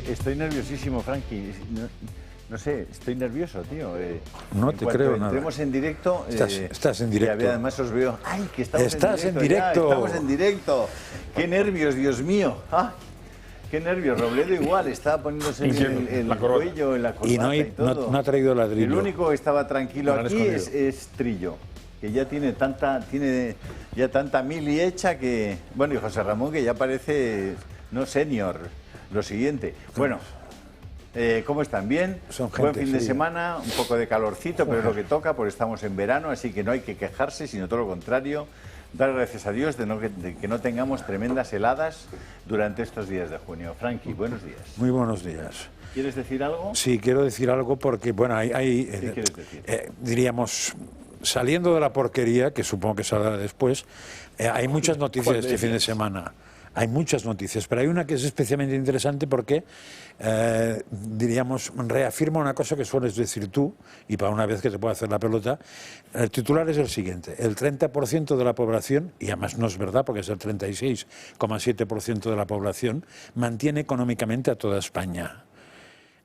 Estoy nerviosísimo, Frankie. No sé, estoy nervioso, tío. No te creo nada. Entremos en directo. Estás en directo. Y además os veo. ¡Ay, que estamos en directo! Estamos en directo. ¡Qué nervios, Dios mío! ¡Ah! ¡Qué nervios! Robledo igual, estaba poniéndose el cuello, en la corbata y todo. No ha traído ladrillo. El único que estaba tranquilo aquí es Trillo, que ya tiene ya tanta mili hecha que... Bueno, y José Ramón, que ya parece, no senior, lo siguiente. Bueno, ¿cómo están? ¿Bien? Buen fin de semana, un poco de calorcito, pero es lo que toca, porque estamos en verano, así que no hay que quejarse, sino todo lo contrario. Dar gracias a Dios de que no tengamos tremendas heladas durante estos días de junio. Frankie, buenos días. Muy buenos días. ¿Quieres decir algo? Sí, quiero decir algo porque, bueno, ¿Qué quieres decir? Diríamos, saliendo de la porquería, que supongo que saldrá después, hay muchas noticias este fin de semana. Hay muchas noticias, pero hay una que es especialmente interesante porque, diríamos, reafirma una cosa que sueles decir tú, y para una vez que te pueda hacer la pelota. El titular es el siguiente: el 30% de la población, y además no es verdad porque es el 36,7% de la población, mantiene económicamente a toda España.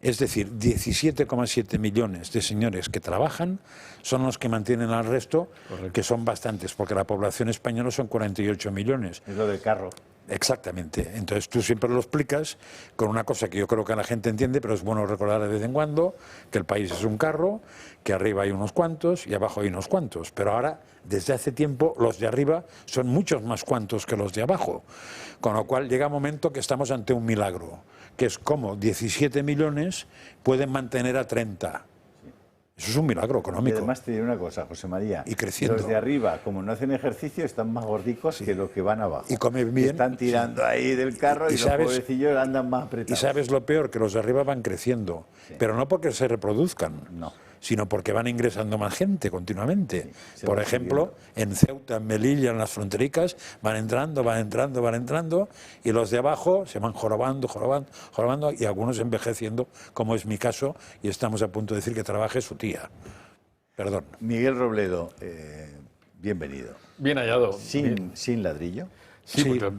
Es decir, 17,7 millones de señores que trabajan son los que mantienen al resto, correcto, que son bastantes, porque la población española son 48 millones. Es lo del carro. Exactamente. Entonces tú siempre lo explicas con una cosa que yo creo que la gente entiende, pero es bueno recordar de vez en cuando que el país es un carro, que arriba hay unos cuantos y abajo hay unos cuantos. Pero ahora, desde hace tiempo, los de arriba son muchos más cuantos que los de abajo. Con lo cual llega un momento que estamos ante un milagro, que es como 17 millones pueden mantener a 30. Eso es un milagro económico. Y además te diré una cosa, José María. Y creciendo. Los de arriba, como no hacen ejercicio, están más gordicos que los que van abajo. Y comen bien. Están tirando ahí del carro y los pobrecillos andan más apretados. Y sabes lo peor, que los de arriba van creciendo. Sí. Pero no porque se reproduzcan, no, sino porque van ingresando más gente continuamente. Sí, por ejemplo, en Ceuta, en Melilla, en las frontericas, van entrando, y los de abajo se van jorobando, y algunos envejeciendo, como es mi caso, y estamos a punto de decir que trabaje su tía. Perdón. Miguel Robledo, bienvenido. Bien hallado. ¿Sin ladrillo? Sí, porque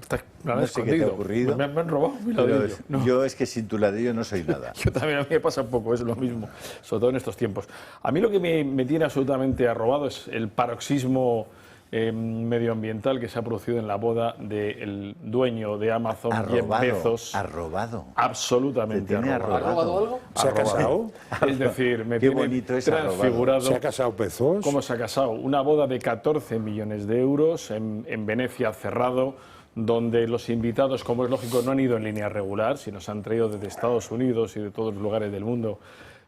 no sé qué te ha ocurrido. Me han robado mi ladrillo. Yo es que sin tu ladrillo no soy nada. Yo también, a mí me pasa un poco, es lo mismo, sobre todo en estos tiempos. A mí lo que me tiene absolutamente arrobado es el paroxismo medioambiental que se ha producido en la boda del dueño de Amazon, Jeff Bezos. Arrobado. Absolutamente arrobado. ¿Ha robado algo? ¿Se ha casado? Es decir, me tiene transfigurado. ¿Se ha casado Bezos? ¿Cómo se ha casado? Una boda de 14 millones de euros en Venecia, cerrado, donde los invitados, como es lógico, no han ido en línea regular, sino se han traído desde Estados Unidos y de todos los lugares del mundo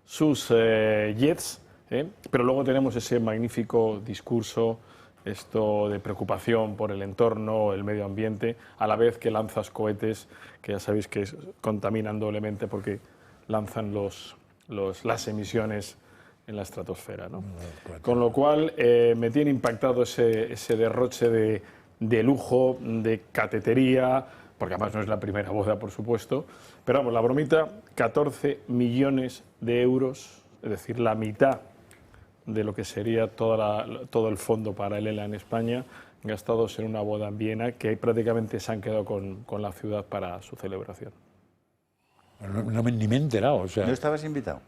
sus jets, pero luego tenemos ese magnífico discurso, esto de preocupación por el entorno, el medio ambiente, a la vez que lanzas cohetes que ya sabéis que contaminan doblemente porque lanzan las emisiones en la estratosfera, ¿no? Con lo cual me tiene impactado ese derroche de lujo, de catetería, porque además no es la primera boda, por supuesto, pero vamos, la bromita, 14 millones de euros, es decir, la mitad de lo que sería todo el fondo paralela en España, gastados en una boda en Viena, que prácticamente se han quedado con la ciudad para su celebración. Ni me he enterado. O sea. ¿No estabas invitado?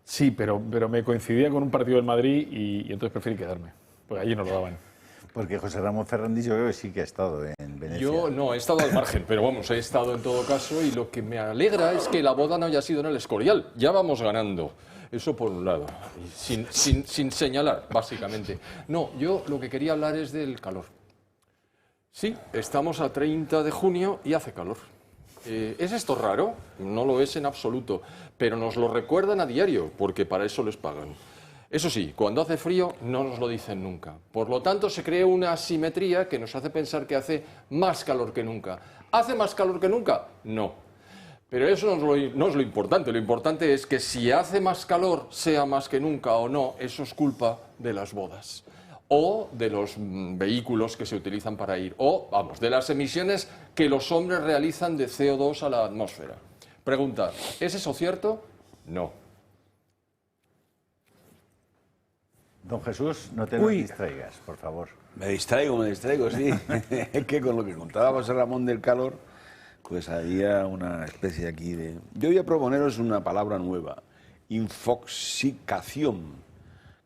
Sí, pero me coincidía con un partido del Madrid y entonces preferí quedarme, porque allí no lo daban. Porque José Ramón Fernández yo creo que sí que ha estado en Venecia. Yo no, he estado al margen, pero vamos, he estado en todo caso y lo que me alegra es que la boda no haya sido en el Escorial. Ya vamos ganando. Eso por un lado, sin señalar, básicamente. No, yo lo que quería hablar es del calor. Sí, estamos a 30 de junio y hace calor. ¿Es esto raro? No lo es en absoluto, pero nos lo recuerdan a diario, porque para eso les pagan. Eso sí, cuando hace frío no nos lo dicen nunca. Por lo tanto, se crea una asimetría que nos hace pensar que hace más calor que nunca. ¿Hace más calor que nunca? No. Pero eso no es lo importante es que si hace más calor, sea más que nunca o no, eso es culpa de las bodas o de los vehículos que se utilizan para ir, o, vamos, de las emisiones que los hombres realizan de CO2 a la atmósfera. Pregunta, ¿es eso cierto? No. Don Jesús, no te nos distraigas, por favor. Me distraigo, sí. Es que con lo que contaba José Ramón del calor, Pues había una especie aquí de... Yo voy a proponeros una palabra nueva, infoxicación,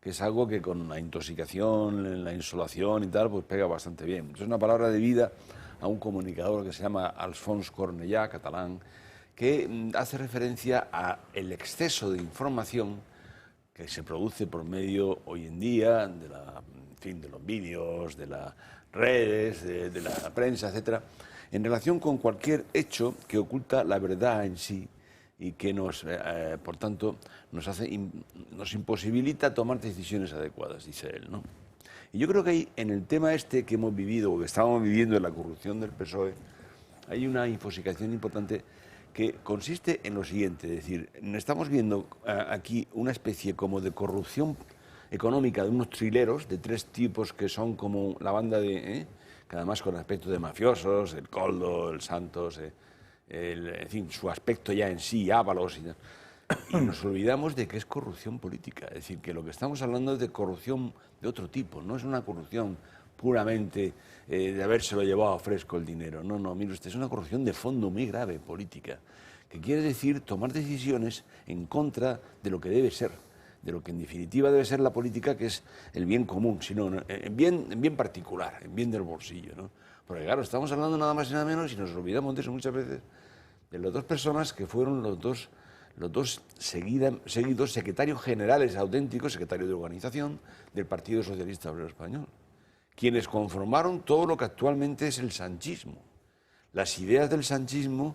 que es algo que con la intoxicación, la insolación y tal, pues pega bastante bien. Es una palabra debida a un comunicador que se llama Alfons Cornellà, catalán, que hace referencia a el exceso de información que se produce por medio hoy en día de de los vídeos, de las redes, de la prensa, etcétera, en relación con cualquier hecho que oculta la verdad en sí y que por tanto, nos imposibilita tomar decisiones adecuadas, dice él, ¿no? Y yo creo que hay, en el tema este que hemos vivido, o que estamos viviendo en la corrupción del PSOE, hay una infoxicación importante que consiste en lo siguiente, es decir, estamos viendo aquí una especie como de corrupción económica de unos trileros, de tres tipos que son como la banda que además con aspecto de mafiosos, el Coldo, el Santos, en fin, su aspecto ya en sí, Ábalos, y nos olvidamos de que es corrupción política, es decir, que lo que estamos hablando es de corrupción de otro tipo, no es una corrupción puramente de habérselo llevado a fresco el dinero, no, mire usted, es una corrupción de fondo muy grave, política, que quiere decir tomar decisiones en contra de lo que debe ser, de lo que en definitiva debe ser la política, que es el bien común, sino en bien particular, en bien del bolsillo, ¿no? Porque claro, estamos hablando nada más y nada menos, y nos olvidamos de eso muchas veces, de las dos personas que fueron los dos seguidos secretarios generales auténticos, secretarios de organización del Partido Socialista Obrero Español, quienes conformaron todo lo que actualmente es el sanchismo. Las ideas del sanchismo,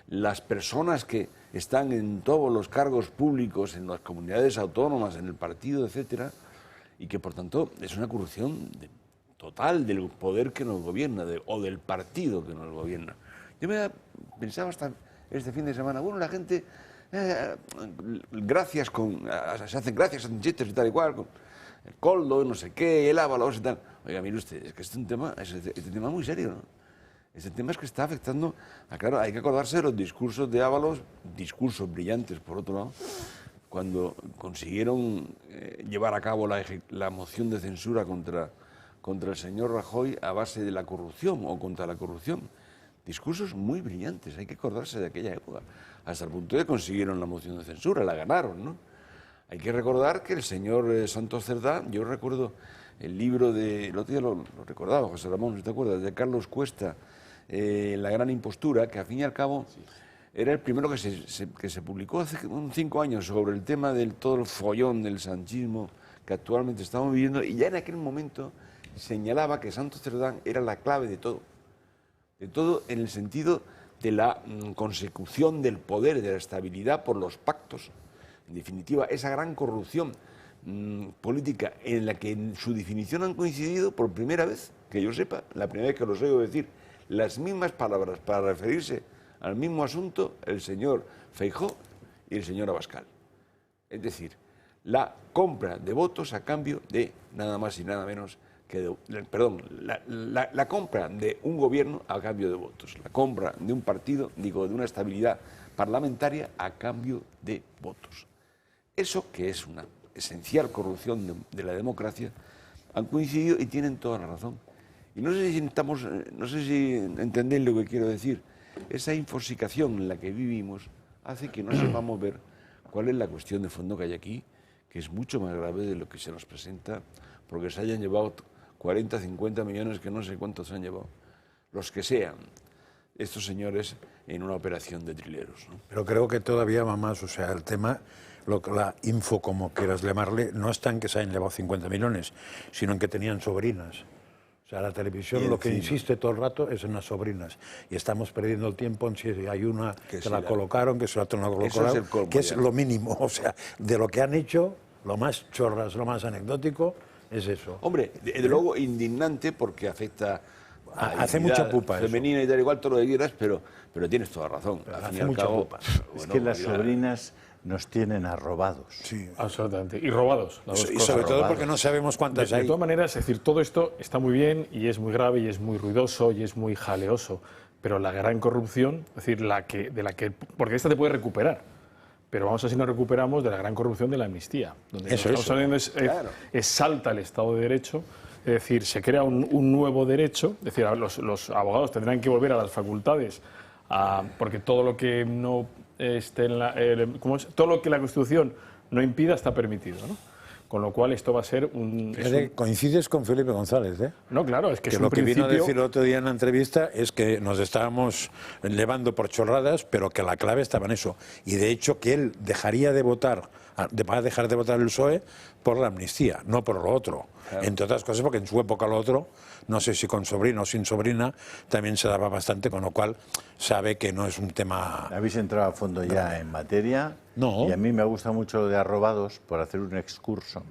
las personas que están en todos los cargos públicos, en las comunidades autónomas, en el partido, etcétera, y que por tanto es una corrupción total del poder que nos gobierna o del partido que nos gobierna. Yo me pensaba hasta este fin de semana, bueno, la gente se hacen gracias a chistes y tal y cual, con el Coldo, no sé qué, el Ábalos y tal. Oiga, mire usted, es que este tema es muy serio, ¿no? Este tema es que está afectando, claro, hay que acordarse de los discursos de Ábalos, discursos brillantes por otro lado, cuando consiguieron llevar a cabo la moción de censura contra el señor Rajoy a base de la corrupción o contra la corrupción. Discursos muy brillantes, hay que acordarse de aquella época, hasta el punto de que consiguieron la moción de censura, la ganaron, ¿no? Hay que recordar que el señor Santos Cerdá, yo recuerdo el libro el otro día lo recordaba, José Ramón, ¿te acuerdas? De Carlos Cuesta, La gran impostura, que al fin y al cabo era el primero que se publicó hace 5 años sobre el tema del todo el follón del sanchismo que actualmente estamos viviendo, y ya en aquel momento señalaba que Santos Cerdán era la clave de todo en el sentido de la consecución del poder, de la estabilidad por los pactos. En definitiva, esa gran corrupción política en la que en su definición han coincidido por primera vez, que yo sepa, la primera vez que los oigo decir las mismas palabras para referirse al mismo asunto, el señor Feijóo y el señor Abascal. Es decir, la compra de votos a cambio de nada más y nada menos que la compra de un gobierno a cambio de votos, la compra de un partido, de una estabilidad parlamentaria a cambio de votos. Eso, que es una esencial corrupción de la democracia, han coincidido y tienen toda la razón. Y no sé si entendéis lo que quiero decir. Esa infoxicación en la que vivimos hace que no sepamos ver cuál es la cuestión de fondo que hay aquí, que es mucho más grave de lo que se nos presenta, porque se hayan llevado 40, 50 millones, que no sé cuántos se han llevado, los que sean, estos señores en una operación de trileros, ¿no? Pero creo que todavía va más, o sea, el tema, la info, como quieras llamarle, no está en que se hayan llevado 50 millones, sino en que tenían sobrinas. O sea, la televisión lo que insiste todo el rato es en las sobrinas. Y estamos perdiendo el tiempo en si hay una que la colocaron, que si la otra no la colocaron, que es lo mínimo. O sea, de lo que han hecho, lo más chorras, lo más anecdótico, es eso. Hombre, de luego indignante porque afecta a hace mucha pupa femenina y tal, igual todo lo que quieras, pero tienes toda razón. Hace mucha pupa. Es que las sobrinas nos tienen arrobados. Sí, absolutamente. Y robados. Y sobre todo porque no sabemos cuántas hay. De todas maneras, es decir, todo esto está muy bien y es muy grave y es muy ruidoso y es muy jaleoso, pero la gran corrupción, es decir, porque esta te puede recuperar, pero vamos a ver si nos recuperamos de la gran corrupción de la amnistía, donde estamos hablando es salta el Estado de Derecho, es decir, se crea un nuevo derecho, es decir, los abogados tendrán que volver a las facultades porque todo lo que no esté en todo lo que la Constitución no impida está permitido, ¿no? Con lo cual esto va a ser Coincides con Felipe González, ¿eh? No, claro, es que es un lo que principio... vino a decir el otro día en la entrevista es que nos estábamos llevando por chorradas, pero que la clave estaba en eso. Y de hecho que él dejaría de votar, va a dejar de votar el PSOE por la amnistía, no por lo otro. Claro. Entre otras cosas porque en su época lo otro, no sé si con sobrino o sin sobrina, también se daba bastante, con lo cual sabe que no es un tema... Habéis entrado a fondo ya en materia. No. Y a mí me gusta mucho lo de arrobados, por hacer un excurso,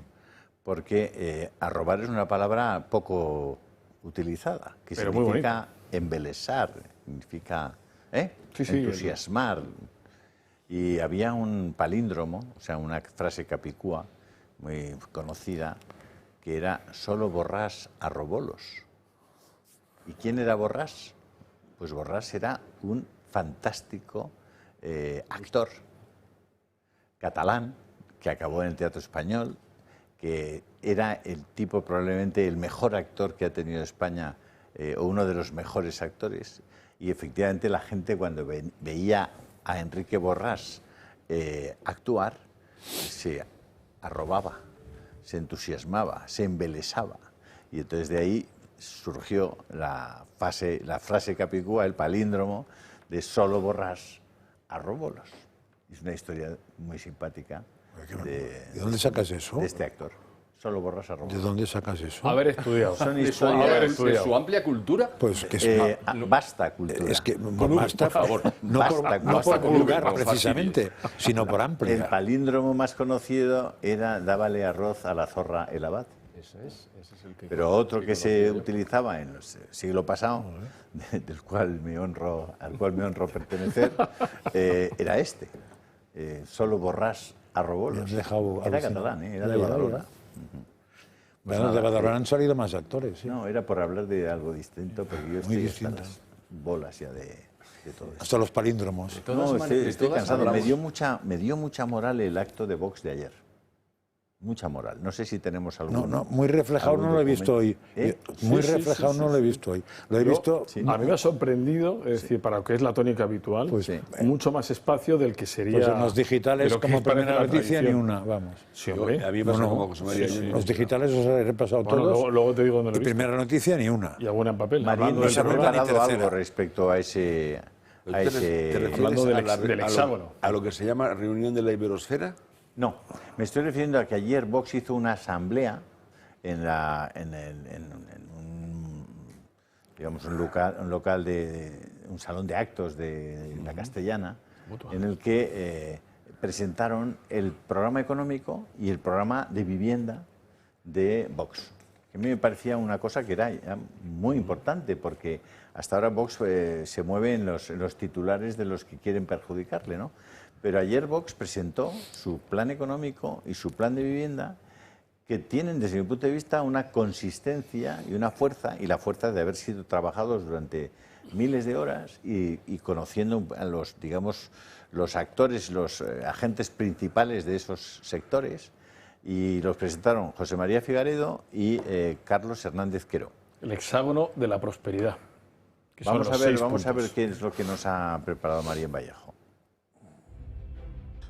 porque arrobar es una palabra poco utilizada, que pero significa embelesar, significa entusiasmar. Y había un palíndromo, o sea, una frase capicúa muy conocida, que era solo Borràs arrobólos. ¿Y quién era Borràs? Pues Borràs era un fantástico actor catalán que acabó en el Teatro Español, que era el tipo probablemente el mejor actor que ha tenido España, o uno de los mejores actores. Y efectivamente la gente cuando veía a Enrique Borràs actuar, se arrobaba, se entusiasmaba, se embelesaba. Y entonces de ahí surgió la frase capicúa, el palíndromo de solo Borràs arrobólos. Es una historia muy simpática. ¿De dónde sacas eso? De este actor. Solo Borràs arrobólos. ¿De dónde sacas eso? Haber estudiado. Son historias ¿De su amplia cultura? Pues que es vasta cultura. Es que basta, por favor, no basta por vulgar precisamente, sino por amplia. El palíndromo más conocido era dábale arroz a la zorra el abad. Ese es el que... Pero otro que se utilizaba en el siglo pasado, al cual me honro pertenecer, era este. Solo Borràs arrobólos. Era catalán, era de Badalona. Pues de Badalona han salido más actores. ¿Sí? No, era por hablar de algo distinto, porque yo estoy hasta las bolas ya de todo esto. Hasta los palíndromos. No, estoy cansado. Me dio mucha moral el acto de Vox de ayer. Mucha moral. No sé si tenemos algún... No, muy reflejado no lo he visto hoy. Muy reflejado no lo he visto hoy. Lo he visto... A mí me ha sorprendido, es decir, para lo que es la tónica habitual, mucho más espacio del que sería... Pues en los digitales, como primera noticia, ni una, vamos. Sí, hombre. A mí me pasa como José María. Los digitales os he repasado todos. Luego te digo dónde lo he visto. Primera noticia, ni una. Y alguna en papel. Marín, ¿no se ha preparado algo respecto a ese... ¿Te refieres del hexágono? a lo que se llama reunión de la Iberosfera? No, me estoy refiriendo a que ayer Vox hizo una asamblea en un local de un salón de actos de la Castellana, en el que presentaron el programa económico y el programa de vivienda de Vox. Que a mí me parecía una cosa que era muy importante, porque hasta ahora Vox se mueve en los titulares de los que quieren perjudicarle, ¿no? Pero ayer Vox presentó su plan económico y su plan de vivienda, que tienen, desde mi punto de vista, una consistencia y una fuerza, y la fuerza de haber sido trabajados durante miles de horas y conociendo a los, digamos, los actores, los agentes principales de esos sectores, y los presentaron José María Figaredo y Carlos Hernández Quero. El hexágono de la prosperidad. Vamos a ver qué es lo que nos ha preparado María Vallejo.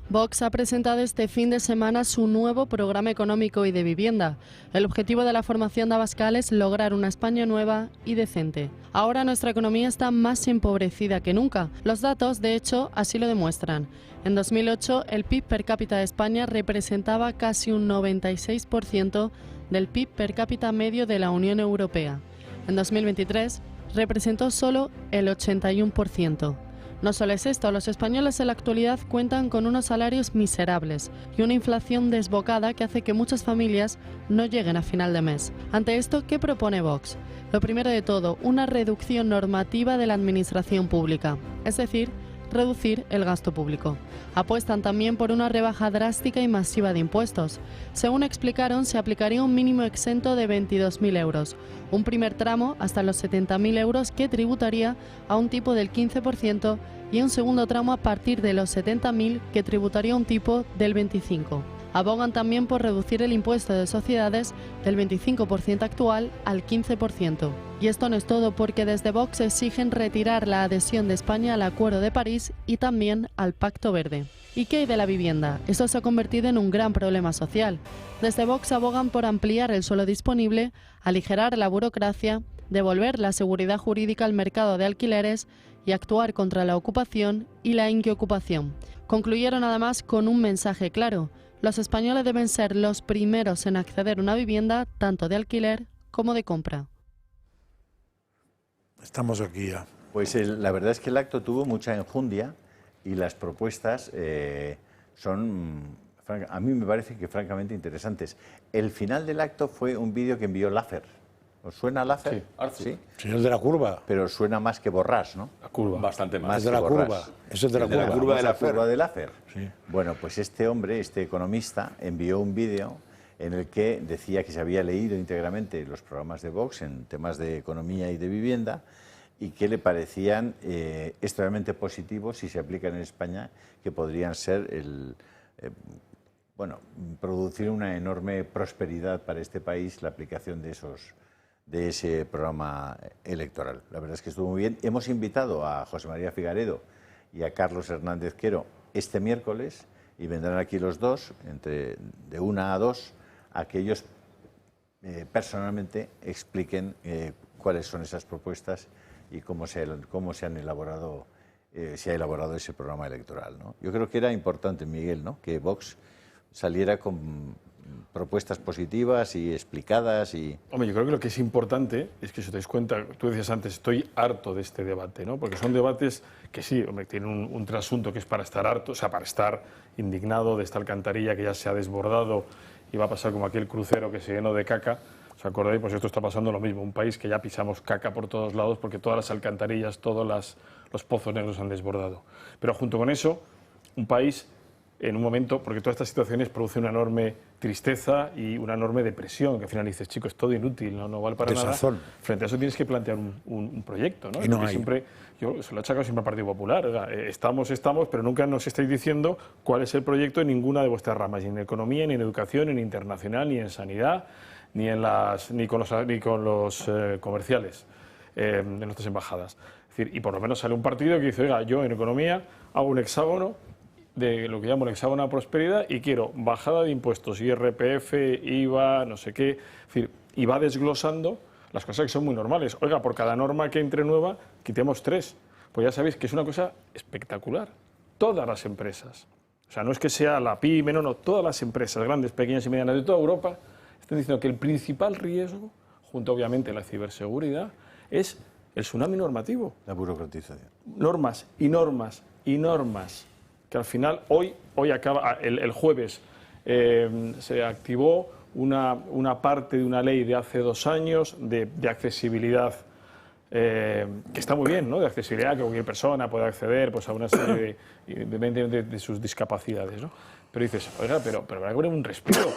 Vox ha presentado este fin de semana su nuevo programa económico y de vivienda. El objetivo de la formación de Abascal es lograr una España nueva y decente. Ahora nuestra economía está más empobrecida que nunca. Los datos, de hecho, así lo demuestran. En 2008, el PIB per cápita de España representaba casi un 96% del PIB per cápita medio de la Unión Europea. En 2023, representó solo el 81%. No solo es esto, los españoles en la actualidad cuentan con unos salarios miserables y una inflación desbocada que hace que muchas familias no lleguen a final de mes. Ante esto, ¿qué propone Vox? Lo primero de todo, una reducción normativa de la administración pública, es decir, reducir el gasto público. Apuestan también por una rebaja drástica y masiva de impuestos. Según explicaron, se aplicaría un mínimo exento de 22.000 euros, un primer tramo hasta los 70.000 euros que tributaría a un tipo del 15% y un segundo tramo a partir de los 70.000 que tributaría a un tipo del 25%. Abogan también por reducir el impuesto de sociedades del 25% actual al 15%. Y esto no es todo, porque desde Vox exigen retirar la adhesión de España al Acuerdo de París y también al Pacto Verde. ¿Y qué hay de la vivienda? Esto se ha convertido en un gran problema social. Desde Vox abogan por ampliar el suelo disponible, aligerar la burocracia, devolver la seguridad jurídica al mercado de alquileres y actuar contra la ocupación y la inquiocupación. Concluyeron además con un mensaje claro: los españoles deben ser los primeros en acceder a una vivienda, tanto de alquiler como de compra. Estamos aquí ya. Pues la verdad es que el acto tuvo mucha enjundia y las propuestas son, a mí me parece que francamente interesantes. El final del acto fue un vídeo que envió Laffer. ¿Os suena Laffer? Sí. Señor de la curva. Pero suena más que Borrás, ¿no? La curva. Bastante más. Es de la que Borrás. curva. Eso es de la La curva. curva de Laffer. Sí. Bueno, pues este hombre, este economista, envió un vídeo en el que decía que se había leído íntegramente los programas de Vox en temas de economía y de vivienda y que le parecían extremadamente positivos si se aplican en España, que podrían ser producir una enorme prosperidad para este país la aplicación de ese programa electoral. La verdad es que estuvo muy bien. Hemos invitado a José María Figaredo y a Carlos Hernández Quero este miércoles y vendrán aquí los dos, de 1 a 2, a que ellos personalmente expliquen cuáles son esas propuestas y cómo se ha elaborado ese programa electoral, ¿no? Yo creo que era importante, Miguel, ¿no?, que Vox saliera con propuestas positivas y explicadas. Hombre, yo creo que lo que es importante es que, si os dais cuenta, tú decías antes, estoy harto de este debate, ¿no? Porque son debates que sí, hombre, tienen un trasunto que es para estar harto, o sea, para estar indignado de esta alcantarilla que ya se ha desbordado y va a pasar como aquel crucero que se llenó de caca. ¿Os acordáis? Pues esto está pasando lo mismo, un país que ya pisamos caca por todos lados porque todas las alcantarillas, todos los pozos negros han desbordado. Pero junto con eso, un país en un momento, porque todas estas situaciones producen una enorme tristeza y una enorme depresión, que al final dices, chicos, es todo inútil, no vale para nada. Frente a eso tienes que plantear un proyecto, ¿no? Y no hay. Siempre, yo se lo he achacado siempre al Partido Popular. Oiga, estamos, pero nunca nos estáis diciendo cuál es el proyecto en ninguna de vuestras ramas, ni en economía, ni en educación, ni en internacional, ni en sanidad, ni con los comerciales de nuestras embajadas. Es decir, y por lo menos sale un partido que dice, oiga, yo en economía hago un hexágono de lo que llamo el hexágono de prosperidad y quiero bajada de impuestos, IRPF, IVA, no sé qué, es decir, y va desglosando las cosas que son muy normales. Oiga, por cada norma que entre nueva, quitemos 3. Pues ya sabéis que es una cosa espectacular. Todas las empresas, o sea, no es que sea la PYME, no, todas las empresas, grandes, pequeñas y medianas de toda Europa, están diciendo que el principal riesgo, junto obviamente a la ciberseguridad, es el tsunami normativo. La burocratización. Normas y normas y normas. Que al final, hoy acaba, el jueves se activó una parte de una ley de hace 2 años de accesibilidad, que está muy bien, ¿no? De accesibilidad, que cualquier persona pueda acceder pues, a una serie de sus discapacidades, ¿no? Pero dices, oiga, pero habrá que poner un respiro,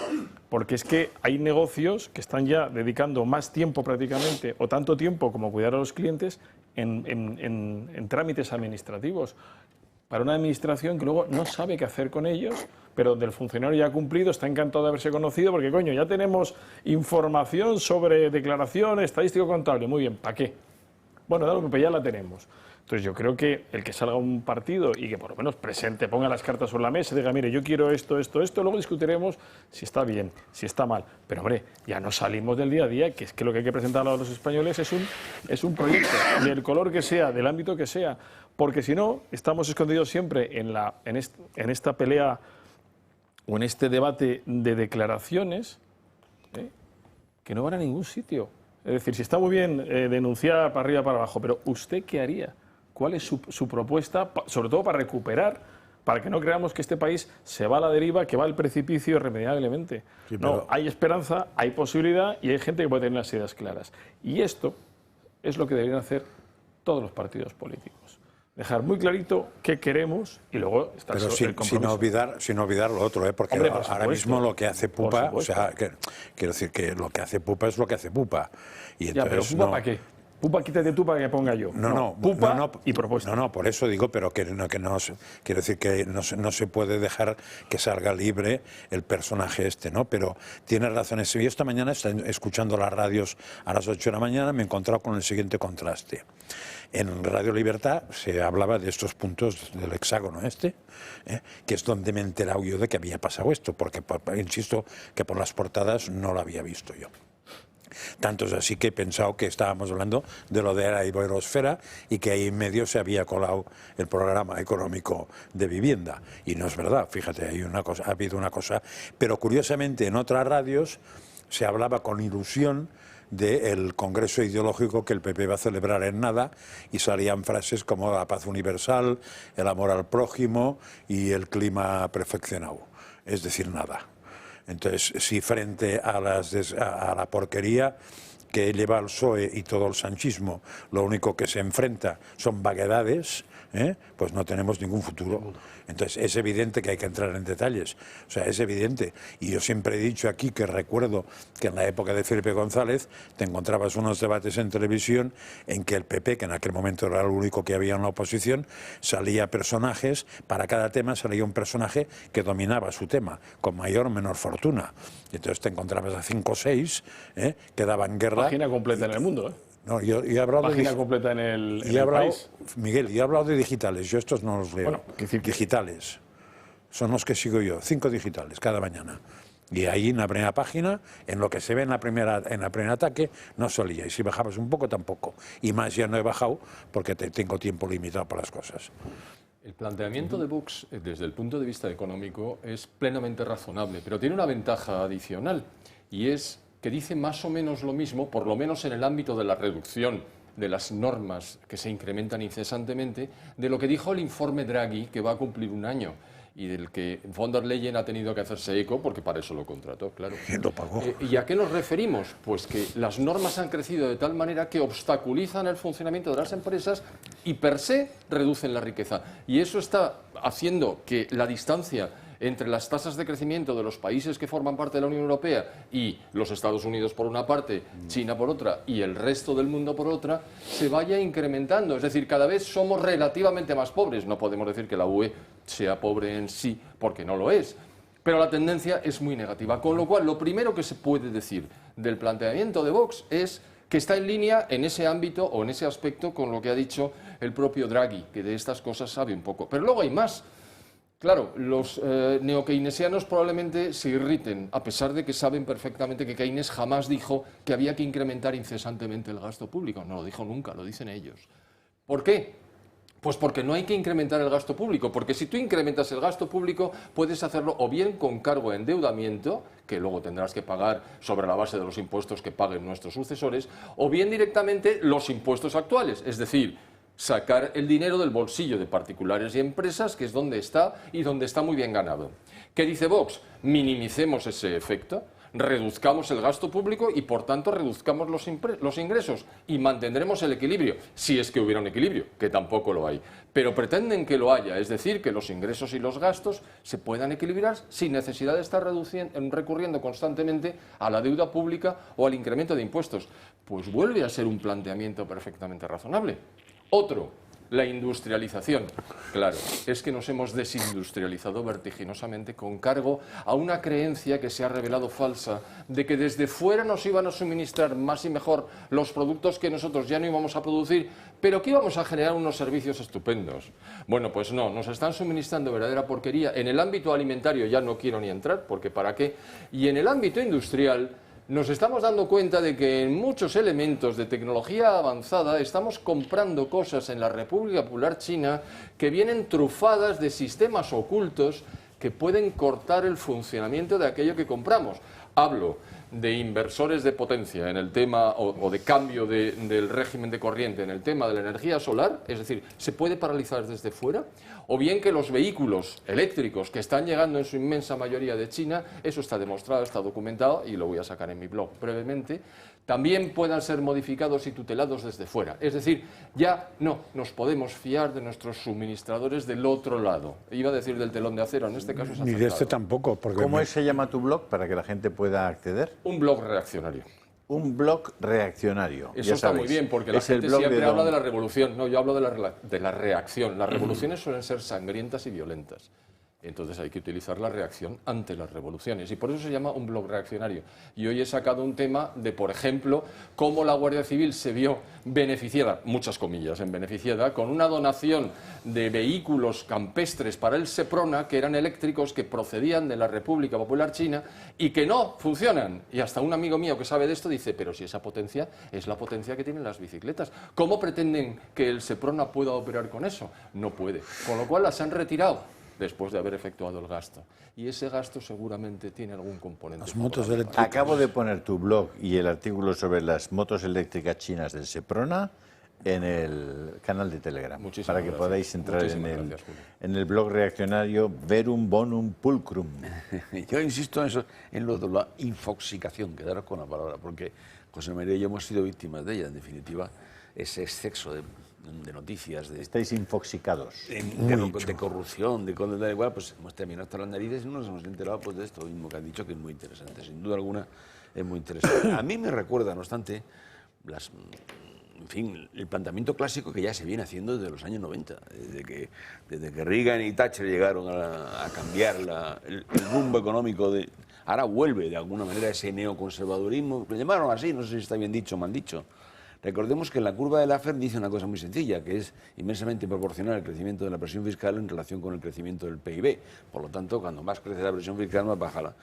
porque es que hay negocios que están ya dedicando más tiempo prácticamente, o tanto tiempo como cuidar a los clientes, en trámites administrativos, para una administración que luego no sabe qué hacer con ellos, pero donde el funcionario ya ha cumplido, está encantado de haberse conocido, porque, coño, ya tenemos información sobre declaración estadístico-contable. Muy bien, ¿para qué? Bueno, dado que ya la tenemos. Entonces yo creo que el que salga un partido y que por lo menos presente, ponga las cartas sobre la mesa y diga, mire, yo quiero esto, luego discutiremos si está bien, si está mal. Pero, hombre, ya no salimos del día a día, que es que lo que hay que presentar a los españoles es un proyecto, del color que sea, del ámbito que sea, porque si no, estamos escondidos siempre en esta pelea o en este debate de declaraciones que no van a ningún sitio. Es decir, si está muy bien denunciar para arriba, para abajo, pero ¿usted qué haría? ¿Cuál es su propuesta, sobre todo para recuperar, para que no creamos que este país se va a la deriva, que va al precipicio irremediablemente? Sí, no, hay esperanza, hay posibilidad y hay gente que puede tener las ideas claras. Y esto es lo que deberían hacer todos los partidos políticos. Dejar muy clarito qué queremos y luego estar pero el compromiso. sin olvidar lo otro, porque hombre, ahora mismo lo que hace Pupa, o sea, quiero decir que lo que hace Pupa es lo que hace Pupa. Y entonces, ya, pero ¿Pupa para qué? Pupa, quítate tú para que ponga yo. Pupa y propuesta. No, por eso digo, pero que no quiero decir que no se puede dejar que salga libre el personaje este, ¿no? Pero tiene razón. Yo esta mañana, escuchando las radios a las 8 de la mañana, me he encontrado con el siguiente contraste. En Radio Libertad se hablaba de estos puntos del hexágono que es donde me he enterado yo de que había pasado esto, porque insisto que por las portadas no lo había visto yo. Tanto es así que he pensado que estábamos hablando de lo de la iberosfera y que ahí en medio se había colado el programa económico de vivienda. Y no es verdad, fíjate, ha habido una cosa. Pero curiosamente en otras radios se hablaba con ilusión del congreso ideológico que el PP va a celebrar en nada y salían frases como la paz universal, el amor al prójimo y el clima perfeccionado. Es decir, nada. Entonces, si frente a la porquería que lleva el PSOE y todo el sanchismo, lo único que se enfrenta son vaguedades, pues no tenemos ningún futuro. Entonces, es evidente que hay que entrar en detalles. O sea, es evidente. Y yo siempre he dicho aquí que recuerdo que en la época de Felipe González te encontrabas unos debates en televisión en que el PP, que en aquel momento era lo único que había en la oposición, salía personajes, para cada tema salía un personaje que dominaba su tema, con mayor o menor fortuna. Y entonces te encontrabas a 5 o 6 que daban guerra. Página completa en el mundo, No, yo he hablado página completa en el país. Miguel, yo he hablado de digitales, yo estos no los leo. Bueno, digitales. Son los que sigo yo, 5 digitales cada mañana. Y ahí en la primera página, en lo que se ve en el primer ataque, no salía. Y si bajabas un poco, tampoco. Y más ya no he bajado porque tengo tiempo limitado para las cosas. El planteamiento de Vox, desde el punto de vista económico, es plenamente razonable, pero tiene una ventaja adicional, y es que dice más o menos lo mismo, por lo menos en el ámbito de la reducción de las normas que se incrementan incesantemente, de lo que dijo el informe Draghi, que va a cumplir un año, y del que von der Leyen ha tenido que hacerse eco, porque para eso lo contrató, claro. ¿Quién lo pagó? ¿Y a qué nos referimos? Pues que las normas han crecido de tal manera que obstaculizan el funcionamiento de las empresas y per se reducen la riqueza. Y eso está haciendo que la distancia entre las tasas de crecimiento de los países que forman parte de la Unión Europea y los Estados Unidos por una parte, China por otra y el resto del mundo por otra, se vaya incrementando. Es decir, cada vez somos relativamente más pobres. No podemos decir que la UE sea pobre en sí, porque no lo es. Pero la tendencia es muy negativa. Con lo cual, lo primero que se puede decir del planteamiento de Vox es que está en línea en ese ámbito o en ese aspecto con lo que ha dicho el propio Draghi, que de estas cosas sabe un poco. Pero luego hay más. Claro, los neokeynesianos probablemente se irriten, a pesar de que saben perfectamente que Keynes jamás dijo que había que incrementar incesantemente el gasto público. No lo dijo nunca, lo dicen ellos. ¿Por qué? Pues porque no hay que incrementar el gasto público, porque si tú incrementas el gasto público puedes hacerlo o bien con cargo a endeudamiento, que luego tendrás que pagar sobre la base de los impuestos que paguen nuestros sucesores, o bien directamente los impuestos actuales, es decir, sacar el dinero del bolsillo de particulares y empresas, que es donde está y donde está muy bien ganado. ¿Qué dice Vox? Minimicemos ese efecto, reduzcamos el gasto público y, por tanto, reduzcamos los ingresos y mantendremos el equilibrio, si es que hubiera un equilibrio, que tampoco lo hay. Pero pretenden que lo haya, es decir, que los ingresos y los gastos se puedan equilibrar sin necesidad de estar recurriendo constantemente a la deuda pública o al incremento de impuestos. Pues vuelve a ser un planteamiento perfectamente razonable. Otro, la industrialización. Claro, es que nos hemos desindustrializado vertiginosamente con cargo a una creencia que se ha revelado falsa de que desde fuera nos iban a suministrar más y mejor los productos que nosotros ya no íbamos a producir, pero que íbamos a generar unos servicios estupendos. Bueno, pues no, nos están suministrando verdadera porquería. En el ámbito alimentario ya no quiero ni entrar, porque ¿para qué? Y en el ámbito industrial nos estamos dando cuenta de que en muchos elementos de tecnología avanzada estamos comprando cosas en la República Popular China que vienen trufadas de sistemas ocultos que pueden cortar el funcionamiento de aquello que compramos. Hablo de inversores de potencia en el tema o de cambio del régimen de corriente en el tema de la energía solar, es decir, se puede paralizar desde fuera, o bien que los vehículos eléctricos que están llegando en su inmensa mayoría de China, eso está demostrado, está documentado y lo voy a sacar en mi blog brevemente, también puedan ser modificados y tutelados desde fuera. Es decir, ya no nos podemos fiar de nuestros suministradores del otro lado. Iba a decir del telón de acero, en este caso es ni de este tampoco. Porque ¿Cómo se llama tu blog para que la gente pueda acceder? Un blog reaccionario. un blog reaccionario. Eso ya está sabéis. muy bien, porque la Es el gente blog siempre de habla Don- de la revolución. No, yo hablo de la reacción. Las revoluciones suelen ser sangrientas y violentas. Entonces hay que utilizar la reacción ante las revoluciones. Y por eso se llama un blog reaccionario. Y hoy he sacado un tema de, por ejemplo, cómo la Guardia Civil se vio beneficiada, muchas comillas, beneficiada, con una donación de vehículos campestres para el Seprona, que eran eléctricos, que procedían de la República Popular China y que no funcionan. Y hasta un amigo mío que sabe de esto dice, pero si esa potencia es la potencia que tienen las bicicletas, ¿cómo pretenden que el Seprona pueda operar con eso? No puede. Con lo cual las han retirado después de haber efectuado el gasto. Y ese gasto seguramente tiene algún componente. Las motos favorable. eléctricas. Acabo de poner tu blog y el artículo sobre las motos eléctricas chinas del Seprona en el canal de Telegram, Muchísimas para que gracias. podáis entrar Muchísimas gracias, Julio. en el blog reaccionario Verum Bonum Pulcrum. Yo insisto en eso, en lo de la infoxicación, quedaros con la palabra, porque José María y yo hemos sido víctimas de ella, en definitiva, ese exceso de noticias, de Estáis infoxicados. de corrupción, de cosas de igual, pues hemos terminado hasta las narices y no nos hemos enterado pues, de esto mismo que han dicho, que es muy interesante. Sin duda alguna es muy interesante. A mí me recuerda, no obstante, en fin, el planteamiento clásico que ya se viene haciendo desde los años 90, desde que Reagan y Thatcher llegaron a cambiar el rumbo económico. Ahora vuelve de alguna manera ese neoconservadurismo, lo llamaron así, no sé si está bien dicho o mal dicho. Recordemos que en la curva de Laffer dice una cosa muy sencilla, que es inmensamente proporcional el crecimiento de la presión fiscal en relación con el crecimiento del PIB. Por lo tanto, cuando más crece la presión fiscal, más baja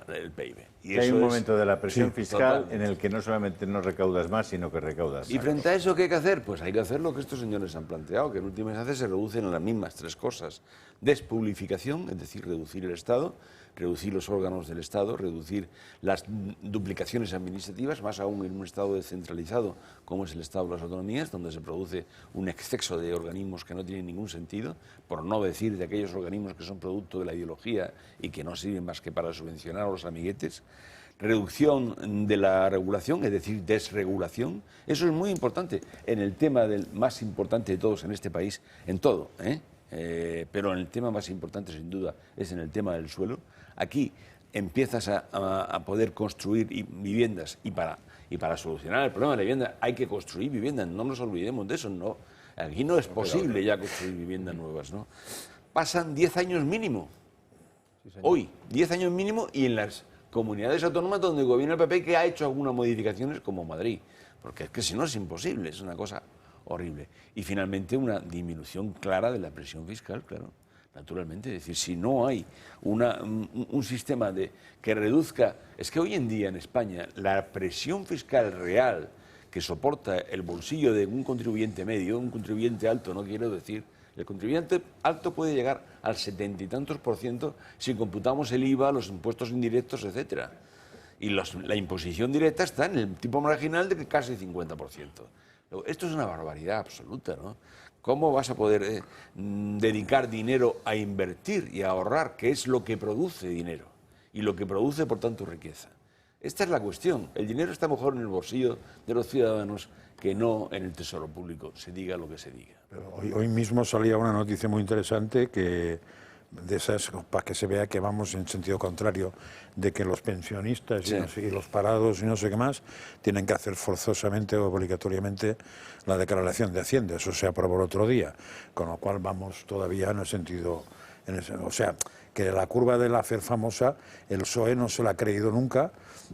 el PIB. Y hay un momento de la presión fiscal totalmente. en el que no solamente no recaudas más, sino que recaudas ¿Y más. frente a eso qué hay que hacer? Pues hay que hacer lo que estos señores han planteado, que en última instancia se reducen a las mismas tres cosas. Despublificación, es decir, reducir el Estado, reducir los órganos del Estado, reducir las duplicaciones administrativas, más aún en un Estado descentralizado como es el Estado de las autonomías, donde se produce un exceso de organismos que no tienen ningún sentido, por no decir de aquellos organismos que son producto de la ideología y que no sirven más que para subvencionar a los amiguetes. Reducción de la regulación, es decir, desregulación. Eso es muy importante en el tema más importante de todos en este país, en todo, pero en el tema más importante, sin duda, es en el tema del suelo. Aquí empiezas a poder construir viviendas y para solucionar el problema de la vivienda hay que construir viviendas, no nos olvidemos de eso. No, aquí no es posible ya construir viviendas nuevas, ¿no? Pasan 10 años mínimo, hoy, 10 años mínimo, y en las comunidades autónomas donde gobierna el PP, que ha hecho algunas modificaciones como Madrid, porque es que si no es imposible, es una cosa horrible. Y finalmente una disminución clara de la presión fiscal, claro, naturalmente. Es decir, si no hay un sistema que reduzca... Es que hoy en día en España la presión fiscal real que soporta el bolsillo de un contribuyente medio, un contribuyente alto, no quiero decir... El contribuyente alto puede llegar al 70 y tantos % si computamos el IVA, los impuestos indirectos, etcétera. Y la imposición directa está en el tipo marginal de casi 50%. Esto es una barbaridad absoluta, ¿no? ¿Cómo vas a poder dedicar dinero a invertir y a ahorrar, que es lo que produce dinero y lo que produce, por tanto, riqueza? Esta es la cuestión. El dinero está mejor en el bolsillo de los ciudadanos que no en el tesoro público, se diga lo que se diga. Pero hoy mismo salía una noticia muy interesante de esas, para que se vea que vamos en sentido contrario, de que los pensionistas y los parados y no sé qué más tienen que hacer forzosamente o obligatoriamente la declaración de Hacienda. Eso se aprobó el otro día, con lo cual vamos todavía en el sentido... o sea, que la curva de la FER famosa, el PSOE no se la ha creído nunca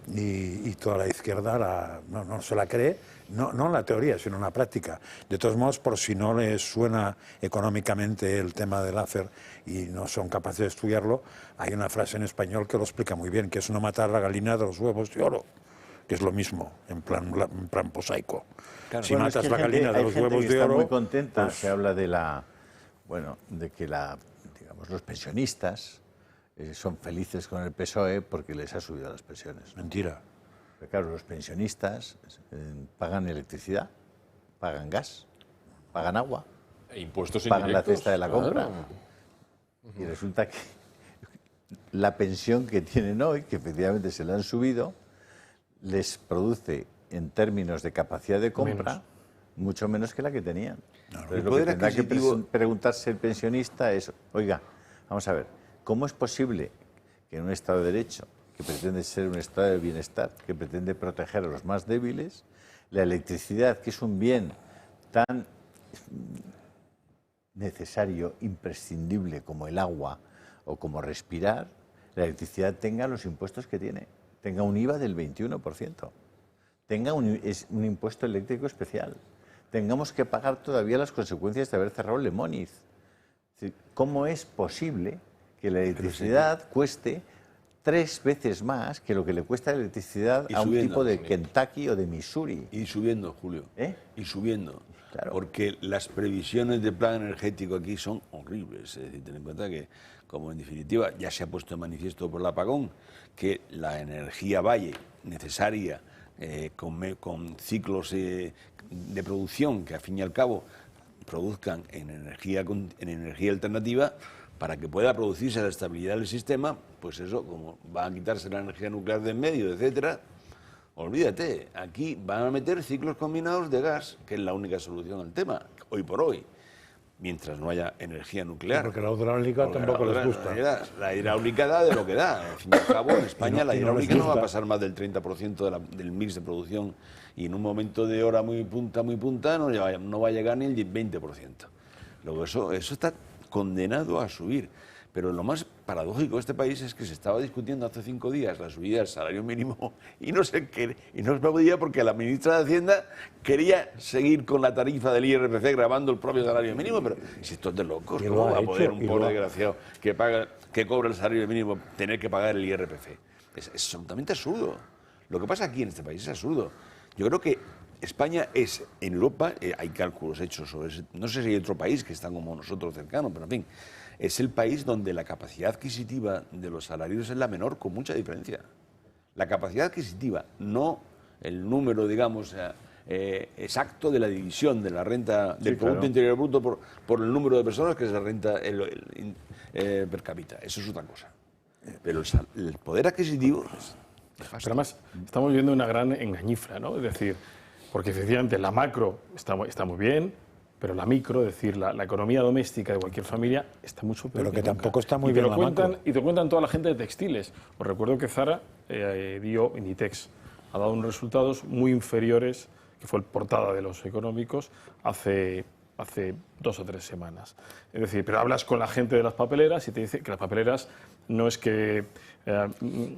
y toda la izquierda no se la cree, no en la teoría, sino en la práctica. De todos modos, por si no les suena económicamente el tema de la FER y no son capaces de estudiarlo, hay una frase en español que lo explica muy bien, que es no matar la gallina de los huevos de oro, que es lo mismo, en plan posaico. Claro. Si matas la gallina de los huevos de oro... Está muy contenta, pues, se habla de que los pensionistas son felices con el PSOE porque les ha subido las pensiones. Mentira. Pero claro, los pensionistas pagan electricidad, pagan gas, pagan agua, Impuestos pagan la indirectos, cesta de la compra. claro. Y resulta que la pensión que tienen hoy, que efectivamente se la han subido, les produce, en términos de capacidad de compra, mucho menos que la que tenían. Entonces, lo que tendrá que preguntarse el pensionista es, oiga, vamos a ver, ¿cómo es posible que en un Estado de Derecho, que pretende ser un estado de bienestar, que pretende proteger a los más débiles, la electricidad, que es un bien tan necesario, imprescindible como el agua o como respirar, la electricidad tenga los impuestos que tiene, tenga un IVA del 21%, tenga un impuesto eléctrico especial, tengamos que pagar todavía las consecuencias de haber cerrado Lemoniz. Es decir, ¿cómo es posible que la electricidad cueste 3 veces más que lo que le cuesta la electricidad a un tipo de Kentucky o de Missouri? Y subiendo, Julio. Y subiendo. Claro. Porque las previsiones de plan energético aquí son horribles. Es decir, ten en cuenta que, como en definitiva ya se ha puesto de manifiesto por el apagón, que la energía valle necesaria con ciclos de producción que, al fin y al cabo, produzcan en energía alternativa, para que pueda producirse la estabilidad del sistema, pues eso, como va a quitarse la energía nuclear de en medio, etcétera, olvídate, aquí van a meter ciclos combinados de gas, que es la única solución al tema, hoy por hoy, mientras no haya energía nuclear. Porque la hidráulica tampoco les gusta. La hidráulica da de lo que da. Al fin y al cabo, en España la hidráulica no va a pasar más del 30% del mix de producción, y en un momento de hora muy punta, no va a llegar ni el 20%. Luego eso está condenado a subir. Pero lo más paradójico de este país es que se estaba discutiendo hace 5 días la subida del salario mínimo y no se podía, porque la ministra de Hacienda quería seguir con la tarifa del IRPF grabando el propio salario mínimo. Pero si esto es de locos, ¿cómo va a poder un pobre desgraciado que cobra el salario mínimo tener que pagar el IRPF? Es absolutamente absurdo. Lo que pasa aquí en este país es absurdo. Yo creo que España es, en Europa, hay cálculos hechos sobre eso, no sé si hay otro país que está como nosotros cercano, pero en fin, es el país donde la capacidad adquisitiva de los salarios es la menor, con mucha diferencia. La capacidad adquisitiva, no el número, digamos, exacto de la división de la renta del Producto Interior Bruto por el número de personas, que es la renta per cápita. Eso es otra cosa. Pero el poder adquisitivo es nefasto. Pero además, estamos viviendo una gran engañifla, ¿no? Es decir, porque efectivamente la macro está muy bien, pero la micro, es decir, la economía doméstica de cualquier familia está mucho peor. Pero que tampoco está muy bien la macro. Y te lo cuentan toda la gente de textiles. Os recuerdo que Zara Inditex ha dado unos resultados muy inferiores, que fue el portada de los económicos, hace 2 o 3 semanas. Es decir, pero hablas con la gente de las papeleras y te dice que las papeleras no es que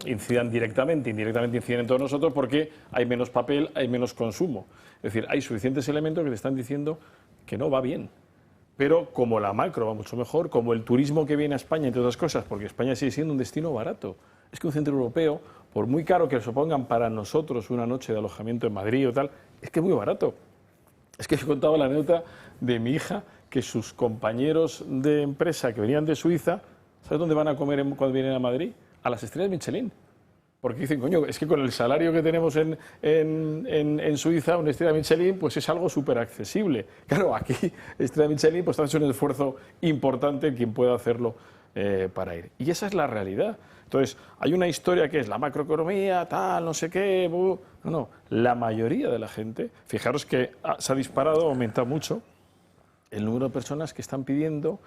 incidan directamente, indirectamente inciden en todos nosotros, porque hay menos papel, hay menos consumo. Es decir, hay suficientes elementos que te están diciendo que no va bien. Pero como la macro va mucho mejor, como el turismo que viene a España, entre otras cosas, porque España sigue siendo un destino barato. Es que un centro europeo, por muy caro que se pongan para nosotros una noche de alojamiento en Madrid o tal, es que es muy barato. Es que yo contaba la anécdota de mi hija, que sus compañeros de empresa que venían de Suiza, ¿sabes dónde van a comer cuando vienen a Madrid? A las estrellas Michelin. Porque dicen, coño, es que con el salario que tenemos en Suiza, una estrella Michelin, pues es algo súper accesible. Claro, aquí, estrella Michelin, pues está haciendo un esfuerzo importante en quien pueda hacerlo para ir. Y esa es la realidad. Entonces, hay una historia que es la macroeconomía, tal, no sé qué. No, la mayoría de la gente, fijaros que se ha disparado, ha aumentado mucho el número de personas que están pidiendo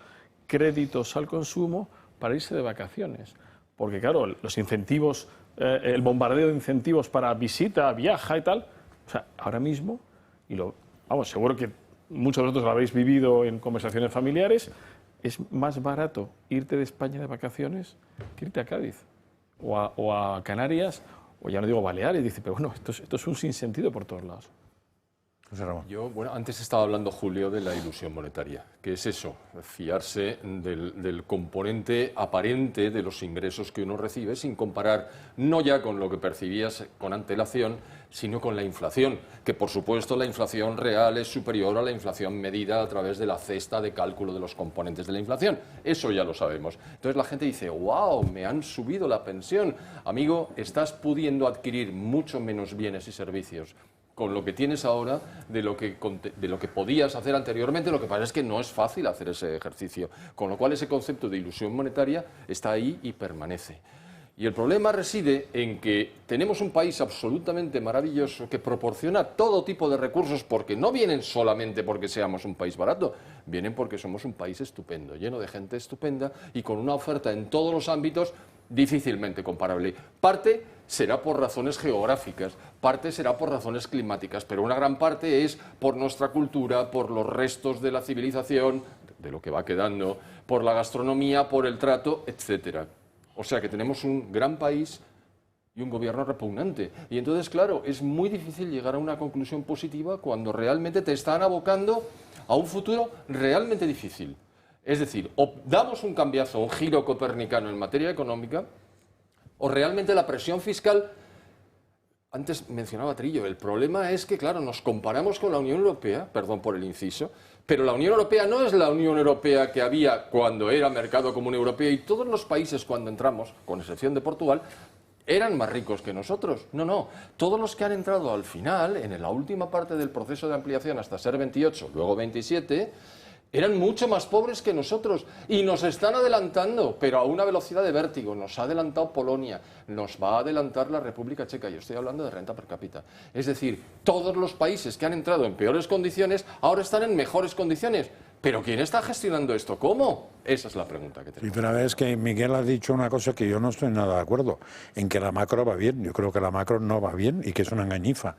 créditos al consumo para irse de vacaciones. Porque, claro, los incentivos, el bombardeo de incentivos para visita, viaja y tal, o sea, ahora mismo, seguro que muchos de vosotros lo habéis vivido en conversaciones familiares, es más barato irte de España de vacaciones que irte a Cádiz o a Canarias, o ya no digo Baleares. Dice, pero bueno, esto es un sinsentido por todos lados. José Ramón. Antes estaba hablando, Julio, de la ilusión monetaria, que es eso, fiarse del componente aparente de los ingresos que uno recibe, sin comparar no ya con lo que percibías con antelación, sino con la inflación, que por supuesto la inflación real es superior a la inflación medida a través de la cesta de cálculo de los componentes de la inflación. Eso ya lo sabemos. Entonces la gente dice, wow, me han subido la pensión. Amigo, estás pudiendo adquirir mucho menos bienes y servicios con lo que tienes ahora de lo que podías hacer anteriormente. Lo que pasa es que no es fácil hacer ese ejercicio, con lo cual ese concepto de ilusión monetaria está ahí y permanece. Y el problema reside en que tenemos un país absolutamente maravilloso que proporciona todo tipo de recursos, porque no vienen solamente porque seamos un país barato, vienen porque somos un país estupendo, lleno de gente estupenda y con una oferta en todos los ámbitos difícilmente comparable. Parte será por razones geográficas, parte será por razones climáticas, pero una gran parte es por nuestra cultura, por los restos de la civilización, de lo que va quedando, por la gastronomía, por el trato, etcétera. O sea que tenemos un gran país y un gobierno repugnante. Y entonces, claro, es muy difícil llegar a una conclusión positiva cuando realmente te están abocando a un futuro realmente difícil. Es decir, o damos un cambiazo, un giro copernicano en materia económica, o realmente la presión fiscal. Antes mencionaba Trillo, el problema es que, claro, nos comparamos con la Unión Europea, perdón por el inciso, pero la Unión Europea no es la Unión Europea que había cuando era Mercado Común Europeo, y todos los países cuando entramos, con excepción de Portugal, eran más ricos que nosotros. No, no. Todos los que han entrado al final, en la última parte del proceso de ampliación hasta ser 28, luego 27, eran mucho más pobres que nosotros y nos están adelantando, pero a una velocidad de vértigo. Nos ha adelantado Polonia, nos va a adelantar la República Checa. Yo estoy hablando de renta per cápita. Es decir, todos los países que han entrado en peores condiciones ahora están en mejores condiciones. ¿Pero quién está gestionando esto? ¿Cómo? Esa es la pregunta que tenemos. Y pero es que Miguel ha dicho una cosa que yo no estoy nada de acuerdo, en que la macro va bien. Yo creo que la macro no va bien y que es una engañifa.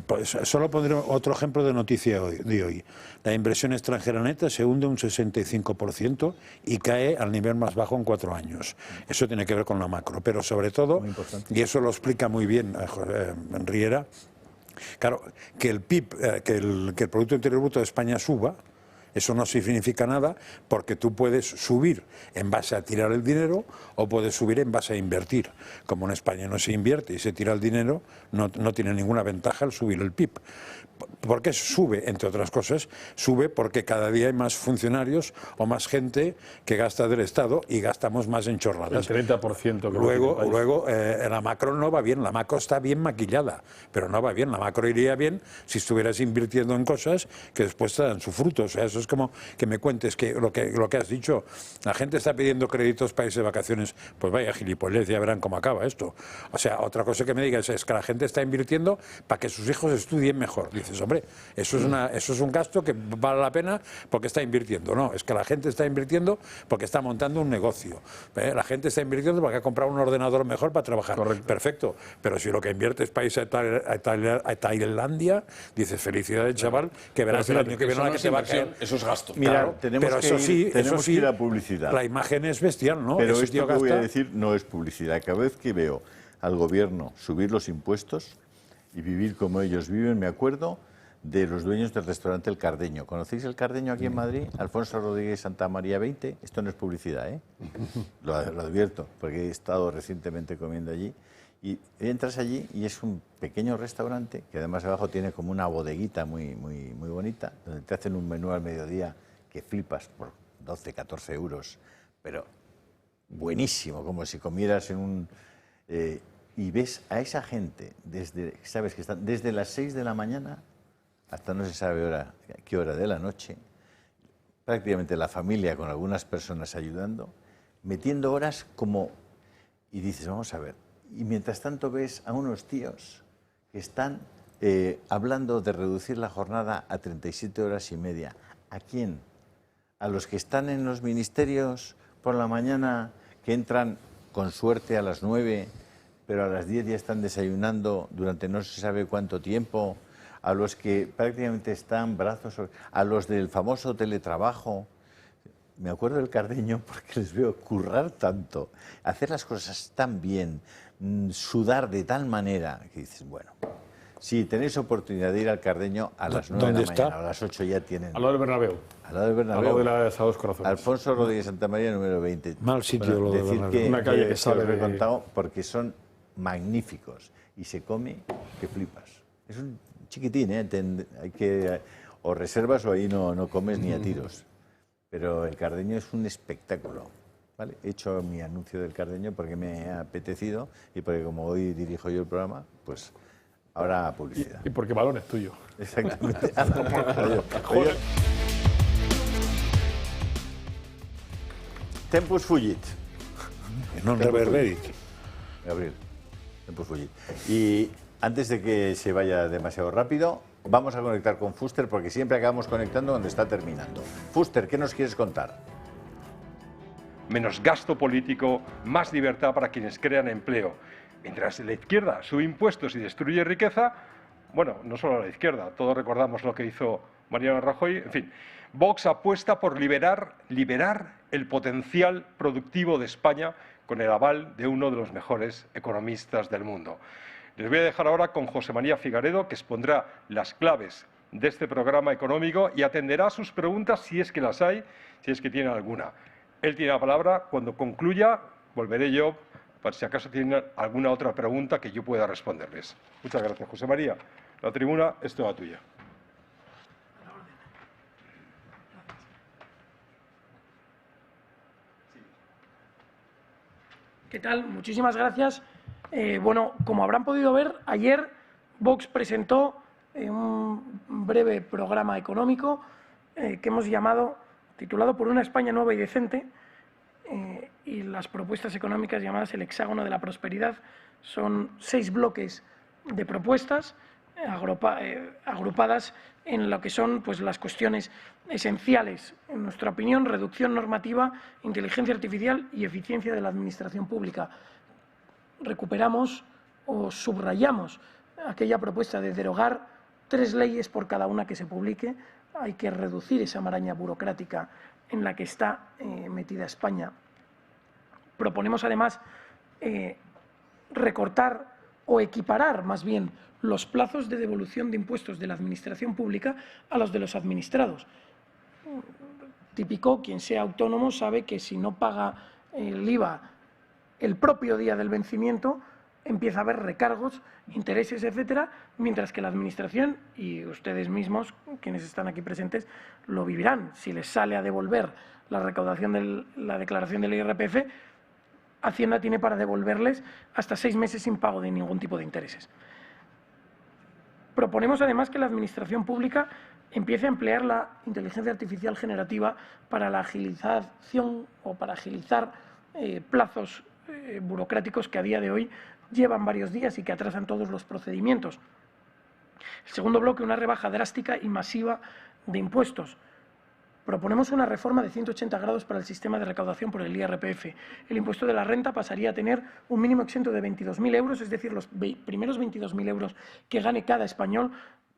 Pues, solo pondré otro ejemplo de noticia de hoy. La inversión extranjera neta se hunde un 65% y cae al nivel más bajo en 4 años. Eso tiene que ver con la macro, pero sobre todo, y eso lo explica muy bien Riera, claro, que el PIB, que el Producto Interior Bruto de España suba. Eso no significa nada porque tú puedes subir en base a tirar el dinero o puedes subir en base a invertir. Como en España no se invierte y se tira el dinero, no tiene ninguna ventaja el subir el PIB. ¿Por qué sube? Entre otras cosas, sube porque cada día hay más funcionarios o más gente que gasta del Estado y gastamos más en chorradas. El 30% que Luego la macro no va bien, la macro está bien maquillada, pero no va bien. La macro iría bien si estuvieras invirtiendo en cosas que después te dan su fruto. O sea, eso es como que me cuentes que lo que has dicho, la gente está pidiendo créditos para irse de vacaciones, pues vaya gilipollez, ya verán cómo acaba esto. O sea, otra cosa que me digas es que la gente está invirtiendo para que sus hijos estudien mejor. Dices, hombre, eso es un gasto que vale la pena porque está invirtiendo. No, es que la gente está invirtiendo porque está montando un negocio. La gente está invirtiendo porque ha comprado un ordenador mejor para trabajar. Correcto. Perfecto. Pero si lo que inviertes para irse a Tailandia, dices, felicidades, chaval, que verás el año que viene que te va a caer. Eso es gasto. Mira, Claro, tenemos que ir a publicidad. La imagen es bestial, ¿no? Pero Ese tío esto que voy a gasta. decir no es publicidad. Cada vez que veo al gobierno subir los impuestos y vivir como ellos viven, me acuerdo de los dueños del restaurante El Cardeño. ¿Conocéis El Cardeño aquí en Madrid? Alfonso Rodríguez Santa María 20. Esto no es publicidad, ¿eh? Lo advierto, porque he estado recientemente comiendo allí. Y entras allí y es un pequeño restaurante que además abajo tiene como una bodeguita muy bonita, donde te hacen un menú al mediodía que flipas por 12, 14 euros, pero buenísimo, como si comieras en un... y ves a esa gente, sabes que están desde las 6 de la mañana hasta no se sabe qué hora de la noche, prácticamente la familia con algunas personas ayudando, metiendo horas como... Y dices, vamos a ver, y mientras tanto ves a unos tíos que están hablando de reducir la jornada a 37 horas y media. ¿A quién? A los que están en los ministerios por la mañana, que entran con suerte a las 9, pero a las 10 ya están desayunando durante no se sabe cuánto tiempo, a los que prácticamente están a los del famoso teletrabajo. Me acuerdo del Cardeño porque les veo currar tanto, hacer las cosas tan bien, sudar de tal manera que dices, bueno, si tenéis oportunidad de ir al Cardeño a las 9 de la mañana, a las 8 ya tienen... Al lado del Bernabéu. Al lado del Bernabéu. Al lado de la Sagrados Corazones. Alfonso Rodríguez Santa María, número 20. Mal sitio lo de Bernabéu. Una calle que sale de... contado porque son magníficos y se come que flipas. Es un chiquitín, ¿eh? Hay que... O reservas o ahí no comes ni a tiros. Pero el Cardeño es un espectáculo. ¿Vale? He hecho mi anuncio del Cardeño porque me ha apetecido y porque como hoy dirijo yo el programa, pues ahora publicidad. Y porque balón es tuyo. Exactamente. Joder. Tempus fugit. Non reverberit. Gabriel, Tempus fugit. Y antes de que se vaya demasiado rápido, vamos a conectar con Fuster porque siempre acabamos conectando donde está terminando. Fuster, ¿qué nos quieres contar? menos gasto político, más libertad para quienes crean empleo. Mientras la izquierda sube impuestos y destruye riqueza, bueno, no solo la izquierda, todos recordamos lo que hizo Mariano Rajoy, en fin. Vox apuesta por liberar el potencial productivo de España con el aval de uno de los mejores economistas del mundo. Les voy a dejar ahora con José María Figaredo, que expondrá las claves de este programa económico y atenderá sus preguntas si es que las hay, si es que tiene alguna. Él tiene la palabra. Cuando concluya, volveré yo, para si acaso tienen alguna otra pregunta que yo pueda responderles. Muchas gracias, José María. La tribuna es toda tuya. ¿Qué tal? Muchísimas gracias. Bueno, como habrán podido ver, ayer Vox presentó un breve programa económico que hemos titulado Por una España nueva y decente, y las propuestas económicas llamadas el hexágono de la prosperidad. Son 6 bloques de propuestas agrupadas en lo que son pues, las cuestiones esenciales, en nuestra opinión: reducción normativa, inteligencia artificial y eficiencia de la administración pública. Recuperamos o subrayamos aquella propuesta de derogar 3 leyes por cada una que se publique. Hay que reducir esa maraña burocrática en la que está metida España. Proponemos además recortar o equiparar más bien los plazos de devolución de impuestos de la administración pública a los de los administrados. Típico, quien sea autónomo sabe que si no paga el IVA el propio día del vencimiento, empieza a haber recargos, intereses, etcétera, mientras que la Administración, y ustedes mismos, quienes están aquí presentes, lo vivirán. Si les sale a devolver la recaudación de la declaración del IRPF, Hacienda tiene para devolverles hasta 6 meses sin pago de ningún tipo de intereses. Proponemos además que la Administración pública empiece a emplear la inteligencia artificial generativa para la agilización o para agilizar plazos burocráticos que a día de hoy llevan varios días y que atrasan todos los procedimientos. El segundo bloque, una rebaja drástica y masiva de impuestos. Proponemos una reforma de 180 grados para el sistema de recaudación por el IRPF. El impuesto de la renta pasaría a tener un mínimo exento de 22.000 euros, es decir, los primeros 22.000 euros que gane cada español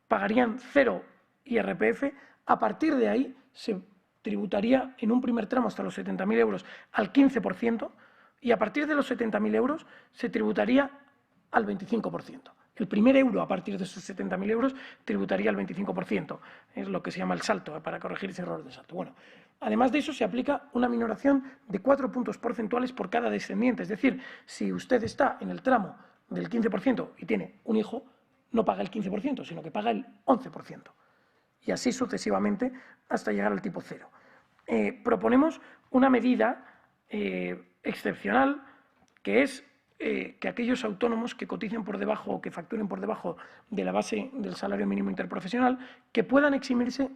pagarían 0 IRPF. A partir de ahí se tributaría en un primer tramo hasta los 70.000 euros al 15%, y a partir de los 70.000 euros se tributaría al 25%. El primer euro a partir de esos 70.000 euros tributaría al 25%. Es lo que se llama el salto, para corregir ese error de salto. Bueno, además de eso se aplica una minoración de 4 puntos porcentuales por cada descendiente. Es decir, si usted está en el tramo del 15% y tiene un hijo, no paga el 15%, sino que paga el 11%. Y así sucesivamente hasta llegar al tipo 0. Proponemos una medida excepcional, que es que aquellos autónomos que coticen por debajo o que facturen por debajo de la base del salario mínimo interprofesional, que puedan eximirse,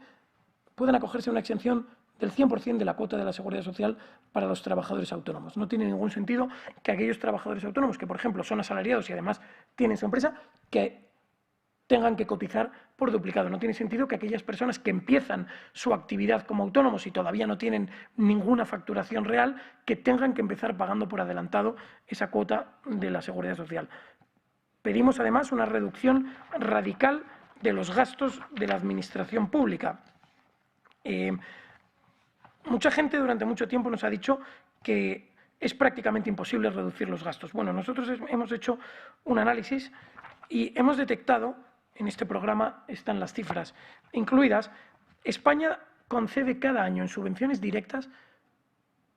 puedan acogerse a una exención del 100% de la cuota de la Seguridad Social para los trabajadores autónomos. No tiene ningún sentido que aquellos trabajadores autónomos que, por ejemplo, son asalariados y además tienen su empresa, que tengan que cotizar por duplicado. No tiene sentido que aquellas personas que empiezan su actividad como autónomos y todavía no tienen ninguna facturación real, que tengan que empezar pagando por adelantado esa cuota de la Seguridad Social. Pedimos además una reducción radical de los gastos de la administración pública. Mucha gente durante mucho tiempo nos ha dicho que es prácticamente imposible reducir los gastos. Bueno, nosotros hemos hecho un análisis y hemos detectado, en este programa están las cifras incluidas, España concede cada año en subvenciones directas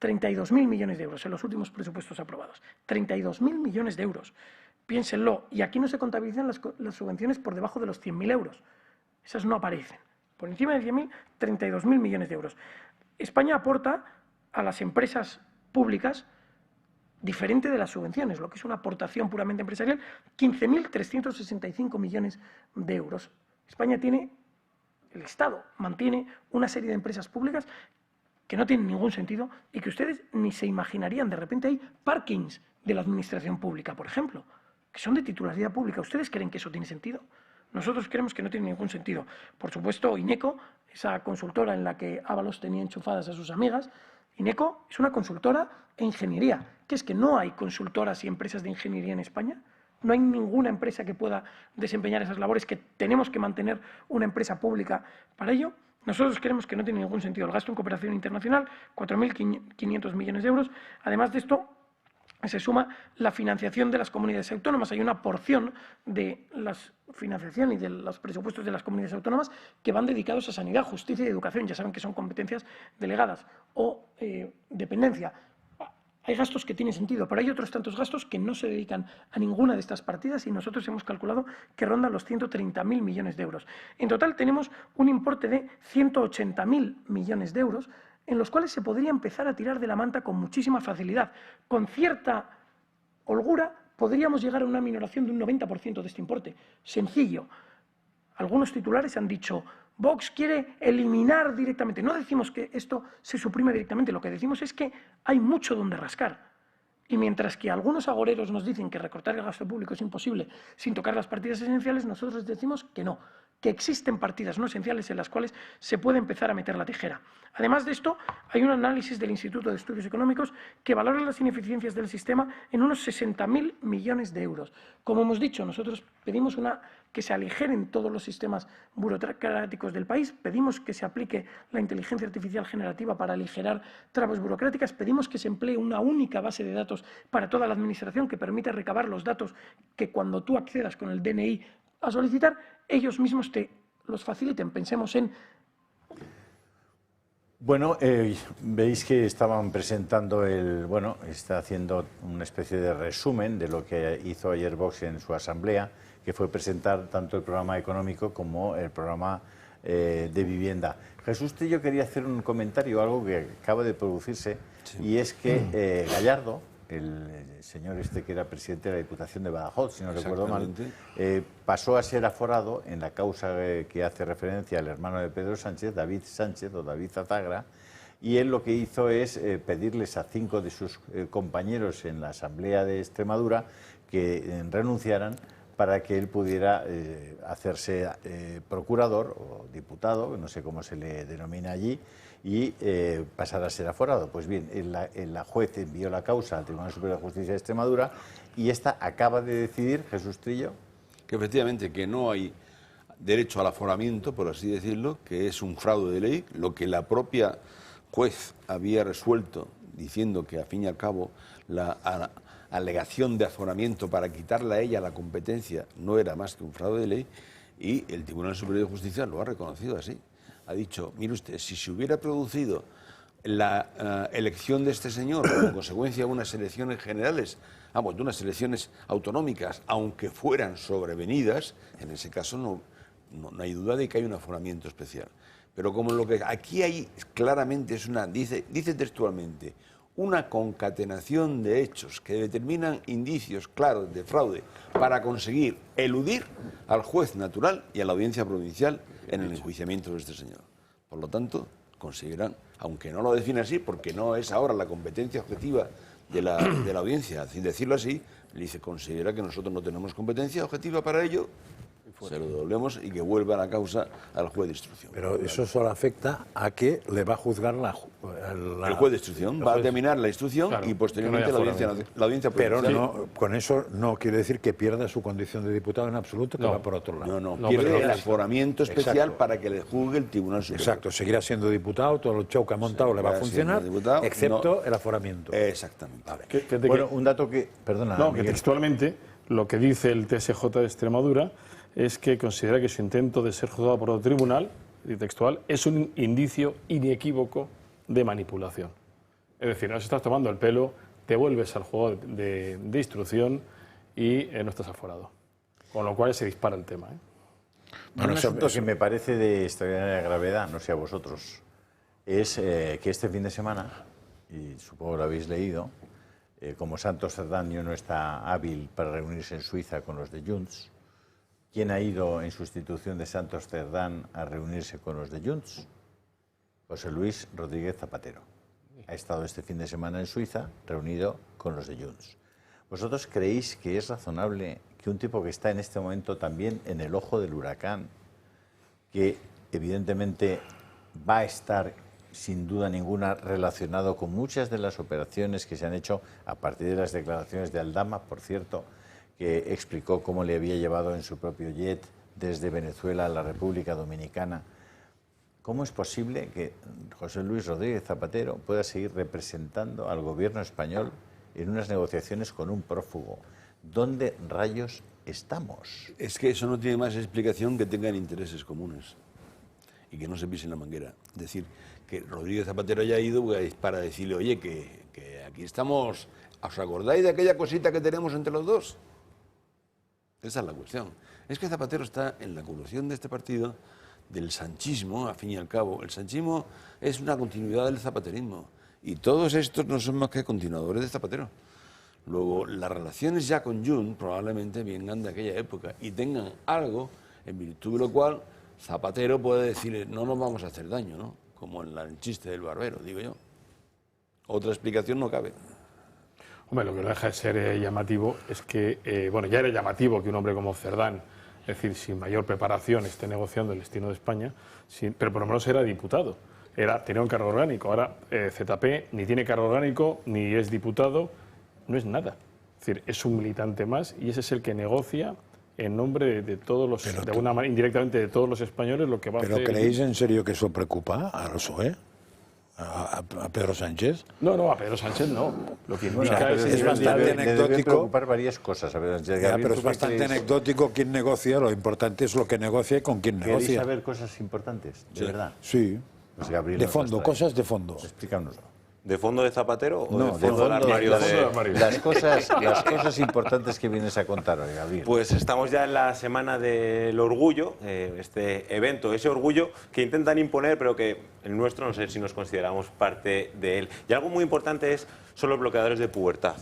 32.000 millones de euros en los últimos presupuestos aprobados. 32.000 millones de euros. Piénsenlo. Y aquí no se contabilizan las subvenciones por debajo de los 100.000 euros. Esas no aparecen. Por encima de 100.000, 32.000 millones de euros. España aporta a las empresas públicas, diferente de las subvenciones, lo que es una aportación puramente empresarial, 15.365 millones de euros. España tiene, el Estado mantiene una serie de empresas públicas que no tienen ningún sentido y que ustedes ni se imaginarían. De repente hay parkings de la administración pública, por ejemplo, que son de titularidad pública. ¿Ustedes creen que eso tiene sentido? Nosotros creemos que no tiene ningún sentido. Por supuesto, INECO, esa consultora en la que Ábalos tenía enchufadas a sus amigas, Ineco es una consultora e ingeniería, que es que no hay consultoras y empresas de ingeniería en España. No hay ninguna empresa que pueda desempeñar esas labores, que tenemos que mantener una empresa pública para ello. Nosotros creemos que no tiene ningún sentido el gasto en cooperación internacional, 4.500 millones de euros. Además de esto, se suma la financiación de las comunidades autónomas. Hay una porción de la financiación y de los presupuestos de las comunidades autónomas que van dedicados a sanidad, justicia y educación. Ya saben que son competencias delegadas o dependencia. Hay gastos que tienen sentido, pero hay otros tantos gastos que no se dedican a ninguna de estas partidas y nosotros hemos calculado que rondan los 130.000 millones de euros. En total tenemos un importe de 180.000 millones de euros en los cuales se podría empezar a tirar de la manta con muchísima facilidad. Con cierta holgura podríamos llegar a una minoración de un 90% de este importe. Sencillo. Algunos titulares han dicho: Vox quiere eliminar directamente. No decimos que esto se suprime directamente, lo que decimos es que hay mucho donde rascar. Y mientras que algunos agoreros nos dicen que recortar el gasto público es imposible sin tocar las partidas esenciales, nosotros les decimos que no, que existen partidas no esenciales en las cuales se puede empezar a meter la tijera. Además de esto, hay un análisis del Instituto de Estudios Económicos que valora las ineficiencias del sistema en unos 60.000 millones de euros. Como hemos dicho, nosotros pedimos que se aligeren todos los sistemas burocráticos del país, pedimos que se aplique la inteligencia artificial generativa para aligerar trabas burocráticas, pedimos que se emplee una única base de datos para toda la administración que permita recabar los datos que cuando tú accedas con el DNI a solicitar, ellos mismos te los faciliten. Pensemos en... Bueno, veis que estaban presentando está haciendo una especie de resumen de lo que hizo ayer Vox en su asamblea, que fue presentar tanto el programa económico como el programa de vivienda. Jesús Trillo quería hacer un comentario, algo que acaba de producirse, sí. Y es que Gallardo, el señor que era presidente de la Diputación de Badajoz, si no recuerdo mal, pasó a ser aforado en la causa que hace referencia al hermano de Pedro Sánchez, David Sánchez o David Azagra, y él lo que hizo es pedirles a 5 de sus compañeros en la Asamblea de Extremadura que renunciaran para que él pudiera hacerse procurador o diputado, no sé cómo se le denomina allí, y pasar a ser aforado. Pues bien, la juez envió la causa al Tribunal Superior de Justicia de Extremadura y esta acaba de decidir, Jesús Trillo, que efectivamente que no hay derecho al aforamiento, por así decirlo, que es un fraude de ley, lo que la propia juez había resuelto diciendo que, a fin y al cabo, la alegación de aforamiento para quitarle a ella la competencia no era más que un fraude de ley, y el Tribunal Superior de Justicia lo ha reconocido así. Ha dicho, mire usted, si se hubiera producido la elección de este señor como consecuencia de unas elecciones generales, de unas elecciones autonómicas, aunque fueran sobrevenidas, en ese caso no hay duda de que hay un aforamiento especial. Pero como lo que aquí hay claramente es dice textualmente, una concatenación de hechos que determinan indicios claros de fraude para conseguir eludir al juez natural y a la audiencia provincial en el enjuiciamiento de este señor. Por lo tanto, consideran, aunque no lo define así, porque no es ahora la competencia objetiva de la audiencia, sin decirlo así, le dice, considera que nosotros no tenemos competencia objetiva para ello, se lo devolvemos y que vuelva la causa al juez de instrucción. Pero eso solo afecta a que le va a juzgar el juez de instrucción. Va a terminar la instrucción, claro, y posteriormente la audiencia provincial. Pero con eso no quiere decir que pierda su condición de diputado en absoluto, que va por otro lado. No, pierde el aforamiento especial, exacto, para que le juzgue el Tribunal Superior. Exacto, seguirá siendo diputado, todo el show que ha montado le va a funcionar, diputado, excepto el aforamiento. Exactamente. Vale. Bueno, un dato que... Perdona, no, Miguel. Que textualmente lo que dice el TSJ de Extremadura es que considera que su intento de ser juzgado por otro tribunal, y textual, es un indicio inequívoco de manipulación. Es decir, no se estás tomando el pelo, te vuelves al juego de instrucción y no estás aforado. Con lo cual se dispara el tema. Bueno, un asunto que me parece de extraordinaria gravedad, no sé a vosotros, es que este fin de semana, y supongo que lo habéis leído, como Santos Cerdán no está hábil para reunirse en Suiza con los de Junts, ¿quién ha ido en sustitución de Santos Cerdán a reunirse con los de Junts? José Luis Rodríguez Zapatero. Ha estado este fin de semana en Suiza reunido con los de Junts. ¿Vosotros creéis que es razonable que un tipo que está en este momento también en el ojo del huracán, que evidentemente va a estar sin duda ninguna, relacionado con muchas de las operaciones que se han hecho a partir de las declaraciones de Aldama, por cierto, que explicó cómo le había llevado en su propio jet desde Venezuela a la República Dominicana. ¿Cómo es posible que José Luis Rodríguez Zapatero pueda seguir representando al gobierno español en unas negociaciones con un prófugo? ¿Dónde rayos estamos? Es que eso no tiene más explicación que tengan intereses comunes y que no se pisen la manguera. Es decir, que Rodríguez Zapatero haya ido para decirle, oye, que aquí estamos, ¿os acordáis de aquella cosita que tenemos entre los dos? Esa es la cuestión. Es que Zapatero está en la colusión de este partido del sanchismo, al fin y al cabo. El sanchismo es una continuidad del zapaterismo y todos estos no son más que continuadores de Zapatero. Luego, las relaciones ya con Jun probablemente vengan de aquella época y tengan algo en virtud de lo cual Zapatero puede decirle, no nos vamos a hacer daño, ¿no? Como en el chiste del barbero, digo yo. Otra explicación no cabe. Hombre, lo que no deja de ser llamativo es que, bueno, ya era llamativo que un hombre como Cerdán, es decir, sin mayor preparación, esté negociando el destino de España, pero por lo menos era diputado, tenía un cargo orgánico. Ahora ZP ni tiene cargo orgánico, ni es diputado, no es nada. Es decir, es un militante más y ese es el que negocia en nombre de todos los, de alguna manera, indirectamente de todos los españoles, lo que va a hacer. ¿Pero creéis en serio que eso preocupa a PSOE? ¿A Pedro Sánchez? No, a Pedro Sánchez no. Lo que indica es bastante anecdótico. Deben preocupar varias cosas. A ver, Pero es bastante anecdótico quién negocia. Lo importante es lo que negocia y con quién negocia. ¿Queréis saber cosas importantes? ¿De verdad? Sí. Pues Gabriel, de fondo, cosas de fondo. Explícanos. ¿De fondo de Zapatero o No, de fondo del armario las cosas importantes que vienes a contar hoy, Gabriel. Pues estamos ya en la semana del orgullo, este evento, ese orgullo que intentan imponer, pero que el nuestro no sé si nos consideramos parte de él. Y algo muy importante son los bloqueadores de pubertad,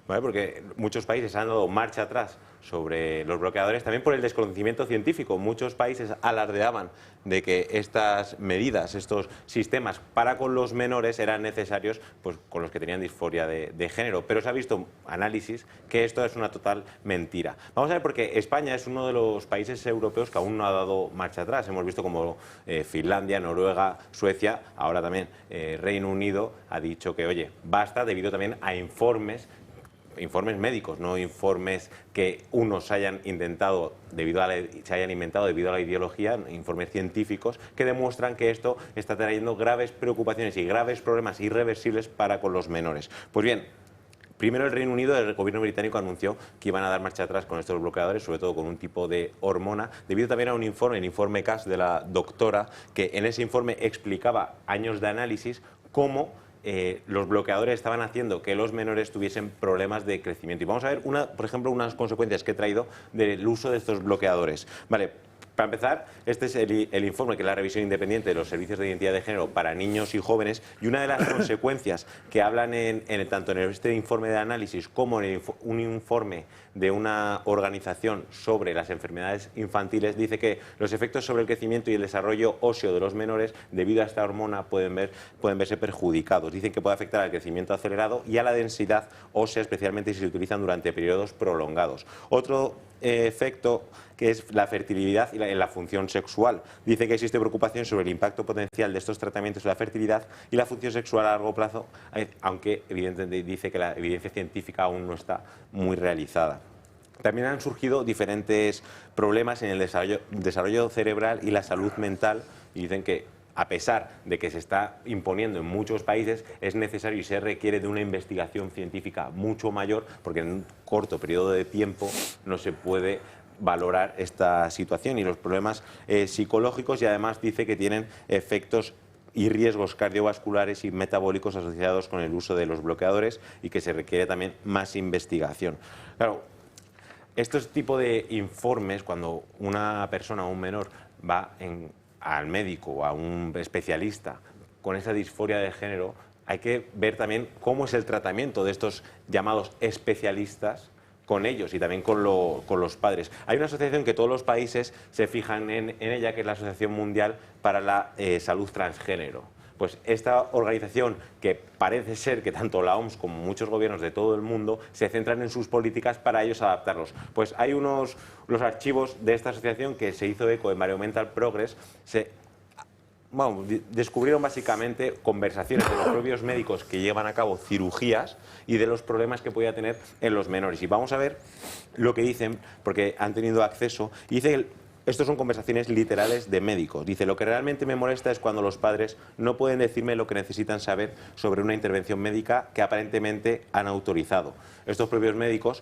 ¿vale? Porque muchos países han dado marcha atrás sobre los bloqueadores, también por el desconocimiento científico. Muchos países alardeaban de que estas medidas, estos sistemas para con los menores eran necesarios pues, con los que tenían disforia de género, pero se ha visto análisis que esto es una total mentira. Vamos a ver, porque España es uno de los países europeos que aún no ha dado marcha atrás. Hemos visto como Finlandia, Noruega, Suecia, ahora también Reino Unido ha dicho que, oye, basta, debido también a informes médicos, no informes que unos hayan inventado debido a la ideología, informes científicos que demuestran que esto está trayendo graves preocupaciones y graves problemas irreversibles para con los menores. Pues bien, primero el Reino Unido, el gobierno británico anunció que iban a dar marcha atrás con estos bloqueadores, sobre todo con un tipo de hormona, debido también a un informe, el informe CAS de la doctora, que en ese informe explicaba años de análisis cómo los bloqueadores estaban haciendo que los menores tuviesen problemas de crecimiento. Y vamos a ver, por ejemplo, unas consecuencias que he traído del uso de estos bloqueadores. Vale, para empezar, este es el informe, que es la revisión independiente de los servicios de identidad de género para niños y jóvenes, y una de las consecuencias que hablan tanto en este informe de análisis como en un informe de una organización sobre las enfermedades infantiles, dice que los efectos sobre el crecimiento y el desarrollo óseo de los menores debido a esta hormona pueden verse perjudicados. Dicen que puede afectar al crecimiento acelerado y a la densidad ósea, especialmente si se utilizan durante periodos prolongados. Otro efecto, que es la fertilidad y la función sexual. Dice que existe preocupación sobre el impacto potencial de estos tratamientos en la fertilidad y la función sexual a largo plazo, aunque evidentemente dice que la evidencia científica aún no está muy realizada. También han surgido diferentes problemas en el desarrollo cerebral y la salud mental, y dicen que a pesar de que se está imponiendo en muchos países, es necesario y se requiere de una investigación científica mucho mayor, porque en un corto periodo de tiempo no se puede valorar esta situación y los problemas psicológicos, y además dice que tienen efectos y riesgos cardiovasculares y metabólicos asociados con el uso de los bloqueadores y que se requiere también más investigación. Claro, estos tipos de informes, cuando una persona o un menor va al médico o a un especialista con esa disforia de género, hay que ver también cómo es el tratamiento de estos llamados especialistas con ellos y también con los padres. Hay una asociación que todos los países se fijan en ella, que es la Asociación Mundial para la Salud Transgénero. Pues esta organización, que parece ser que tanto la OMS como muchos gobiernos de todo el mundo se centran en sus políticas para ellos adaptarlos. Pues hay los archivos de esta asociación que se hizo eco en Environmental Progress, se bueno, descubrieron básicamente conversaciones de los propios médicos que llevan a cabo cirugías y de los problemas que podía tener en los menores. Y vamos a ver lo que dicen, porque han tenido acceso. Y dice que estos son conversaciones literales de médicos. Dice, lo que realmente me molesta es cuando los padres no pueden decirme lo que necesitan saber sobre una intervención médica que aparentemente han autorizado. Estos propios médicos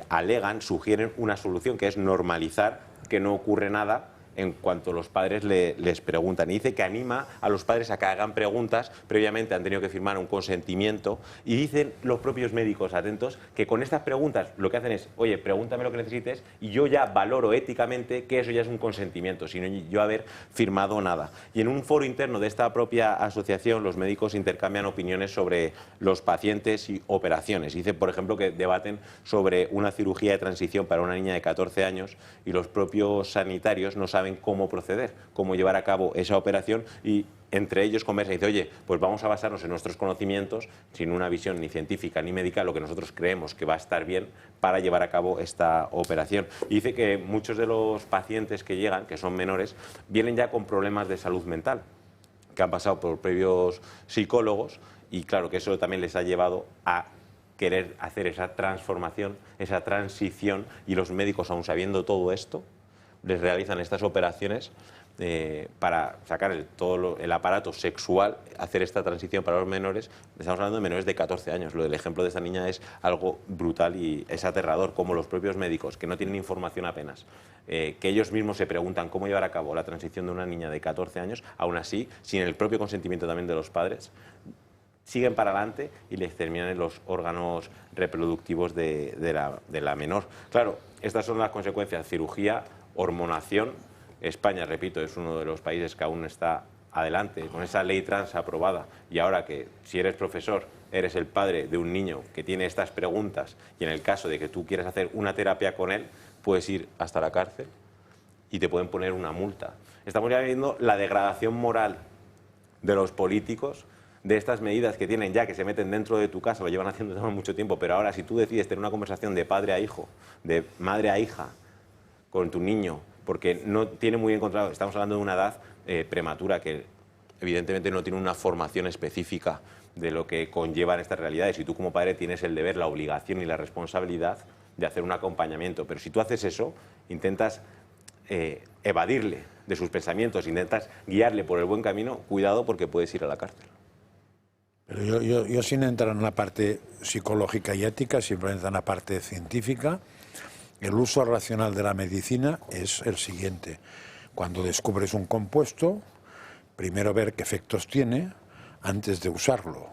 alegan, sugieren una solución que es normalizar que no ocurre nada en cuanto los padres les preguntan. Y dice que anima a los padres a que hagan preguntas. Previamente han tenido que firmar un consentimiento. Y dicen los propios médicos, atentos, que con estas preguntas lo que hacen es, oye, pregúntame lo que necesites y yo ya valoro éticamente que eso ya es un consentimiento, sin yo haber firmado nada. Y en un foro interno de esta propia asociación, los médicos intercambian opiniones sobre los pacientes y operaciones. Dice, por ejemplo, que debaten sobre una cirugía de transición para una niña de 14 años y los propios sanitarios no saben cómo proceder, cómo llevar a cabo esa operación y entre ellos conversan y dicen, oye, pues vamos a basarnos en nuestros conocimientos, sin una visión ni científica ni médica, lo que nosotros creemos que va a estar bien para llevar a cabo esta operación. Y dice que muchos de los pacientes que llegan, que son menores, vienen ya con problemas de salud mental, que han pasado por previos psicólogos y claro que eso también les ha llevado a querer hacer esa transformación, esa transición y los médicos, aún sabiendo todo esto, les realizan estas operaciones para sacar todo el aparato sexual, hacer esta transición para los menores. Estamos hablando de menores de 14 años. Lo del ejemplo de esta niña es algo brutal y es aterrador, como los propios médicos, que no tienen información apenas, que ellos mismos se preguntan cómo llevar a cabo la transición de una niña de 14 años, aún así, sin el propio consentimiento también de los padres, siguen para adelante y les terminan en los órganos reproductivos de la menor. Claro, estas son las consecuencias: cirugía, hormonación. España, repito, es uno de los países que aún está adelante con esa ley trans aprobada, y ahora que si eres profesor, eres el padre de un niño que tiene estas preguntas y en el caso de que tú quieras hacer una terapia con él, puedes ir hasta la cárcel y te pueden poner una multa. Estamos ya viendo la degradación moral de los políticos, de estas medidas que tienen ya, que se meten dentro de tu casa, lo llevan haciendo desde hace mucho tiempo, pero ahora si tú decides tener una conversación de padre a hijo, de madre a hija, con tu niño, porque no tiene muy encontrado, estamos hablando de una edad prematura que evidentemente no tiene una formación específica de lo que conllevan estas realidades, y tú como padre tienes el deber, la obligación y la responsabilidad de hacer un acompañamiento, pero si tú haces eso, intentas evadirle de sus pensamientos, intentas guiarle por el buen camino, cuidado porque puedes ir a la cárcel. Pero yo sin entrar en la parte psicológica y ética, simplemente en la parte científica, el uso racional de la medicina es el siguiente. Cuando descubres un compuesto, primero ver qué efectos tiene antes de usarlo.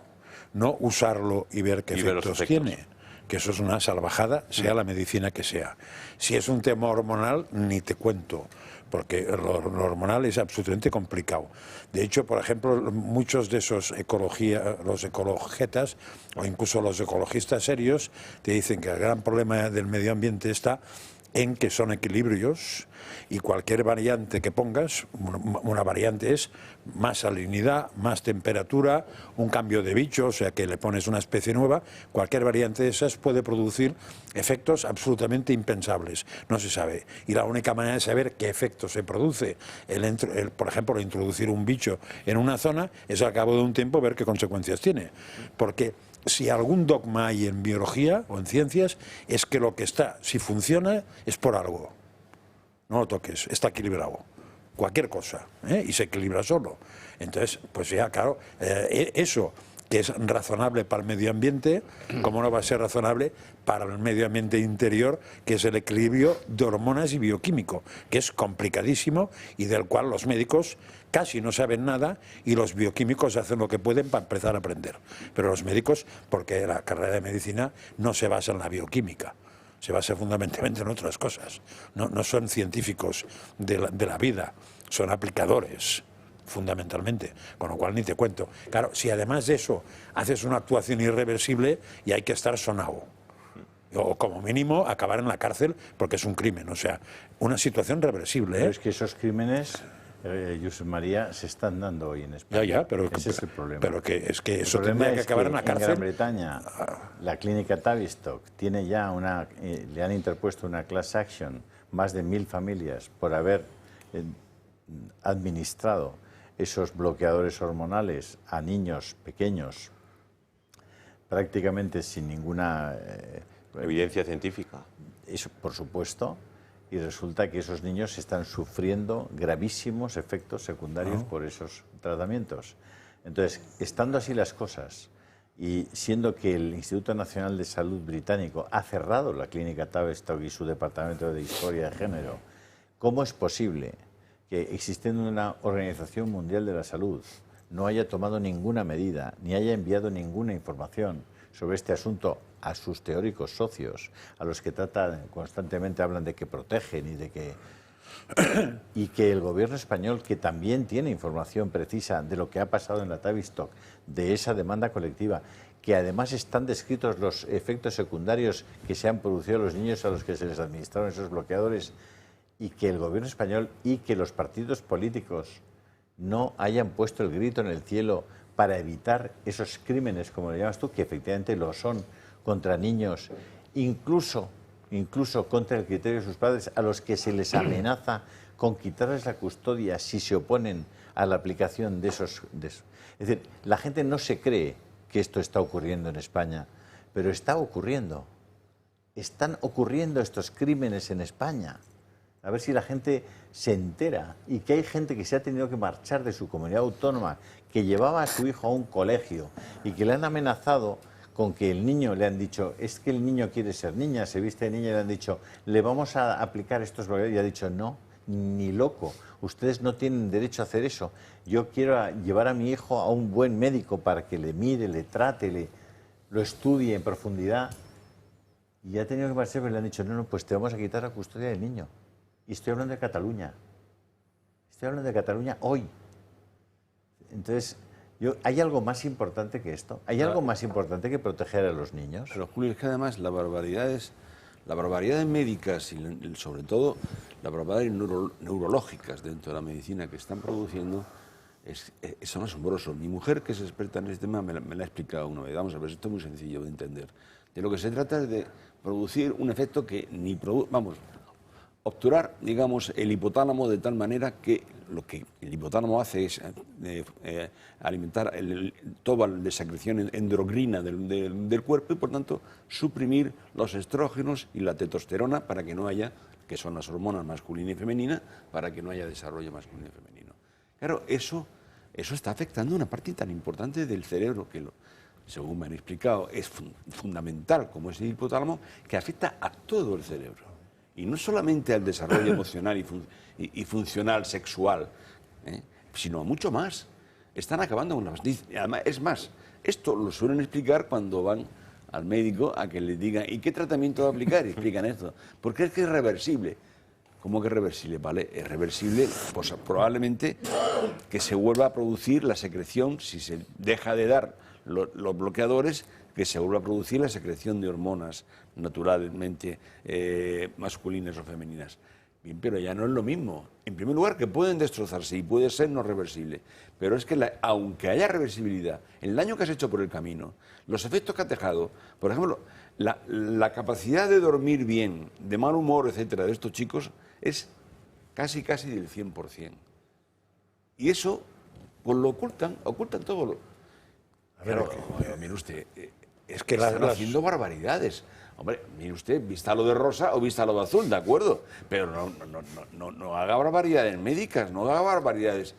No usarlo y ver qué efectos tiene, que eso es una salvajada, sea la medicina que sea. Si es un tema hormonal, ni te cuento, porque lo hormonal es absolutamente complicado. De hecho, por ejemplo, muchos de esos los ecologetas o incluso los ecologistas serios te dicen que el gran problema del medio ambiente está en que son equilibrios y cualquier variante que pongas, una variante es más salinidad, más temperatura, un cambio de bicho, o sea que le pones una especie nueva, cualquier variante de esas puede producir efectos absolutamente impensables, no se sabe. Y la única manera de saber qué efecto se produce, por ejemplo, introducir un bicho en una zona, es al cabo de un tiempo ver qué consecuencias tiene. Porque si algún dogma hay en biología o en ciencias, es que lo que está, si funciona, es por algo. No lo toques, está equilibrado. Cualquier cosa, y se equilibra solo. Entonces, pues ya, claro, eso que es razonable para el medio ambiente, ¿cómo no va a ser razonable para el medio ambiente interior, que es el equilibrio de hormonas y bioquímico, que es complicadísimo y del cual los médicos casi no saben nada y los bioquímicos hacen lo que pueden para empezar a aprender? Pero los médicos, porque la carrera de medicina no se basa en la bioquímica, se basa fundamentalmente en otras cosas. No son científicos de la vida, son aplicadores, fundamentalmente, con lo cual ni te cuento. Claro, si además de eso haces una actuación irreversible, y hay que estar sonado, o como mínimo acabar en la cárcel porque es un crimen, o sea, una situación reversible. Pero es que esos crímenes, Josep María, se están dando hoy en España. Pero ese es el problema. Pero que es que eso tendría que acabar en la cárcel. En Gran Bretaña, la clínica Tavistock tiene ya le han interpuesto una class action, más de 1000 familias, por haber administrado esos bloqueadores hormonales a niños pequeños, prácticamente sin ninguna evidencia científica. Eso, por supuesto, y resulta que esos niños están sufriendo gravísimos efectos secundarios por esos tratamientos. Entonces, estando así las cosas, y siendo que el Instituto Nacional de Salud británico ha cerrado la clínica Tavistock y su departamento de Historia de Género, ¿cómo es posible que, existiendo una Organización Mundial de la Salud, no haya tomado ninguna medida, ni haya enviado ninguna información sobre este asunto a sus teóricos socios, a los que constantemente hablan de que protegen y que el gobierno español, que también tiene información precisa de lo que ha pasado en la Tavistock, de esa demanda colectiva, que además están descritos los efectos secundarios que se han producido a los niños a los que se les administraron esos bloqueadores, y que el gobierno español y que los partidos políticos no hayan puesto el grito en el cielo para evitar esos crímenes, como lo llamas tú, que efectivamente lo son, contra niños, incluso contra el criterio de sus padres, a los que se les amenaza con quitarles la custodia si se oponen a la aplicación de esos. Es decir, la gente no se cree que esto está ocurriendo en España, pero está ocurriendo. Están ocurriendo estos crímenes en España. A ver si la gente se entera, y que hay gente que se ha tenido que marchar de su comunidad autónoma, que llevaba a su hijo a un colegio y que le han amenazado con que el niño, le han dicho, es que el niño quiere ser niña, se viste de niña, y le han dicho, le vamos a aplicar estos bloqueos, y ha dicho, no, ni loco, ustedes no tienen derecho a hacer eso. Yo quiero llevar a mi hijo a un buen médico para que le mire, le trate, lo estudie en profundidad. Y ha tenido que marcharse, pero le han dicho, no, pues te vamos a quitar la custodia del niño. Y estoy hablando de Cataluña. Estoy hablando de Cataluña hoy. Entonces, ¿hay algo más importante que esto? ¿Hay algo más importante que proteger a los niños? Pero, Julio, es que además las barbaridades médicas y sobre todo las barbaridades neurológicas dentro de la medicina que están produciendo son asombrosos. Mi mujer, que es experta en este tema, me la ha explicado una vez. Vamos a ver, esto es muy sencillo de entender. De lo que se trata es de producir un efecto que ni produce... obturar, digamos, el hipotálamo de tal manera que lo que el hipotálamo hace es alimentar toda la secreción endocrina del cuerpo y, por tanto, suprimir los estrógenos y la testosterona para que no haya, que son las hormonas masculina y femenina, para que no haya desarrollo masculino y femenino. Claro, eso está afectando una parte tan importante del cerebro que, según me han explicado, es fundamental, como es el hipotálamo, que afecta a todo el cerebro. Y no solamente al desarrollo emocional y funcional sexual, sino a mucho más. Están acabando con las... Además, es más, esto lo suelen explicar cuando van al médico a que le digan ¿y qué tratamiento va a aplicar? Y explican esto. Porque es que es reversible. ¿Cómo que es reversible? Vale, es reversible, pues probablemente que se vuelva a producir la secreción, si se deja de dar los bloqueadores, que se vuelva a producir la secreción de hormonas naturalmente masculinas o femeninas. Bien, pero ya no es lo mismo. En primer lugar, que pueden destrozarse y puede ser no reversible. Pero es que aunque haya reversibilidad, el daño que has hecho por el camino, los efectos que has dejado, por ejemplo, la capacidad de dormir bien, de mal humor, etcétera, de estos chicos, es casi del 100%. Y eso, pues lo ocultan todo lo... Pero, mire usted, es que están haciendo barbaridades. Hombre, mire usted, vista lo de rosa o vista lo de azul, ¿de acuerdo? Pero no haga barbaridades médicas, no haga barbaridades...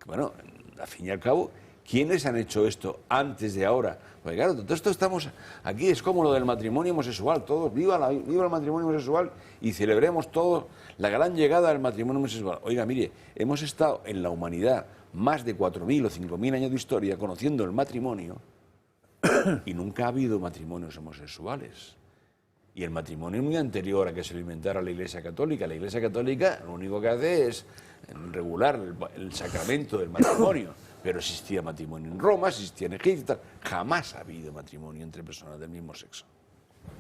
Bueno, al fin y al cabo, ¿quiénes han hecho esto antes de ahora? Porque claro, todo esto estamos aquí, es como lo del matrimonio homosexual, todos, viva el matrimonio homosexual y celebremos todos la gran llegada del matrimonio homosexual. Oiga, mire, hemos estado en la humanidad más de 4.000 o 5.000 años de historia conociendo el matrimonio y nunca ha habido matrimonios homosexuales. Y el matrimonio es muy anterior a que se lo inventara la Iglesia Católica. La Iglesia Católica lo único que hace es regular el sacramento del matrimonio. Pero existía matrimonio en Roma, existía en Egipto. Jamás ha habido matrimonio entre personas del mismo sexo.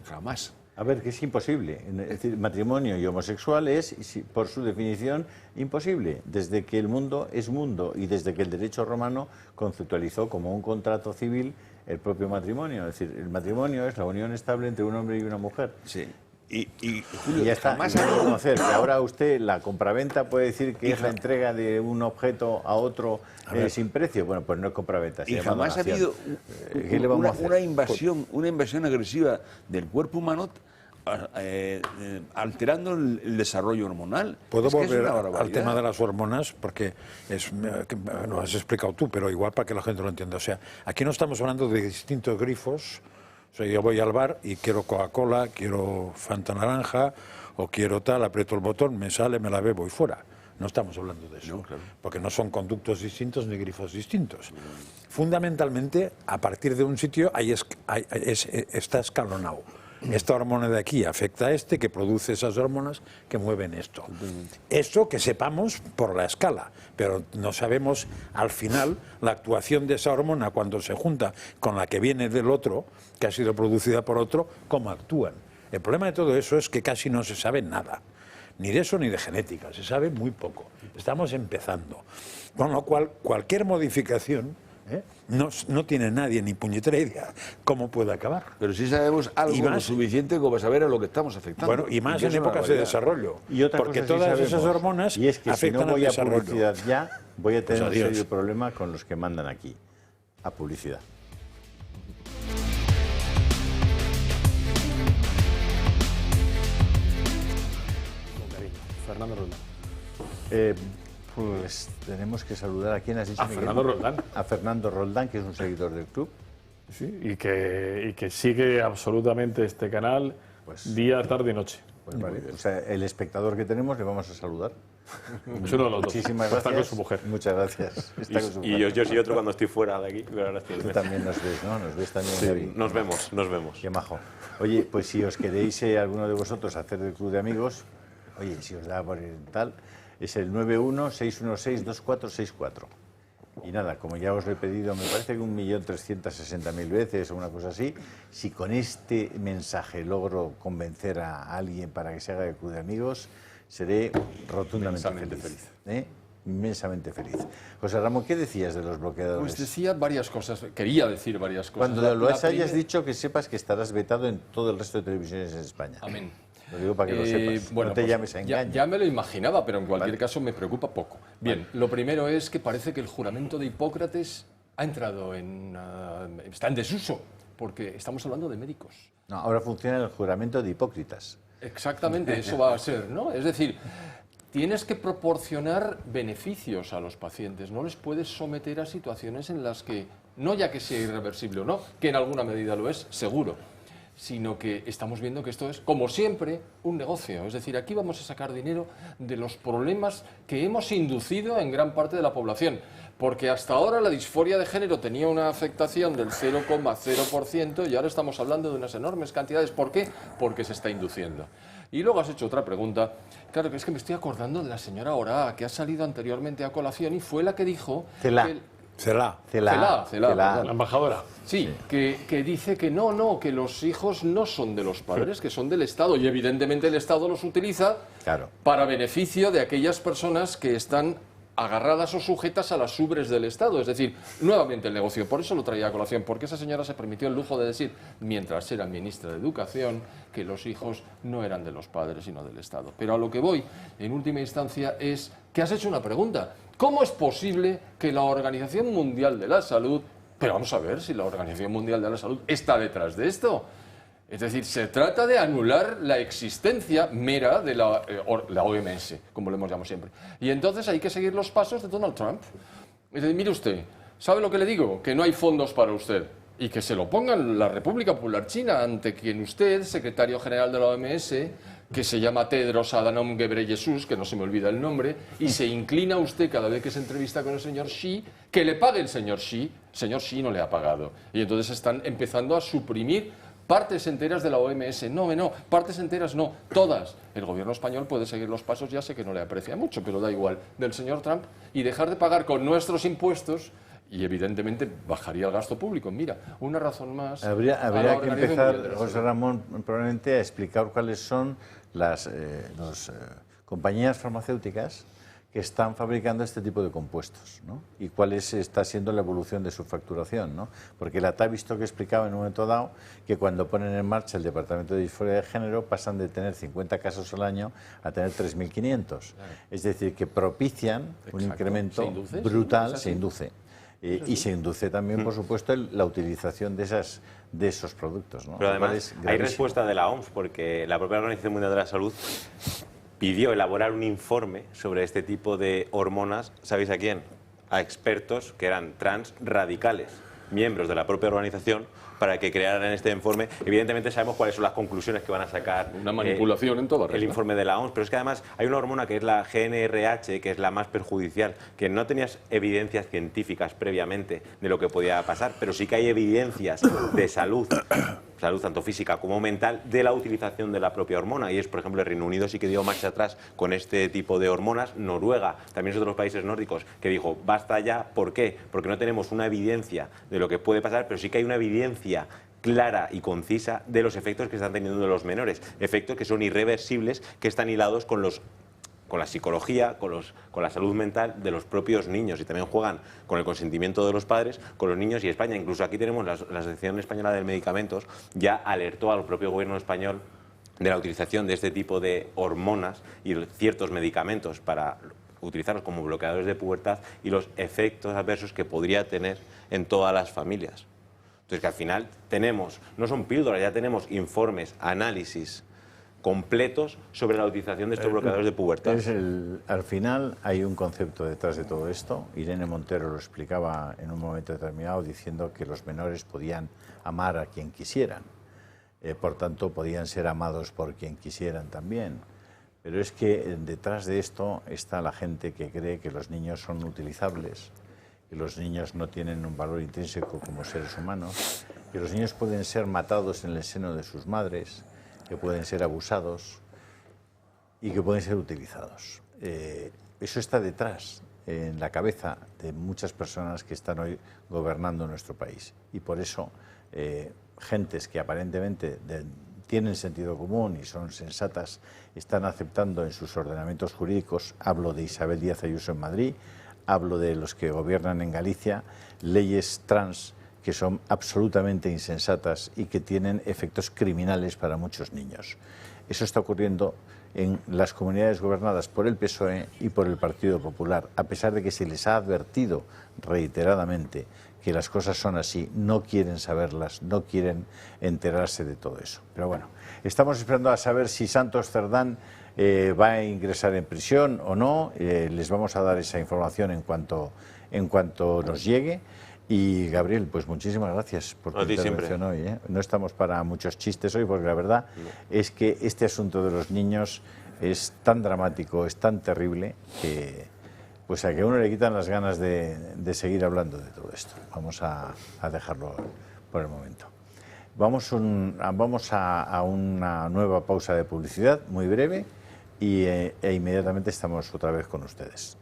Jamás. A ver, que es imposible. Es decir, matrimonio y homosexual es, por su definición, imposible. Desde que el mundo es mundo y desde que el derecho romano conceptualizó como un contrato civil el propio matrimonio. Es decir, el matrimonio es la unión estable entre un hombre y una mujer. Sí. Julio, ya está, más a conocer que ahora usted la compraventa puede decir que es la entrega de un objeto a otro sin precio. Bueno, pues no es compraventa. Y jamás ha habido una invasión agresiva del cuerpo humano alterando el desarrollo hormonal. Puedo volver al tema de las hormonas, porque lo has explicado tú, pero igual para que la gente lo entienda. O sea, aquí no estamos hablando de distintos grifos. O sea, yo voy al bar y quiero Coca-Cola, quiero Fanta naranja, o quiero tal, aprieto el botón, me sale, me la bebo y fuera. No estamos hablando de eso, porque no son conductos distintos ni grifos distintos. Fundamentalmente, a partir de un sitio está escalonado. Esta hormona de aquí afecta a este, que produce esas hormonas que mueven esto. Eso que sepamos por la escala, pero no sabemos al final la actuación de esa hormona cuando se junta con la que viene del otro, que ha sido producida por otro, cómo actúan. El problema de todo eso es que casi no se sabe nada, ni de eso ni de genética, se sabe muy poco. Estamos empezando. Con lo cual, cualquier modificación no tiene nadie ni puñetera idea cómo puede acabar. Pero sí sabemos algo lo suficiente como para saber a lo que estamos afectando. Bueno, y más en épocas de desarrollo. Y otra porque cosa todas sí esas hormonas y es que afectan si no voy al a desarrollo. publicidad ya, voy a tener Pues un serio problema con los que mandan aquí. A publicidad. Fernando Roldán. Pues tenemos que saludar a quién has dicho. A Fernando Roldán. A Fernando Roldán, que es un seguidor del club. Sí, y que sigue absolutamente este canal día, tarde y noche. Pues vale, o sea, el espectador que tenemos le vamos a saludar. Es uno de los dos. Muchísimas gracias. Está con su mujer. Muchas gracias. Está con su mujer. Y yo soy otro cuando estoy fuera de aquí. Pero ahora estoy Tú también nos ves, ¿no? Nos ves también, sí, Gaby. nos vemos. Qué majo. Oye, pues si os queréis, alguno de vosotros, hacer del club de amigos, oye, si os da por el tal, es el 91-616-2464. Y nada, como ya os lo he pedido, me parece que 1.360.000 veces o una cosa así, si con este mensaje logro convencer a alguien para que se haga el club de amigos, seré rotundamente feliz. Inmensamente feliz. José Ramón, ¿qué decías de los bloqueadores? Pues decía varias cosas, quería decir varias cosas. Cuando lo hayas dicho, que sepas que estarás vetado en todo el resto de televisiones en España. Amén. Lo digo para que lo sepas. Bueno, no te pues llames a engaño. Ya me lo imaginaba, pero en cualquier caso me preocupa poco. Bien, lo primero es que parece que el juramento de Hipócrates ha entrado está en desuso, porque estamos hablando de médicos. No, ahora funciona el juramento de Hipócritas. Exactamente, eso va a ser, ¿no? Es decir, tienes que proporcionar beneficios a los pacientes, no les puedes someter a situaciones en las que, no ya que sea irreversible o no, que en alguna medida lo es, seguro, sino que estamos viendo que esto es, como siempre, un negocio. Es decir, aquí vamos a sacar dinero de los problemas que hemos inducido en gran parte de la población, porque hasta ahora la disforia de género tenía una afectación del 0,0% y ahora estamos hablando de unas enormes cantidades. ¿Por qué? Porque se está induciendo. Y luego has hecho otra pregunta. Claro, que es que me estoy acordando de la señora Orá, que ha salido anteriormente a colación y fue la que dijo... Celá, la embajadora. Sí, que dice que no, que los hijos no son de los padres, que son del Estado. Y evidentemente el Estado los utiliza para beneficio de aquellas personas que están agarradas o sujetas a las ubres del Estado. Es decir, nuevamente el negocio. Por eso lo traía a colación, porque esa señora se permitió el lujo de decir, mientras era ministra de Educación, que los hijos no eran de los padres, sino del Estado. Pero a lo que voy, en última instancia, es que has hecho una pregunta. ¿Cómo es posible que la Organización Mundial de la Salud, pero vamos a ver si la Organización Mundial de la Salud está detrás de esto? Es decir, se trata de anular la existencia mera de la OMS, como lo hemos llamado siempre. Y entonces hay que seguir los pasos de Donald Trump. Es decir, mire usted, ¿sabe lo que le digo? Que no hay fondos para usted. Y que se lo pongan la República Popular China, ante quien usted, secretario general de la OMS, que se llama Tedros Adhanom Ghebreyesus, que no se me olvida el nombre, y se inclina usted cada vez que se entrevista con el señor Xi, que le pague el señor Xi. El señor Xi no le ha pagado. Y entonces están empezando a suprimir partes enteras de la OMS. No, partes enteras no, todas. El gobierno español puede seguir los pasos, ya sé que no le aprecia mucho, pero da igual, del señor Trump, y dejar de pagar con nuestros impuestos, y evidentemente bajaría el gasto público. Mira, una razón más. Habría que empezar, José Ramón, probablemente a explicar cuáles son las compañías farmacéuticas que están fabricando este tipo de compuestos, ¿no? Y cuál está siendo la evolución de su facturación, ¿no? Porque la TAB visto que explicaba en un momento dado que cuando ponen en marcha el Departamento de Disforia de Género pasan de tener 50 casos al año a tener 3.500. Claro. Es decir, que propician un incremento brutal, se induce. Y se induce también, por supuesto, la utilización de esos productos, ¿no? Pero además hay respuesta de la OMS, porque la propia Organización Mundial de la Salud pidió elaborar un informe sobre este tipo de hormonas, ¿sabéis a quién? A expertos que eran trans radicales, miembros de la propia organización, para que crearan este informe. Evidentemente sabemos cuáles son las conclusiones que van a sacar. Una manipulación en todo el informe de la OMS, pero es que además hay una hormona que es la GnRH, que es la más perjudicial, que no tenías evidencias científicas previamente de lo que podía pasar, pero sí que hay evidencias de salud tanto física como mental, de la utilización de la propia hormona. Y es, por ejemplo, el Reino Unido sí que dio marcha atrás con este tipo de hormonas. Noruega, también es otro de los países nórdicos, que dijo, basta ya. ¿Por qué? Porque no tenemos una evidencia de lo que puede pasar, pero sí que hay una evidencia clara y concisa de los efectos que están teniendo los menores. Efectos que son irreversibles, que están hilados con la psicología, con la salud mental de los propios niños, y también juegan con el consentimiento de los padres, con los niños. Y España, incluso aquí tenemos la Asociación Española de Medicamentos, ya alertó al propio gobierno español de la utilización de este tipo de hormonas y ciertos medicamentos para utilizarlos como bloqueadores de pubertad y los efectos adversos que podría tener en todas las familias. Entonces, que al final tenemos, no son píldoras, ya tenemos informes, análisis completos sobre la utilización de estos bloqueadores de pubertad. Al final hay un concepto detrás de todo esto. Irene Montero lo explicaba en un momento determinado diciendo que los menores podían amar a quien quisieran, por tanto podían ser amados por quien quisieran también. Pero es que detrás de esto está la gente que cree que los niños son utilizables, que los niños no tienen un valor intrínseco como seres humanos, que los niños pueden ser matados en el seno de sus madres, que pueden ser abusados y que pueden ser utilizados. Eso está detrás, en la cabeza de muchas personas que están hoy gobernando nuestro país. Y por eso, gentes que aparentemente tienen sentido común y son sensatas, están aceptando en sus ordenamientos jurídicos, hablo de Isabel Díaz Ayuso en Madrid, hablo de los que gobiernan en Galicia, leyes trans que son absolutamente insensatas y que tienen efectos criminales para muchos niños. Eso está ocurriendo en las comunidades gobernadas por el PSOE y por el Partido Popular, a pesar de que se les ha advertido reiteradamente que las cosas son así, no quieren saberlas, no quieren enterarse de todo eso. Pero bueno, estamos esperando a saber si Santos Cerdán va a ingresar en prisión o no. Les vamos a dar esa información en cuanto nos llegue. Y Gabriel, pues muchísimas gracias por tu intervención hoy. No estamos para muchos chistes hoy, porque la verdad es que este asunto de los niños es tan dramático, es tan terrible, que pues a que uno le quitan las ganas de seguir hablando de todo esto. Vamos a dejarlo por el momento. Vamos a una nueva pausa de publicidad muy breve e inmediatamente estamos otra vez con ustedes.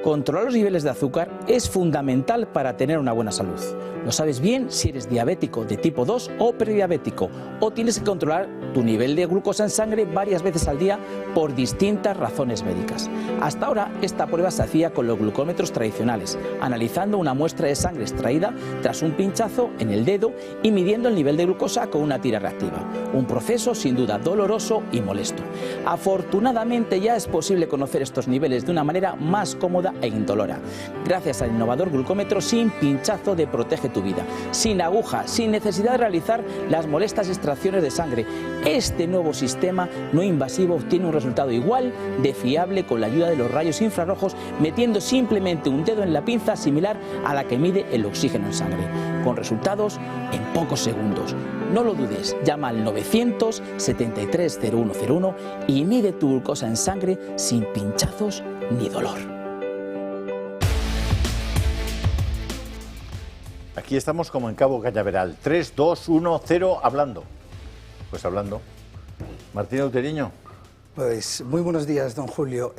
Controlar los niveles de azúcar es fundamental para tener una buena salud. Lo sabes bien si eres diabético de tipo 2 o prediabético, o tienes que controlar tu nivel de glucosa en sangre varias veces al día por distintas razones médicas. Hasta ahora esta prueba se hacía con los glucómetros tradicionales, analizando una muestra de sangre extraída tras un pinchazo en el dedo y midiendo el nivel de glucosa con una tira reactiva. Un proceso sin duda doloroso y molesto. Afortunadamente ya es posible conocer estos niveles de una manera más cómoda e indolora, gracias al innovador glucómetro sin pinchazo de Protege tu Vida, sin aguja, sin necesidad de realizar las molestas extracciones de sangre. Este nuevo sistema no invasivo obtiene un resultado igual de fiable con la ayuda de los rayos infrarrojos, metiendo simplemente un dedo en la pinza similar a la que mide el oxígeno en sangre, con resultados en pocos segundos. No lo dudes, llama al 900-730101 y mide tu glucosa en sangre sin pinchazos ni dolor. Aquí estamos como en Cabo Cañaveral. 3, 2, 1, 0, hablando. Pues hablando. Martín Uteriño, Pues muy buenos días, don Julio.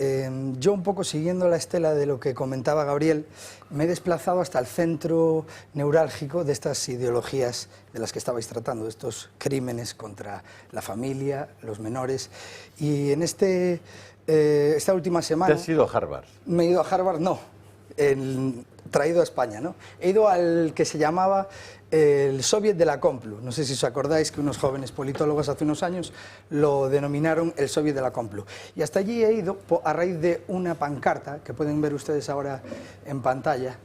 Yo, un poco siguiendo la estela de lo que comentaba Gabriel, me he desplazado hasta el centro neurálgico de estas ideologías de las que estabais tratando, de estos crímenes contra la familia, los menores. Y en esta última semana... ¿Te has ido a Harvard? Me he ido a Harvard, no. Traído a España, ¿no? He ido al que se llamaba el Soviet de la Complu. No sé si os acordáis que unos jóvenes politólogos hace unos años lo denominaron el Soviet de la Complu. Y hasta allí he ido a raíz de una pancarta que pueden ver ustedes ahora en pantalla.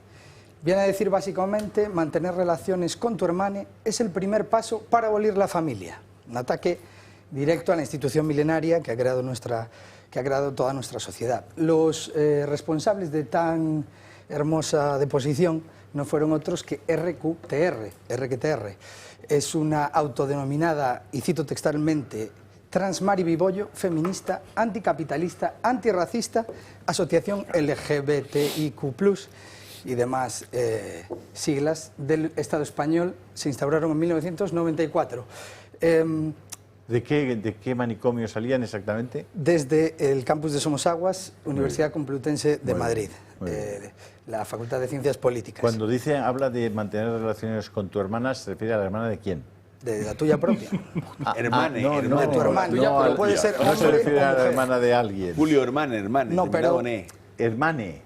Viene a decir básicamente: mantener relaciones con tu hermana es el primer paso para abolir la familia. Un ataque directo a la institución milenaria que ha creado toda nuestra sociedad. Los responsables de tan hermosa deposición no fueron otros que RQTR. Es una autodenominada, y cito textualmente, transmaribibollo, feminista, anticapitalista, antirracista, asociación LGBTIQ+, y demás siglas del Estado español. Se instauraron en 1994. ¿De qué manicomio salían exactamente? Desde el campus de Somosaguas, Universidad Complutense de Madrid, la Facultad de Ciencias Políticas. Cuando habla de mantener relaciones con tu hermana, ¿se refiere a la hermana de quién? De la tuya propia. Hermane, de tu hermana. No, puede ser no se refiere a la hermana de alguien. Julio, hermane. No, pero... Hermane.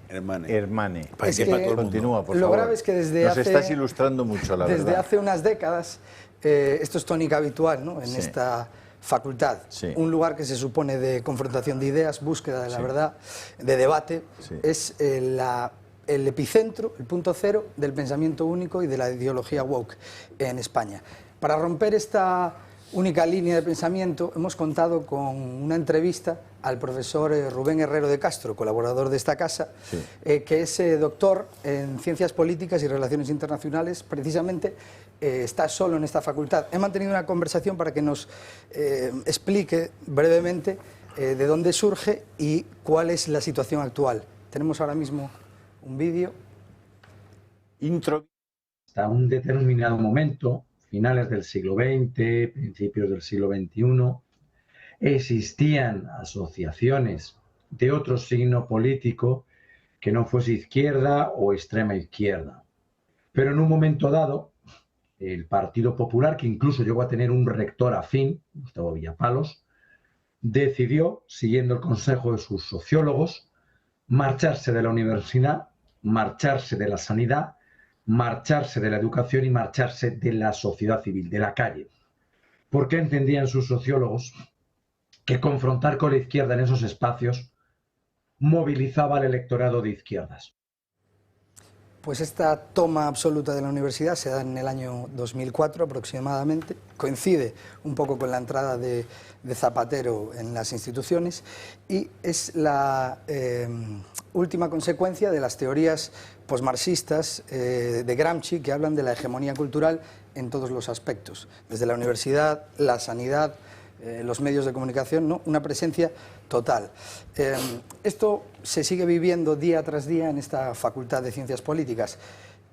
Es que continúa, por favor. Lo grave es que Nos estás ilustrando mucho, la verdad. Desde hace unas décadas, esto es tónica habitual, ¿no?, en esta facultad. Un lugar que se supone de confrontación de ideas, búsqueda de la verdad, de debate, es el epicentro, el punto cero del pensamiento único y de la ideología woke en España. Para romper esta única línea de pensamiento hemos contado con una entrevista al profesor Rubén Herrero de Castro, colaborador de esta casa, que es doctor en Ciencias Políticas y Relaciones Internacionales. Precisamente está solo en esta facultad. He mantenido una conversación para que nos explique brevemente de dónde surge y cuál es la situación actual. Tenemos ahora mismo un vídeo. Hasta un determinado momento, finales del siglo XX, principios del siglo XXI, existían asociaciones de otro signo político que no fuese izquierda o extrema izquierda. Pero en un momento dado, el Partido Popular, que incluso llegó a tener un rector afín, Gustavo Villapalos, decidió, siguiendo el consejo de sus sociólogos, marcharse de la universidad, marcharse de la sanidad, marcharse de la educación y marcharse de la sociedad civil, de la calle. Porque entendían sus sociólogos que confrontar con la izquierda en esos espacios movilizaba al electorado de izquierdas. Pues esta toma absoluta de la universidad se da en el año 2004 aproximadamente, coincide un poco con la entrada de Zapatero en las instituciones y es la última consecuencia de las teorías posmarxistas de Gramsci, que hablan de la hegemonía cultural en todos los aspectos, desde la universidad, la sanidad, los medios de comunicación, ¿no?, una presencia total. Esto se sigue viviendo día tras día en esta Facultad de Ciencias Políticas.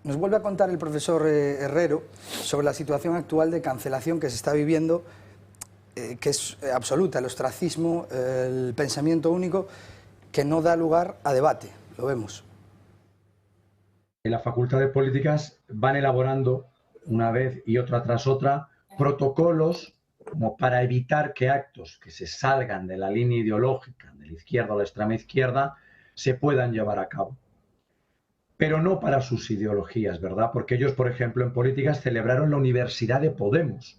Nos vuelve a contar el profesor Herrero sobre la situación actual de cancelación que se está viviendo, que es absoluta, el ostracismo, el pensamiento único, que no da lugar a debate, lo vemos. En la Facultad de Políticas van elaborando, una vez y otra tras otra, protocolos como para evitar que actos que se salgan de la línea ideológica de la izquierda o la extrema izquierda se puedan llevar a cabo. Pero no para sus ideologías, ¿verdad? Porque ellos, por ejemplo, en políticas celebraron la Universidad de Podemos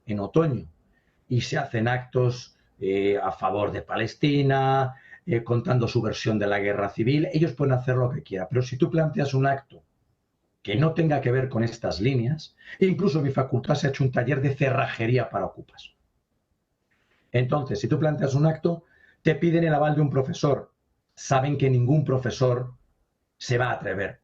en otoño y se hacen actos a favor de Palestina, contando su versión de la guerra civil. Ellos pueden hacer lo que quieran, pero si tú planteas un acto que no tenga que ver con estas líneas, incluso en mi facultad se ha hecho un taller de cerrajería para ocupas. Entonces, si tú planteas un acto, te piden el aval de un profesor. Saben que ningún profesor se va a atrever.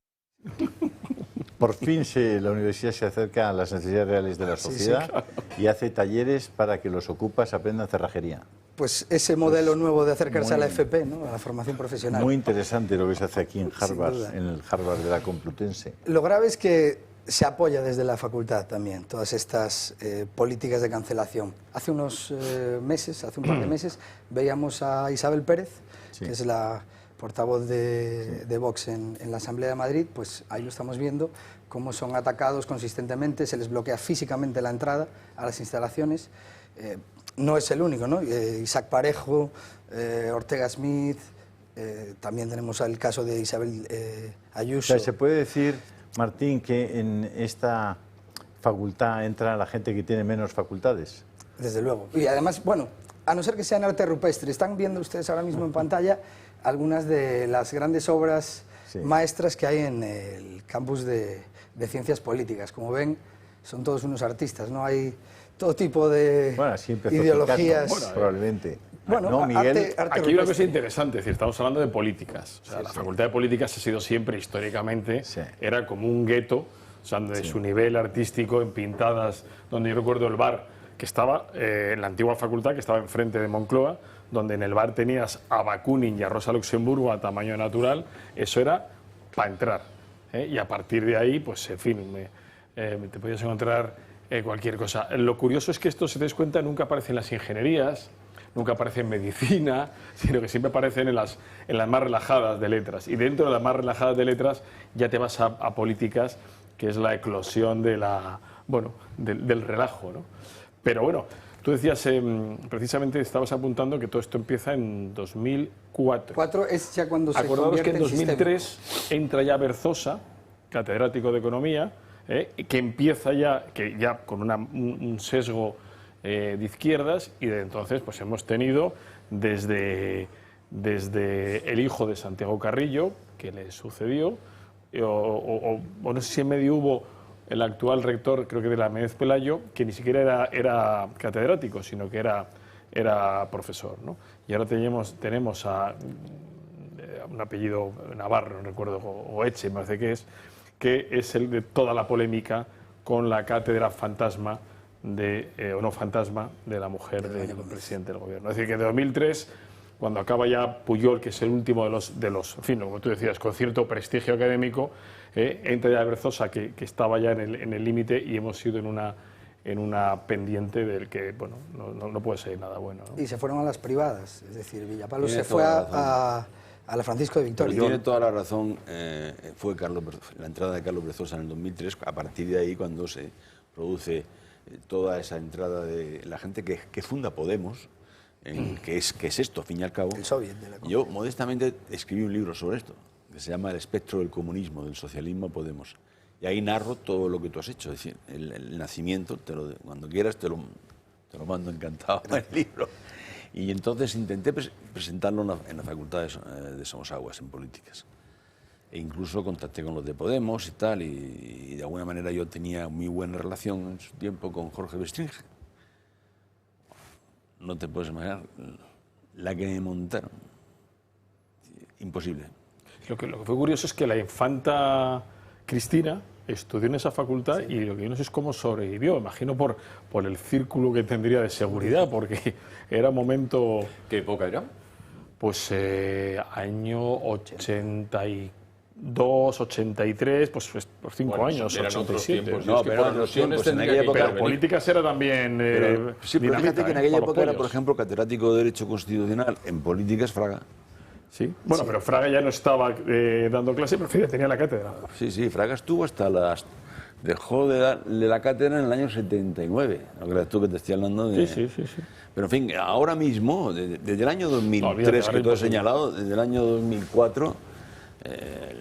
Por fin la universidad se acerca a las necesidades reales de la sociedad y hace talleres para que los ocupas aprendan cerrajería. Pues ese modelo nuevo de acercarse a la FP, ¿no?, a la formación profesional. Muy interesante lo que se hace aquí en Harvard, en el Harvard de la Complutense. Lo grave es que se apoya desde la facultad también todas estas políticas de cancelación. Hace unos meses, hace un par de meses, veíamos a Isabel Pérez, que es la portavoz de Vox en la Asamblea de Madrid, pues ahí lo estamos viendo, cómo son atacados consistentemente, se les bloquea físicamente la entrada a las instalaciones. No es el único, ¿no? Isaac Parejo, Ortega Smith, también tenemos el caso de Isabel Ayuso. O sea, ¿se puede decir, Martín, que en esta facultad entra la gente que tiene menos facultades? Desde luego. Y además, bueno, a no ser que sea en arte rupestre, están viendo ustedes ahora mismo en pantalla algunas de las grandes obras maestras que hay en el campus de Ciencias Políticas. Como ven, son todos unos artistas, ¿no? Hay todo tipo de ideologías. Bueno, probablemente. Bueno, no, Miguel, aquí hay una cosa interesante, es decir, estamos hablando de políticas. O sea, la Facultad de Políticas ha sido siempre, históricamente, era como un gueto, o sea, de su nivel artístico, en pintadas, donde yo recuerdo el bar que estaba en la antigua facultad, que estaba enfrente de Moncloa, donde en el bar tenías a Bakunin y a Rosa Luxemburgo a tamaño natural, eso era para entrar. Y a partir de ahí, pues, en fin, te podías encontrar cualquier cosa. Lo curioso es que esto, si te das cuenta, nunca aparece en las ingenierías, nunca aparece en medicina, sino que siempre aparecen en las más relajadas de letras. Y dentro de las más relajadas de letras ya te vas a políticas, que es la eclosión de del relajo, ¿no? Pero bueno, tú decías, precisamente estabas apuntando que todo esto empieza en 2004. 4 es ya cuando se Acordaos que en convierte 2003 entra ya Berzosa, catedrático de Economía, que empieza ya con un sesgo de izquierdas, y de entonces pues hemos tenido desde el hijo de Santiago Carrillo, que le sucedió, o no sé si en medio hubo el actual rector, creo que de la Méndez Pelayo, que ni siquiera era catedrático, sino que era profesor, ¿no? Y ahora tenemos a un apellido Navarro, no recuerdo, o Eche, me parece que es el de toda la polémica con la cátedra fantasma o no fantasma de la mujer del presidente del gobierno. Es decir, que de 2003, cuando acaba ya Pujol, que es el último de los en fin, como tú decías, con cierto prestigio académico, entra ya Berzosa, que estaba ya en el límite, y hemos ido en una pendiente del que, bueno, no puede ser nada bueno, ¿no? Y se fueron a las privadas, es decir, Villapalo se fue a la Francisco de Vitoria. Tiene toda la razón, fue la entrada de Carlos Berzosa en el 2003, a partir de ahí cuando se produce toda esa entrada de la gente que funda Podemos, que es esto, al fin y al cabo. El soviet de la Yo, modestamente, escribí un libro sobre esto, que se llama El espectro del comunismo, del socialismo a Podemos. Y ahí narro todo lo que tú has hecho, es decir, el nacimiento, cuando quieras te lo mando encantado en el libro. Y entonces intenté presentarlo en la Facultad de Somosaguas, en Políticas. E incluso contacté con los de Podemos y tal, y de alguna manera yo tenía muy buena relación en su tiempo con Jorge Bestringe. No te puedes imaginar la que me montaron. Imposible. Lo que fue curioso es que la infanta Cristina estudió en esa facultad, y lo que yo no sé es cómo sobrevivió, imagino por el círculo que tendría de seguridad, porque era un momento... ¿Qué época era? Pues año 82, 83, pues por 5 años, eran 87. Otros tiempos. No, pero eran los tiempos. En aquella época, pero Políticas era también sí, pero fíjate que en aquella época era, por pollos. ejemplo, catedrático de Derecho Constitucional, en Políticas, Fraga. Sí, bueno, pero Fraga ya no estaba dando clase, pero fíjate, tenía la cátedra. Sí, Fraga estuvo dejó de darle la cátedra en el año 79. No creas tú que te estoy hablando de... Sí. Pero en fin, ahora mismo, desde el año 2003, que tú has señalado, desde el año 2004,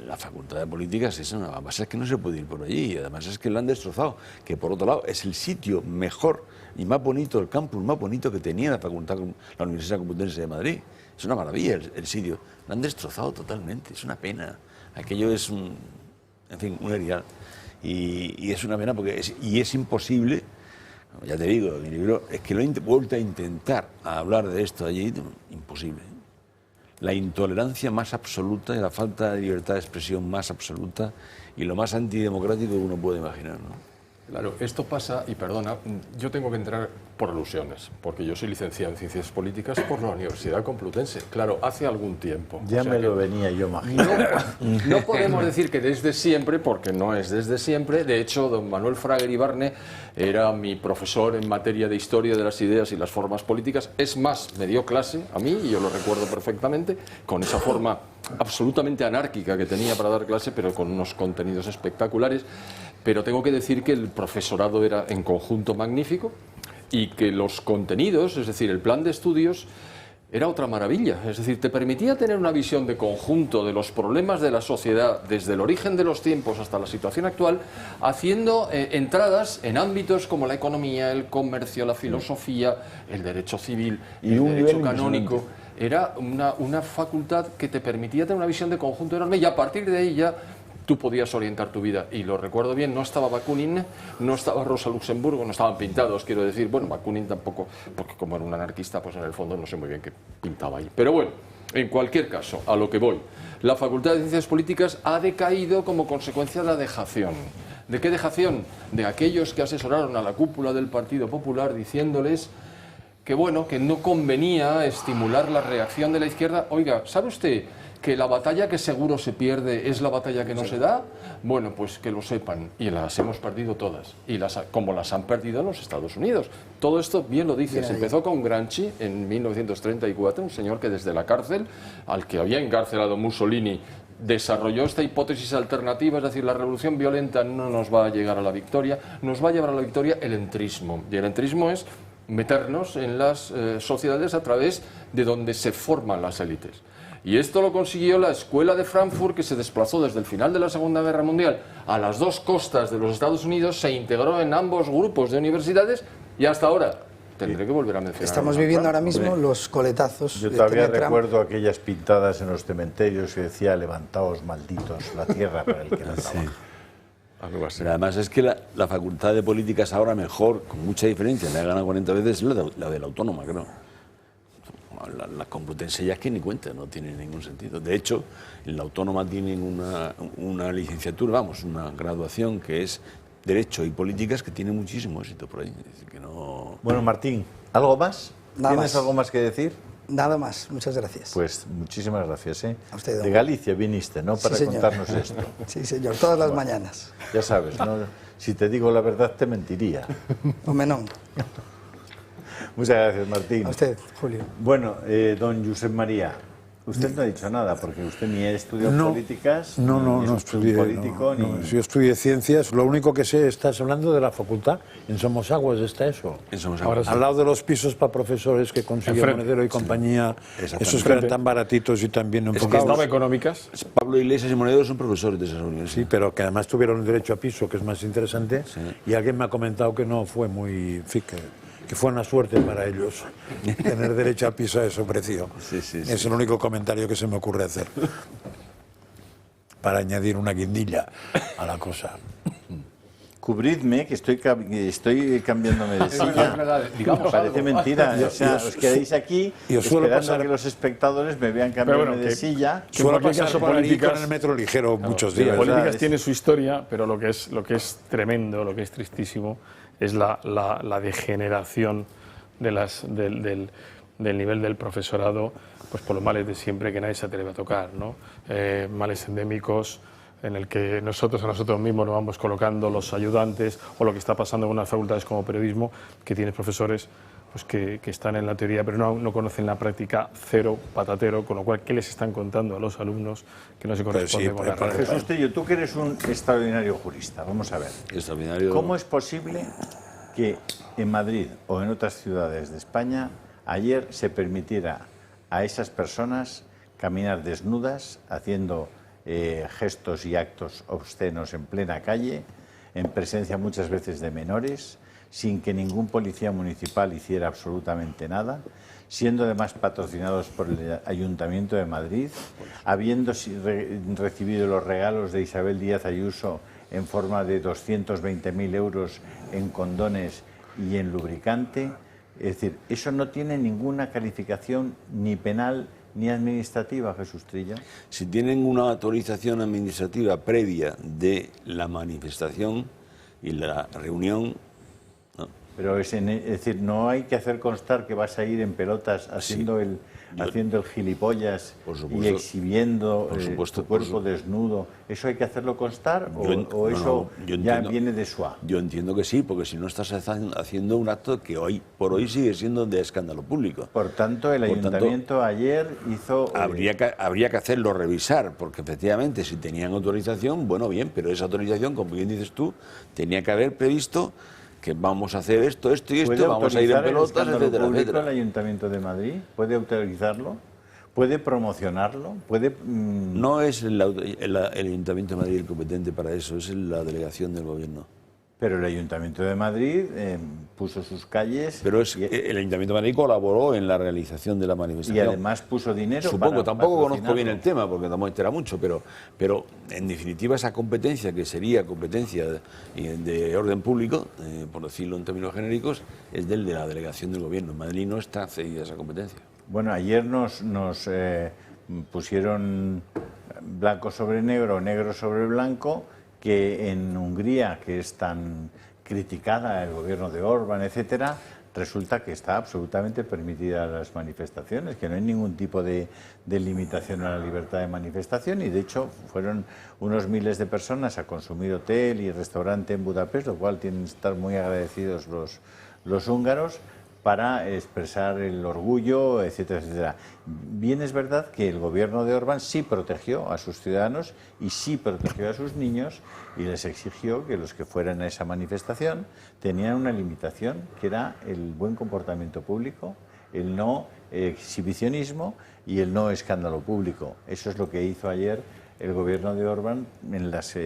la Facultad de Políticas es una base, es que no se puede ir por allí, y además es que lo han destrozado, que por otro lado es el sitio mejor y más bonito, el campus más bonito que tenía la Universidad Complutense de Madrid. Es una maravilla el sitio. Lo han destrozado totalmente, es una pena. Aquello es un erial. Y es una pena porque es imposible, ya te digo, mi libro, es que lo he vuelto a intentar hablar de esto allí, imposible. La intolerancia más absoluta y la falta de libertad de expresión más absoluta y lo más antidemocrático que uno puede imaginar, ¿no? Claro, esto pasa, y perdona, yo tengo que entrar por alusiones, porque yo soy licenciado en Ciencias Políticas por la Universidad Complutense, claro, hace algún tiempo. Ya me lo venía yo imaginando. No podemos decir que desde siempre, porque no es desde siempre. De hecho, don Manuel Fraga Iribarne era mi profesor en materia de historia de las ideas y las formas políticas. Es más, me dio clase a mí, y yo lo recuerdo perfectamente, con esa forma absolutamente anárquica que tenía para dar clase, pero con unos contenidos espectaculares. Pero tengo que decir que el profesorado era en conjunto magnífico y que los contenidos, es decir, el plan de estudios, era otra maravilla. Es decir, te permitía tener una visión de conjunto de los problemas de la sociedad desde el origen de los tiempos hasta la situación actual, haciendo entradas en ámbitos como la economía, el comercio, la filosofía, el derecho civil, el derecho canónico. Era una facultad que te permitía tener una visión de conjunto enorme, y a partir de ahí ya tú podías orientar tu vida. Y lo recuerdo bien, no estaba Bakunin, no estaba Rosa Luxemburgo, no estaban pintados, quiero decir. Bueno, Bakunin tampoco, porque como era un anarquista, pues en el fondo no sé muy bien qué pintaba ahí. Pero bueno, en cualquier caso, a lo que voy. La Facultad de Ciencias Políticas ha decaído como consecuencia de la dejación. ¿De qué dejación? De aquellos que asesoraron a la cúpula del Partido Popular diciéndoles que, bueno, que no convenía estimular la reacción de la izquierda. Oiga, ¿sabe usted que la batalla que seguro se pierde es la batalla que no se da? Bueno, pues que lo sepan, y las hemos perdido todas, y como las han perdido en los Estados Unidos. Todo esto, bien lo dices, empezó con Gramsci en 1934, un señor que desde la cárcel, al que había encarcelado Mussolini, desarrolló esta hipótesis alternativa, es decir, la revolución violenta no nos va a llegar a la victoria, nos va a llevar a la victoria el entrismo, y el entrismo es meternos en las sociedades a través de donde se forman las élites. Y esto lo consiguió la Escuela de Frankfurt, que se desplazó desde el final de la Segunda Guerra Mundial a las dos costas de los Estados Unidos, se integró en ambos grupos de universidades y hasta ahora tendré que volver a mencionar. Estamos viviendo ahora mismo los coletatazos. Yo todavía recuerdo aquellas pintadas en los cementerios que decía: levantaos malditos, la tierra para el que no trabaja. Pero además es que la Facultad de Políticas ahora mejor, con mucha diferencia, le ha ganado 40 veces la de la Autónoma, creo. La Complutense ya es que ni cuenta, no tiene ningún sentido. De hecho, en la Autónoma tienen una licenciatura, vamos, una graduación que es Derecho y Políticas, que tiene muchísimo éxito por ahí. Es decir, que no... Bueno, Martín, ¿algo más? ¿Tienes algo más que decir? Nada más, muchas gracias. Pues muchísimas gracias. A usted, de Galicia viniste, ¿no? Para contarnos esto. Sí, señor, todas las mañanas. Ya sabes, ¿no? Si te digo la verdad te mentiría. Hombre, no. Muchas gracias, Martín. A usted, Julio. Bueno, don Josep María, usted no ha dicho nada, porque usted ni ha estudiado políticas, no estudié político, no, yo estudié ciencias. Lo único que sé, estás hablando de la facultad, en Somosaguas está eso. En Somosaguas. Al lado de los pisos para profesores que consigue Monedero y compañía, esos que eran tan baratitos y tan bien enfocados. ¿Estaba económicas? Pablo Iglesias y Monedero son profesores de esas universidades. Sí, pero que además tuvieron derecho a piso, que es más interesante, y alguien me ha comentado que no fue muy... que fue una suerte para ellos tener derecho a piso a ese precio. Es el único comentario que se me ocurre hacer para añadir una guindilla a la cosa. Cubridme, que estoy cambiándome de silla. Parece mentira. O sea, os quedáis aquí esperando a que los espectadores me vean cambiarme de silla. Suelo pasar por allí con el metro ligero muchos días. Políticas tiene su historia, pero lo que es tremendo, lo que es tristísimo, es la degeneración del nivel del profesorado, pues por los males de siempre que nadie se atreve a tocar, ¿no? Males endémicos en el que nosotros a nosotros mismos nos vamos colocando los ayudantes, o lo que está pasando en unas facultades como periodismo, que tienes profesores pues que están en la teoría pero no conocen la práctica, cero patatero, con lo cual, ¿qué les están contando a los alumnos que no se corresponde con la realidad? Jesús Trillo, tú que eres un extraordinario jurista, vamos a ver. ¿Cómo es posible que en Madrid o en otras ciudades de España ayer se permitiera a esas personas caminar desnudas, haciendo gestos y actos obscenos en plena calle, en presencia muchas veces de menores, sin que ningún policía municipal hiciera absolutamente nada, siendo además patrocinados por el Ayuntamiento de Madrid, habiendo recibido los regalos de Isabel Díaz Ayuso en forma de 220.000 euros en condones y en lubricante? Es decir, eso no tiene ninguna calificación ni penal ni administrativa, Jesús Trillo. Si tienen una autorización administrativa previa de la manifestación, y la reunión... ¿no? Pero es decir, no hay que hacer constar que vas a ir en pelotas haciendo haciendo el gilipollas y exhibiendo tu cuerpo desnudo. ¿Eso hay que hacerlo constar o eso ya viene de suá? Yo entiendo que sí, porque si no estás haciendo un acto que hoy por hoy sigue siendo de escándalo público. Por tanto, el ayuntamiento ayer hizo... Habría que hacerlo revisar, porque efectivamente si tenían autorización, bueno, bien, pero esa autorización, como bien dices tú, tenía que haber previsto que vamos a hacer esto y esto, vamos a ir en pelotas, etcétera, etcétera. ¿El Ayuntamiento de Madrid puede autorizarlo? ¿Puede promocionarlo? ¿Puede, No es el Ayuntamiento de Madrid el competente para eso, es la delegación del Gobierno. Pero el Ayuntamiento de Madrid puso sus calles... Pero el Ayuntamiento de Madrid colaboró en la realización de la manifestación. Y además puso dinero. Supongo, tampoco conozco bien el tema, porque no me entera mucho, pero en definitiva esa competencia, que sería competencia de orden público, por decirlo en términos genéricos, es de la delegación del Gobierno. En Madrid no está cedida esa competencia. Bueno, ayer nos pusieron blanco sobre negro, negro sobre blanco, que en Hungría, que es tan criticada el gobierno de Orbán, etcétera, resulta que está absolutamente permitida las manifestaciones, que no hay ningún tipo de limitación a la libertad de manifestación, y de hecho fueron unos miles de personas a consumir hotel y restaurante en Budapest, lo cual tienen que estar muy agradecidos los húngaros, para expresar el orgullo, etcétera, etcétera. Bien es verdad que el gobierno de Orbán sí protegió a sus ciudadanos y sí protegió a sus niños y les exigió que los que fueran a esa manifestación tenían una limitación, que era el buen comportamiento público, el no exhibicionismo y el no escándalo público. Eso es lo que hizo ayer el gobierno de Orbán,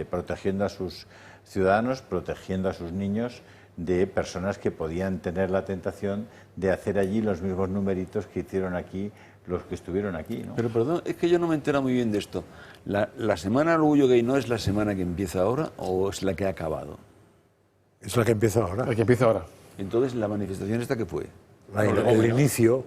protegiendo a sus ciudadanos, protegiendo a sus niños de personas que podían tener la tentación de hacer allí los mismos numeritos que hicieron aquí los que estuvieron aquí, ¿no? Pero perdón, es que yo no me entero muy bien de esto. ¿La Semana del Orgullo Gay no es la semana que empieza ahora o es la que ha acabado? Es la que empieza ahora. La que empieza ahora. Entonces, ¿la manifestación esta qué fue? El inicio.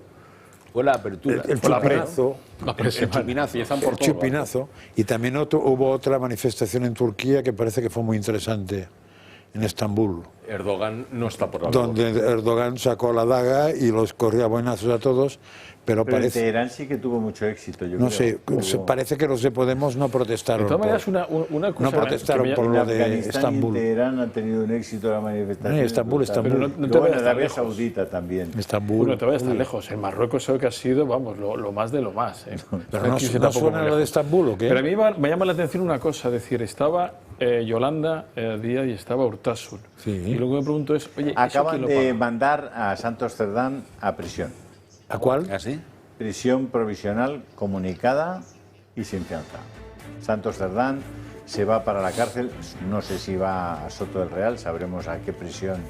Fue la apertura. El chupinazo. El chupinazo. El chupinazo. Y también hubo otra manifestación en Turquía que parece que fue muy interesante, en Estambul. Erdogan no está por la donde Erdogan sacó la daga y los corrió a buenazos a todos, pero parece... en Teherán sí que tuvo mucho éxito, yo no creo. sé, parece que los de Podemos no protestaron. De todas maneras, una cosa... No protestaron por lo de Estambul. En Teherán ha tenido un éxito la manifestación. Estambul. No te vayas en Arabia Saudita también. Estambul. No te vayas tan lejos. En Marruecos creo que ha sido, vamos, lo más de lo más. Pero no suena lo de Estambul, ¿o qué? Pero a mí me llama la atención una cosa, es decir, estaba Yolanda Díaz y estaba Urtasun. Sí. Y lo que me pregunto es, oye, acaban de mandar a Santos Cerdán a prisión. ¿A cuál? ¿Así? Prisión provisional comunicada y sin fianza. Santos Cerdán se va para la cárcel, no sé si va a Soto del Real, sabremos a qué prisión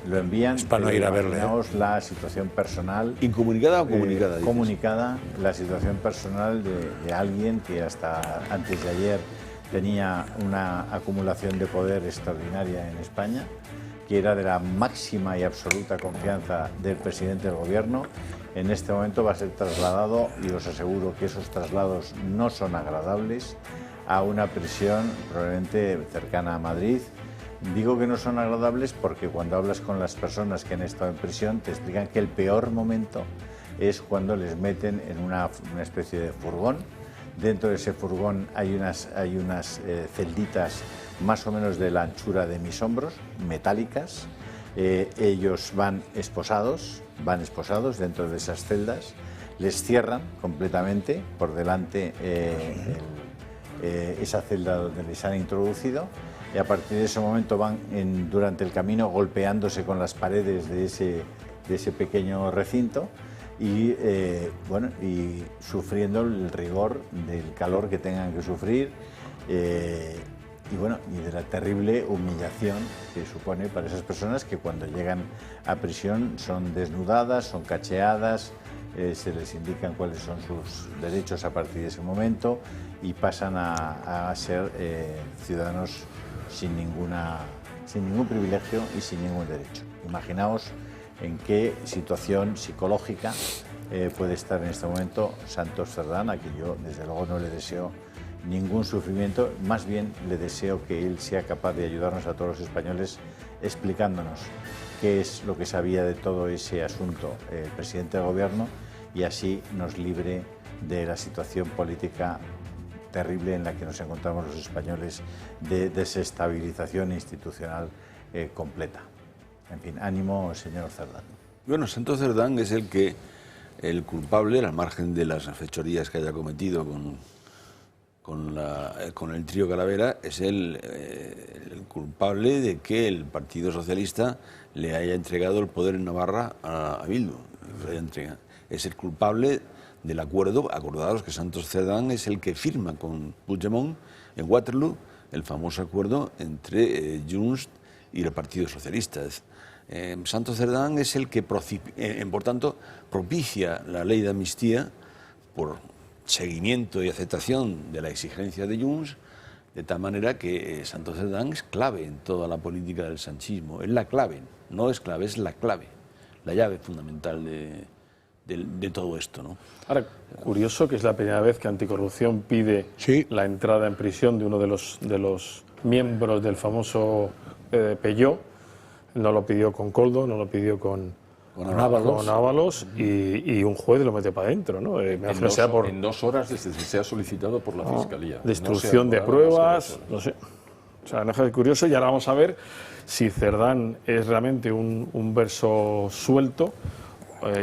lo envían. Es para no ir a verle. Imaginamos la situación personal. ¿Incomunicada o comunicada? Comunicada, la situación personal de alguien que hasta antes de ayer tenía una acumulación de poder extraordinaria en España, que era de la máxima y absoluta confianza del presidente del gobierno. En este momento va a ser trasladado, y os aseguro que esos traslados no son agradables, a una prisión probablemente cercana a Madrid. Digo que no son agradables porque cuando hablas con las personas que han estado en prisión te explican que el peor momento es cuando les meten en una especie de furgón. Dentro de ese furgón hay unas celditas más o menos de la anchura de mis hombros, metálicas. Ellos van esposados dentro de esas celdas, les cierran completamente por delante esa celda donde les han introducido, y a partir de ese momento van durante el camino golpeándose con las paredes de ese pequeño recinto y sufriendo el rigor del calor que tengan que sufrir. Y de la terrible humillación que supone para esas personas que cuando llegan a prisión son desnudadas, son cacheadas, se les indican cuáles son sus derechos a partir de ese momento y pasan a ser ciudadanos sin ningún privilegio y sin ningún derecho. Imaginaos en qué situación psicológica puede estar en este momento Santos Cerdán, a quien yo desde luego no le deseo ningún sufrimiento. Más bien le deseo que él sea capaz de ayudarnos a todos los españoles explicándonos qué es lo que sabía de todo ese asunto el presidente del gobierno y así nos libre de la situación política terrible en la que nos encontramos los españoles, de desestabilización institucional completa. En fin, ánimo, señor Cerdán. Bueno, Santos Cerdán es el culpable, al margen de las fechorías que haya cometido con el trío Calavera, es el culpable de que el Partido Socialista le haya entregado el poder en Navarra a Bildu. Es el culpable del acuerdo. Acordados que Santos Cerdán es el que firma con Puigdemont en Waterloo el famoso acuerdo entre Junts y el Partido Socialista. Santos Cerdán es el que, por tanto, propicia la ley de amnistía por seguimiento y aceptación de la exigencia de Junts, de tal manera que Santos Cerdán es clave en toda la política del sanchismo. Es la clave, no es clave, es la clave, la llave fundamental de todo esto, ¿no? Ahora, curioso que es la primera vez que Anticorrupción pide la entrada en prisión de uno de los miembros del famoso Peyo. No lo pidió con Koldo, no lo pidió con Ábalos y un juez lo mete para adentro, ¿no? En 2 horas desde que se ha solicitado por la Fiscalía. Destrucción de pruebas, no sé. O sea, no es curioso y ahora vamos a ver si Cerdán es realmente un verso suelto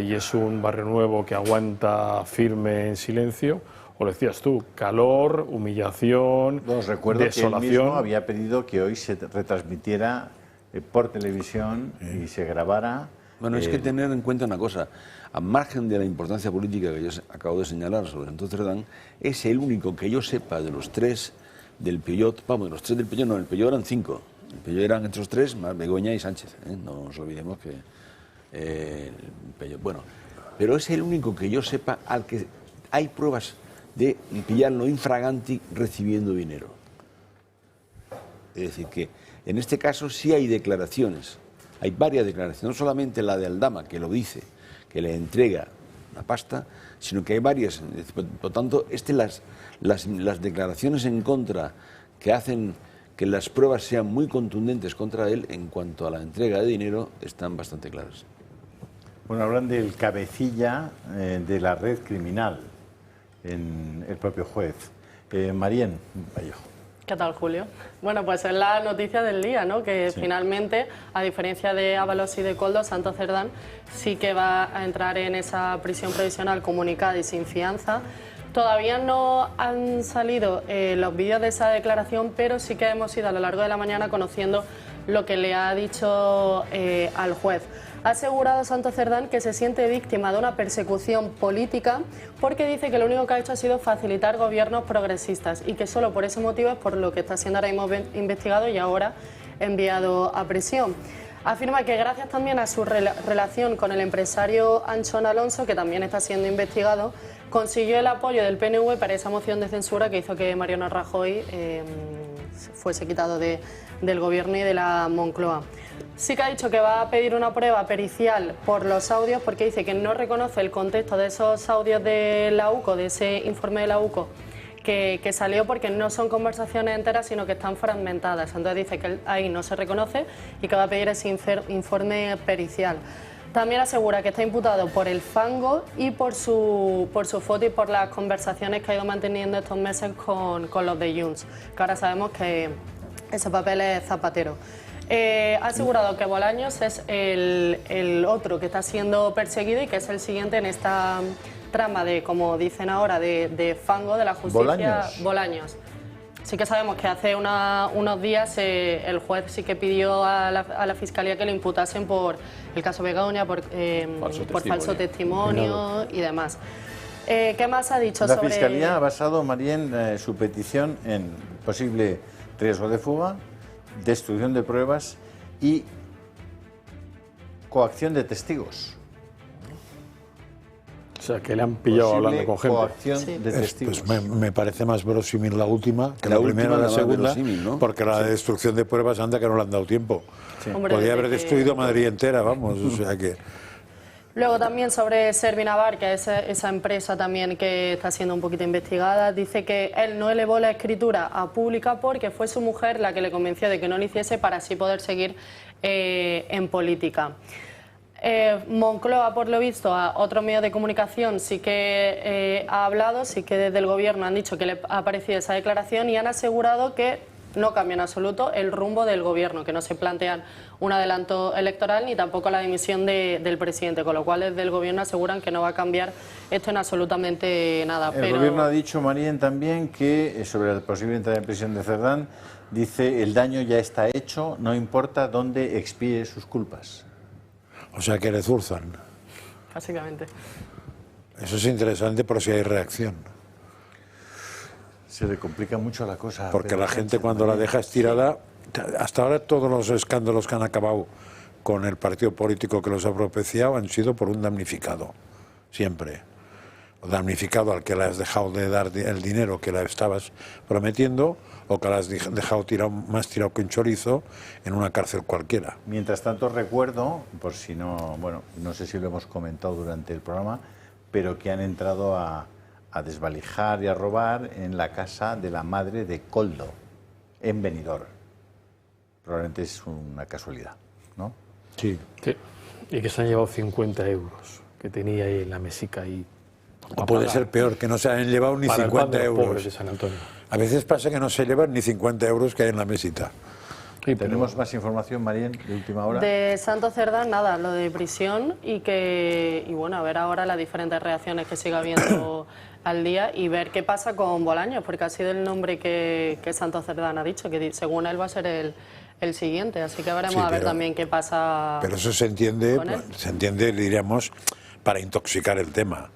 y es un Barrio Nuevo que aguanta firme en silencio, o lo decías tú, calor, humillación, recuerdo desolación. Que él mismo había pedido que hoy se retransmitiera por televisión y se grabara. Bueno, es que tener en cuenta una cosa, al margen de la importancia política que yo acabo de señalar sobre Santos Cerdán, es el único que yo sepa de los 3 del Peyot, vamos, de los 3 del Peyot, no, el Peyot eran 5, el Peyot eran estos 3 más Begoña y Sánchez, no nos olvidemos que el Peyot, bueno, pero es el único que yo sepa al que hay pruebas de pillarlo infraganti recibiendo dinero. Es decir, que en este caso sí hay declaraciones, hay varias declaraciones, no solamente la de Aldama, que lo dice, que le entrega la pasta, sino que hay varias. Por lo tanto, las declaraciones en contra que hacen que las pruebas sean muy contundentes contra él en cuanto a la entrega de dinero están bastante claras. Bueno, hablan del cabecilla de la red criminal en el propio juez. Marien Vallejo. ¿Qué tal, Julio? Bueno, pues es la noticia del día, ¿no? Que finalmente, a diferencia de Ábalos y de Koldo, Santos Cerdán sí que va a entrar en esa prisión provisional comunicada y sin fianza. Todavía no han salido los vídeos de esa declaración, pero sí que hemos ido a lo largo de la mañana conociendo lo que le ha dicho al juez. Ha asegurado Santos Cerdán que se siente víctima de una persecución política porque dice que lo único que ha hecho ha sido facilitar gobiernos progresistas y que solo por ese motivo es por lo que está siendo ahora mismo investigado y ahora enviado a prisión. Afirma que gracias también a su relación con el empresario Anchón Alonso, que también está siendo investigado, consiguió el apoyo del PNV para esa moción de censura que hizo que Mariano Rajoy fuese quitado del gobierno y de la Moncloa. Sí que ha dicho que va a pedir una prueba pericial por los audios porque dice que no reconoce el contexto de esos audios de la UCO, de ese informe de la UCO que salió, porque no son conversaciones enteras sino que están fragmentadas. Entonces dice que ahí no se reconoce y que va a pedir ese informe pericial. También asegura que está imputado por el fango y por su foto y por las conversaciones que ha ido manteniendo estos meses con los de Junts, que ahora sabemos que ese papel es Zapatero. Ha asegurado que Bolaños es el otro que está siendo perseguido y que es el siguiente en esta trama de, como dicen ahora, de fango de la justicia. Bolaños. Sí que sabemos que hace unos días el juez sí que pidió a la Fiscalía que le imputasen por el caso Begoña, por falso testimonio y demás. ¿Qué más ha dicho sobre...? La Fiscalía ha basado, Marien, su petición en posible riesgo de fuga, destrucción de pruebas y coacción de testigos. O sea, que le han pillado hablando con gente. Coacción de testigos. Pues me parece más verosímil la última que la primera o la segunda, ¿no? Porque la destrucción de pruebas anda que no le han dado tiempo. Sí. Podría haber destruido Madrid entera, vamos, o sea que... Luego también sobre Servinavar, que es esa empresa también que está siendo un poquito investigada, dice que él no elevó la escritura a pública porque fue su mujer la que le convenció de que no lo hiciese para así poder seguir en política. Moncloa, por lo visto, a otro medio de comunicación sí que ha hablado, sí que desde el gobierno han dicho que le ha parecido esa declaración y han asegurado que no cambia en absoluto el rumbo del gobierno, que no se plantean un adelanto electoral ni tampoco la dimisión del presidente, con lo cual desde el gobierno aseguran que no va a cambiar esto en absolutamente nada. El gobierno ha dicho, Marien, también que sobre la posible entrada en prisión de Cerdán, dice el daño ya está hecho, no importa dónde expíe sus culpas. O sea que le zurzan. Básicamente. Eso es interesante por si hay reacción. Se le complica mucho la cosa. Porque la gente cuando la deja estirada, hasta ahora todos los escándalos que han acabado con el partido político que los ha propiciado han sido por un damnificado, siempre. O damnificado al que le has dejado de dar el dinero que le estabas prometiendo o que le has dejado más tirado que un chorizo en una cárcel cualquiera. Mientras tanto recuerdo, por si no, bueno, no sé si lo hemos comentado durante el programa, pero que han entrado a desvalijar y a robar en la casa de la madre de Koldo, en Benidorm. Probablemente es una casualidad, ¿no? Sí. Sí. Y que se han llevado 50 euros que tenía ahí en la mesica. Y o puede ser peor, que no se han llevado ni 50 euros. De San Antonio. A veces pasa que no se llevan ni 50 euros que hay en la mesita. Sí, ¿tenemos más información, Marien, de última hora? De Santos Cerdán, nada, lo de prisión y bueno, a ver ahora las diferentes reacciones que siga habiendo al día y ver qué pasa con Bolaños, porque ha sido el nombre que Santos Cerdán ha dicho, que según él va a ser el siguiente, así que veremos a ver también qué pasa. Pero eso se entiende, diríamos, para intoxicar el tema.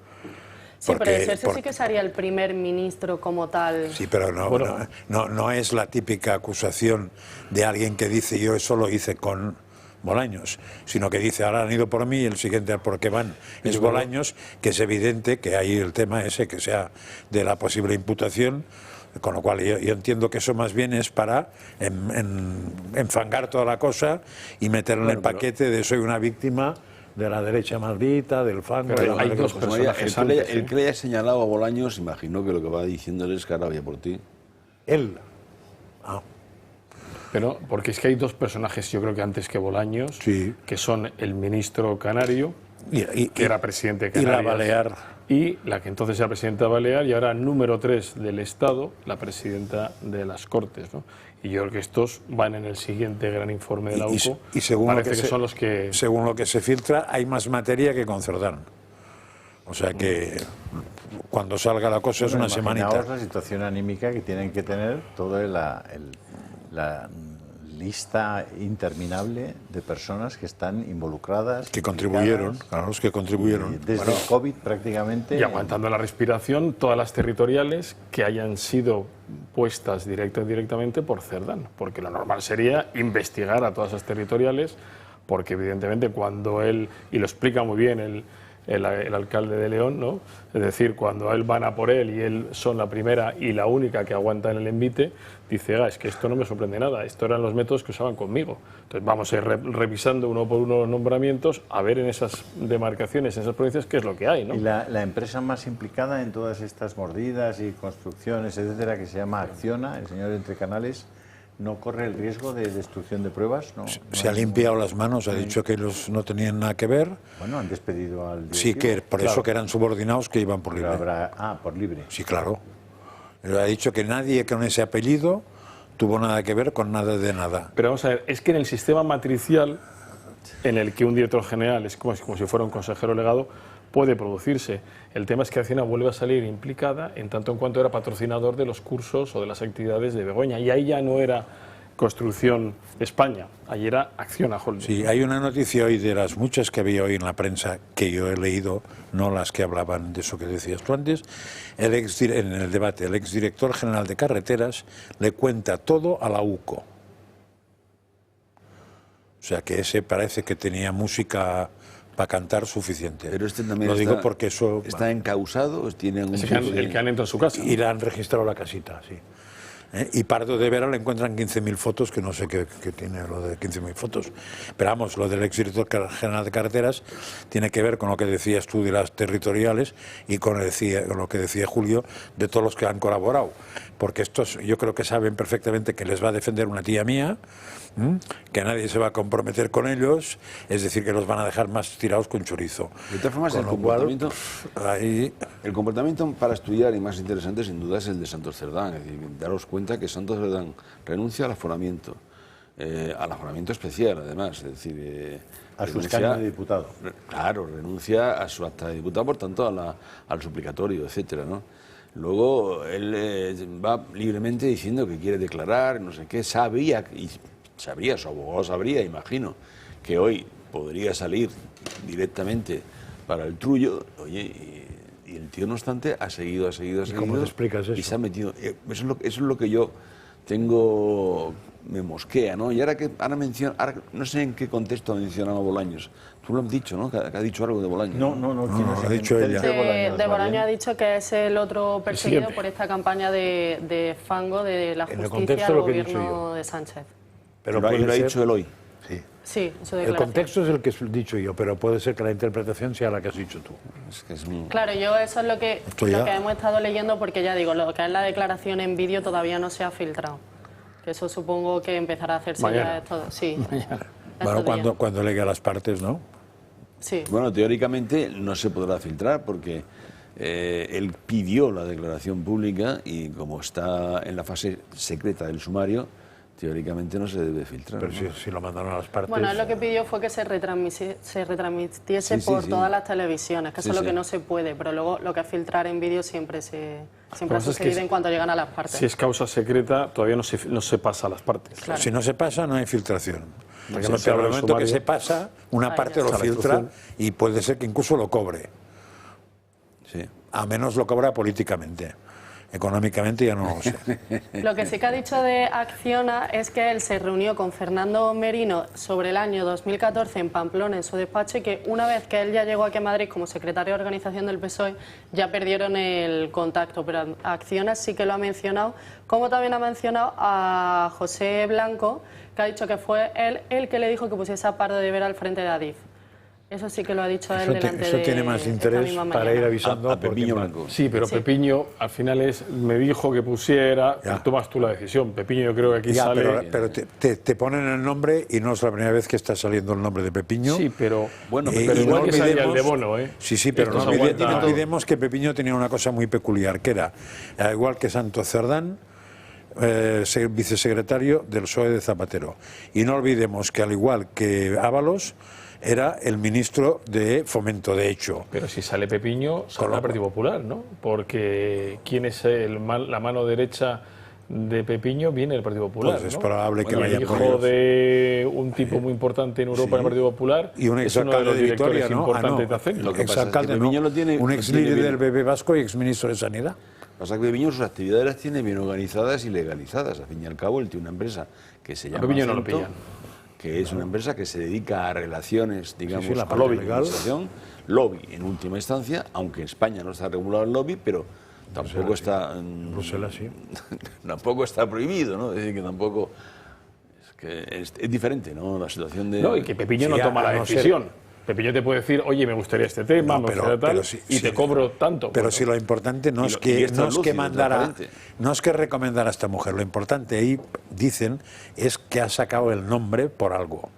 Sí, porque, pero ese sí que sería el primer ministro como tal. Sí, pero no es la típica acusación de alguien que dice yo eso lo hice con Bolaños, sino que dice ahora han ido por mí y el siguiente por qué van es Bolaños, que es evidente que hay el tema ese que sea de la posible imputación, con lo cual yo entiendo que eso más bien es para enfangar toda la cosa y meterlo en el paquete de soy una víctima de la derecha maldita, del fango. Pero hay dos personajes. El que le haya señalado a Bolaños imaginó que lo que va diciéndole es que ahora vaya por ti. Él. Pero porque es que hay dos personajes, yo creo que antes que Bolaños, que son el ministro canario, que era presidente de Canarias, y la Balear. Y la que entonces era presidenta Balear y ahora número 3 del Estado, la presidenta de las Cortes, ¿no? Y yo creo que estos van en el siguiente gran informe de la UCO. Y según parece lo que son los que... Según lo que se filtra, hay más materia que con Cerdán. O sea que cuando salga la cosa es una semanita. Imaginaos la situación anímica que tienen que tener toda la lista interminable de personas que están involucradas. Que contribuyeron, claro, los que contribuyeron. Desde el COVID prácticamente. Y aguantando la respiración, todas las territoriales que hayan sido puestas directa o indirectamente por Cerdán. Porque lo normal sería investigar a todas esas territoriales, porque evidentemente cuando él, y lo explica muy bien el alcalde de León, ¿no? Es decir, cuando él van a por él y él son la primera y la única que aguanta en el envite, dice, es que esto no me sorprende nada, estos eran los métodos que usaban conmigo. Entonces vamos a ir revisando uno por uno los nombramientos, a ver en esas demarcaciones, en esas provincias, qué es lo que hay, ¿no? Y la empresa más implicada en todas estas mordidas y construcciones, etcétera, que se llama Acciona, el señor Entre Canales, ¿no corre el riesgo de destrucción de pruebas? Se ha limpiado las manos, ha dicho que ellos no tenían nada que ver. Bueno, han despedido al directivo. Sí, que por eso que eran subordinados que iban por libre. Por libre. Sí, claro. Pero ha dicho que nadie con ese apellido tuvo nada que ver con nada de nada. Pero vamos a ver, es que en el sistema matricial, en el que un director general es como si fuera un consejero legado, puede producirse. El tema es que Acciona vuelve a salir implicada en tanto en cuanto era patrocinador de los cursos o de las actividades de Begoña. Y ahí ya no era Construcción España, ahí era Acciona Holding. Sí, hay una noticia hoy de las muchas que había hoy en la prensa que yo he leído, no las que hablaban de eso que decías tú antes. En el debate, el exdirector general de Carreteras le cuenta todo a la UCO. O sea que ese parece que tenía música para cantar suficiente. Pero este también lo digo porque eso está encausado, tiene un el que han entrado en su casa. Y le han registrado la casita, sí. Y Pardo de Vera le encuentran 15.000 fotos, que no sé qué tiene lo de 15.000 fotos. Pero vamos, lo del exdirector general de carreteras tiene que ver con lo que decías tú de las territoriales y con lo que decía Julio de todos los que han colaborado. Porque estos yo creo que saben perfectamente que les va a defender una tía mía, que nadie se va a comprometer con ellos, es decir, que los van a dejar más tirados con chorizo. De todas formas, el comportamiento para estudiar y más interesante sin duda es el de Santos Cerdán. Es decir, daros cuenta que Santos Cerdán renuncia al aforamiento especial, además. Es decir, a su escaño de diputado. Claro, renuncia a su acta de diputado, por tanto, al suplicatorio, etcétera, ¿no? Luego él va libremente diciendo que quiere declarar, no sé qué, sabría, su abogado sabría, imagino, que hoy podría salir directamente para el trullo, oye, y el tío, no obstante, ha seguido. ¿Y cómo te explicas eso? Y se ha metido. Eso es lo que yo tengo, me mosquea, ¿no? Y ahora no sé en qué contexto ha mencionado Bolaños. Tú lo has dicho, ¿no? Que ha dicho algo de Bolaños. No, ha dicho ella. De Bolaños ha dicho que es el otro perseguido por esta campaña de fango de la justicia al gobierno de Sánchez. Pero lo ha dicho él hoy. Sí, el contexto es el que he dicho yo, pero puede ser que la interpretación sea la que has dicho tú. Claro, yo eso es lo que hemos estado leyendo, porque ya digo, lo que es la declaración en vídeo todavía no se ha filtrado. Que eso supongo que empezará a hacerse ya esto. Sí. Bueno, cuando legue a las partes, ¿no? Sí. Bueno, teóricamente no se podrá filtrar porque él pidió la declaración pública y como está en la fase secreta del sumario, teóricamente no se debe filtrar. Pero ¿no? si lo mandaron a las partes... Bueno, él lo que pidió fue que se retransmitiese por todas las televisiones, que eso es lo que no se puede, pero luego lo que es filtrar en vídeo siempre ha sucedido en cuanto llegan a las partes. Si es causa secreta, todavía no se pasa a las partes. Claro. Si no se pasa, no hay filtración. Porque en el momento que se pasa, una parte lo filtra y puede ser que incluso lo cobre. Sí. A menos lo cobra políticamente. Económicamente ya no lo sé. Lo que sí que ha dicho de Acciona es que él se reunió con Fernando Merino sobre el año 2014 en Pamplona, en su despacho, y que una vez que él ya llegó aquí a Madrid como secretario de organización del PSOE, ya perdieron el contacto. Pero Acciona sí que lo ha mencionado, como también ha mencionado a José Blanco, que ha dicho que fue él el que le dijo que pusiese a Pardo de Vera al frente de Adif. Eso sí que lo ha dicho él delante de... Eso tiene más interés para ir avisando a Pepiño Blanco. Sí, pero Pepiño al final me dijo que pusiera, tomas tú la decisión. Pepiño yo creo que aquí sale... Pero te ponen el nombre y no es la primera vez que está saliendo el nombre de Pepiño. Sí, pero... Bueno, pero igual que salía el de Bono, ¿eh? Sí, pero no olvidemos que Pepiño tenía una cosa muy peculiar, que era, al igual que Santos Cerdán, vicesecretario del PSOE de Zapatero. Y no olvidemos que al igual que Ábalos, era el ministro de Fomento, de hecho. Pero si sale Pepiño, sale el Partido Popular, ¿no? Porque ¿quién es la mano derecha de Pepiño? Viene el Partido Popular, pues es probable que vaya el hijo de un tipo muy importante en Europa en el Partido Popular y un exalcalde de Vitoria, ¿no? Un ex líder del PP vasco y ex ministro de Sanidad. Pasa que Pepiño sus actividades las tiene bien organizadas y legalizadas. Al fin y al cabo, él tiene una empresa que se llama Pepiño no lo pillan, que es una empresa que se dedica a relaciones, digamos, la con lobby la administración, lobby en última instancia, aunque en España no está regulado el lobby, pero tampoco está... Bruselas, sí. Tampoco está prohibido, ¿no? Es decir, que tampoco... Es diferente, ¿no? La situación de... No, y que Pepiño no toma la decisión. Pepiño te puede decir, oye, me gustaría este tema, me gustaría tal, y te cobro tanto. Pero si lo importante no es que recomendar a esta mujer, lo importante ahí, dicen, es que ha sacado el nombre por algo.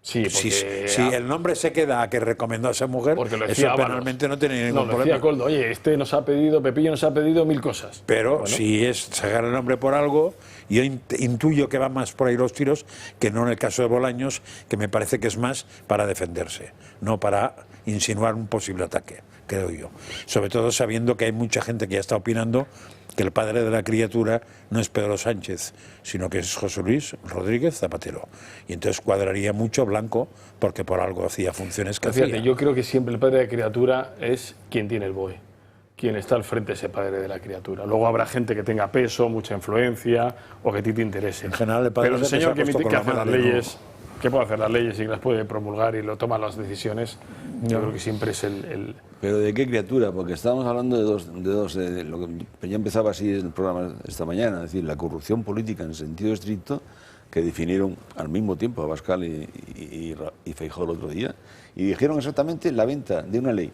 Sí, porque si el nombre se queda a que recomendó a esa mujer, eso penalmente no tiene ningún problema. Decía Coldo, oye, Pepiño nos ha pedido 1000 cosas. Pero si es sacar el nombre por algo, yo intuyo que va más por ahí los tiros que no en el caso de Bolaños, que me parece que es más para defenderse, no para insinuar un posible ataque, creo yo. Sobre todo sabiendo que hay mucha gente que ya está opinando que el padre de la criatura no es Pedro Sánchez, sino que es José Luis Rodríguez Zapatero. Y entonces cuadraría mucho Blanco, porque por algo hacía funciones que hacía. Yo creo que siempre el padre de la criatura es quien tiene el BOE, quien está al frente de ese padre de la criatura. Luego habrá gente que tenga peso, mucha influencia, o que a ti te interese. En general, el padre pero el señor que hace las leyes, que puede hacer las leyes y que las puede promulgar y lo toma las decisiones, yo creo que siempre es Pero ¿de qué criatura? Porque estábamos hablando de lo que ya empezaba así el programa esta mañana, es decir, la corrupción política en sentido estricto, que definieron al mismo tiempo Abascal y Feijóo el otro día, y dijeron exactamente la venta de una ley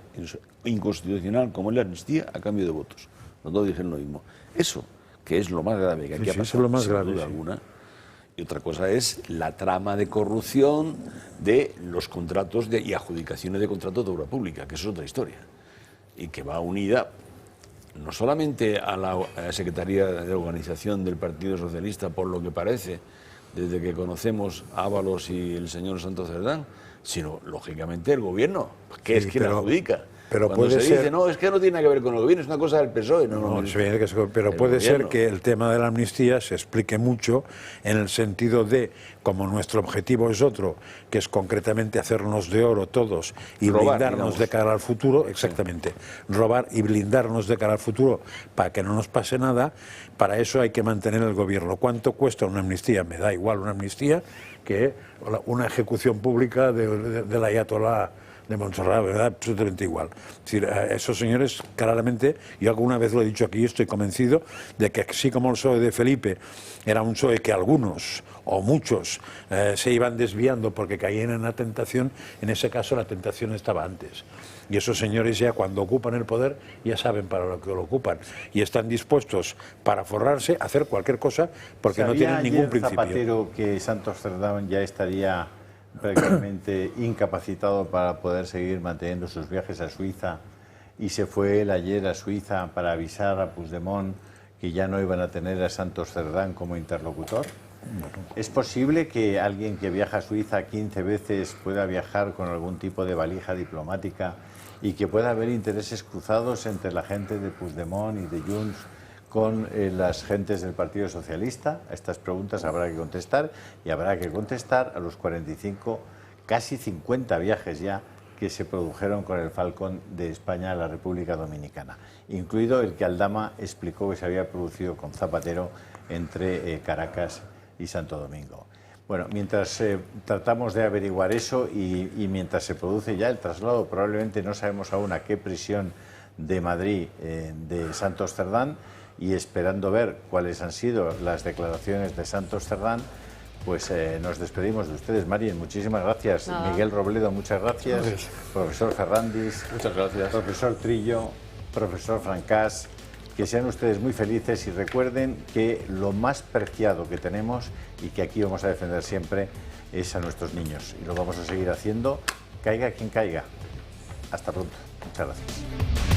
inconstitucional como es la amnistía a cambio de votos. Los dos dijeron lo mismo. Eso, que es lo más grave que aquí ha pasado, sin duda alguna. Y otra cosa es la trama de corrupción de los contratos y adjudicaciones de contratos de obra pública, que eso es otra historia. Y que va unida no solamente a la Secretaría de Organización del Partido Socialista, por lo que parece, desde que conocemos a Ábalos y el señor Santos Cerdán, sino, lógicamente, el gobierno, que es quien adjudica. Pero cuando puede se ser... dice, no, es que no tiene nada que ver con el gobierno, es una cosa del PSOE. Pero puede ser que el tema de la amnistía se explique mucho en el sentido de, como nuestro objetivo es otro, que es concretamente hacernos de oro todos y robar, blindarnos digamos, de cara al futuro, exactamente, robar y blindarnos de cara al futuro para que no nos pase nada, para eso hay que mantener el gobierno. ¿Cuánto cuesta una amnistía? Me da igual una amnistía que una ejecución pública de la ayatolá de Montserrat, ¿verdad? Absolutamente igual. Es decir, esos señores, claramente, yo alguna vez lo he dicho aquí y estoy convencido de que así como el PSOE de Felipe era un PSOE que algunos o muchos se iban desviando porque caían en la tentación, en ese caso la tentación estaba antes. Y esos señores ya cuando ocupan el poder ya saben para lo que lo ocupan y están dispuestos para forrarse a hacer cualquier cosa porque no tienen ningún principio. Zapatero que Santos Cerdán ya estaría prácticamente incapacitado para poder seguir manteniendo sus viajes a Suiza y se fue él ayer a Suiza para avisar a Puigdemont que ya no iban a tener a Santos Cerdán como interlocutor? ¿Es posible que alguien que viaja a Suiza 15 veces pueda viajar con algún tipo de valija diplomática y que pueda haber intereses cruzados entre la gente de Puigdemont y de Junts con las gentes del Partido Socialista? A estas preguntas habrá que contestar y habrá que contestar a los 45, casi 50 viajes ya que se produjeron con el Falcon de España a la República Dominicana, incluido el que Aldama explicó que se había producido con Zapatero entre Caracas y Santo Domingo. Bueno, mientras tratamos de averiguar eso y mientras se produce ya el traslado, probablemente no sabemos aún a qué prisión de Madrid de Santos Cerdán, y esperando ver cuáles han sido las declaraciones de Santos Cerdán, pues nos despedimos de ustedes. Marien, muchísimas gracias. Miguel Robledo, muchas gracias. Profesor Ferrandis, muchas gracias. Profesor Trillo, profesor Francás, que sean ustedes muy felices y recuerden que lo más preciado que tenemos y que aquí vamos a defender siempre es a nuestros niños y lo vamos a seguir haciendo, caiga quien caiga. Hasta pronto. Muchas gracias.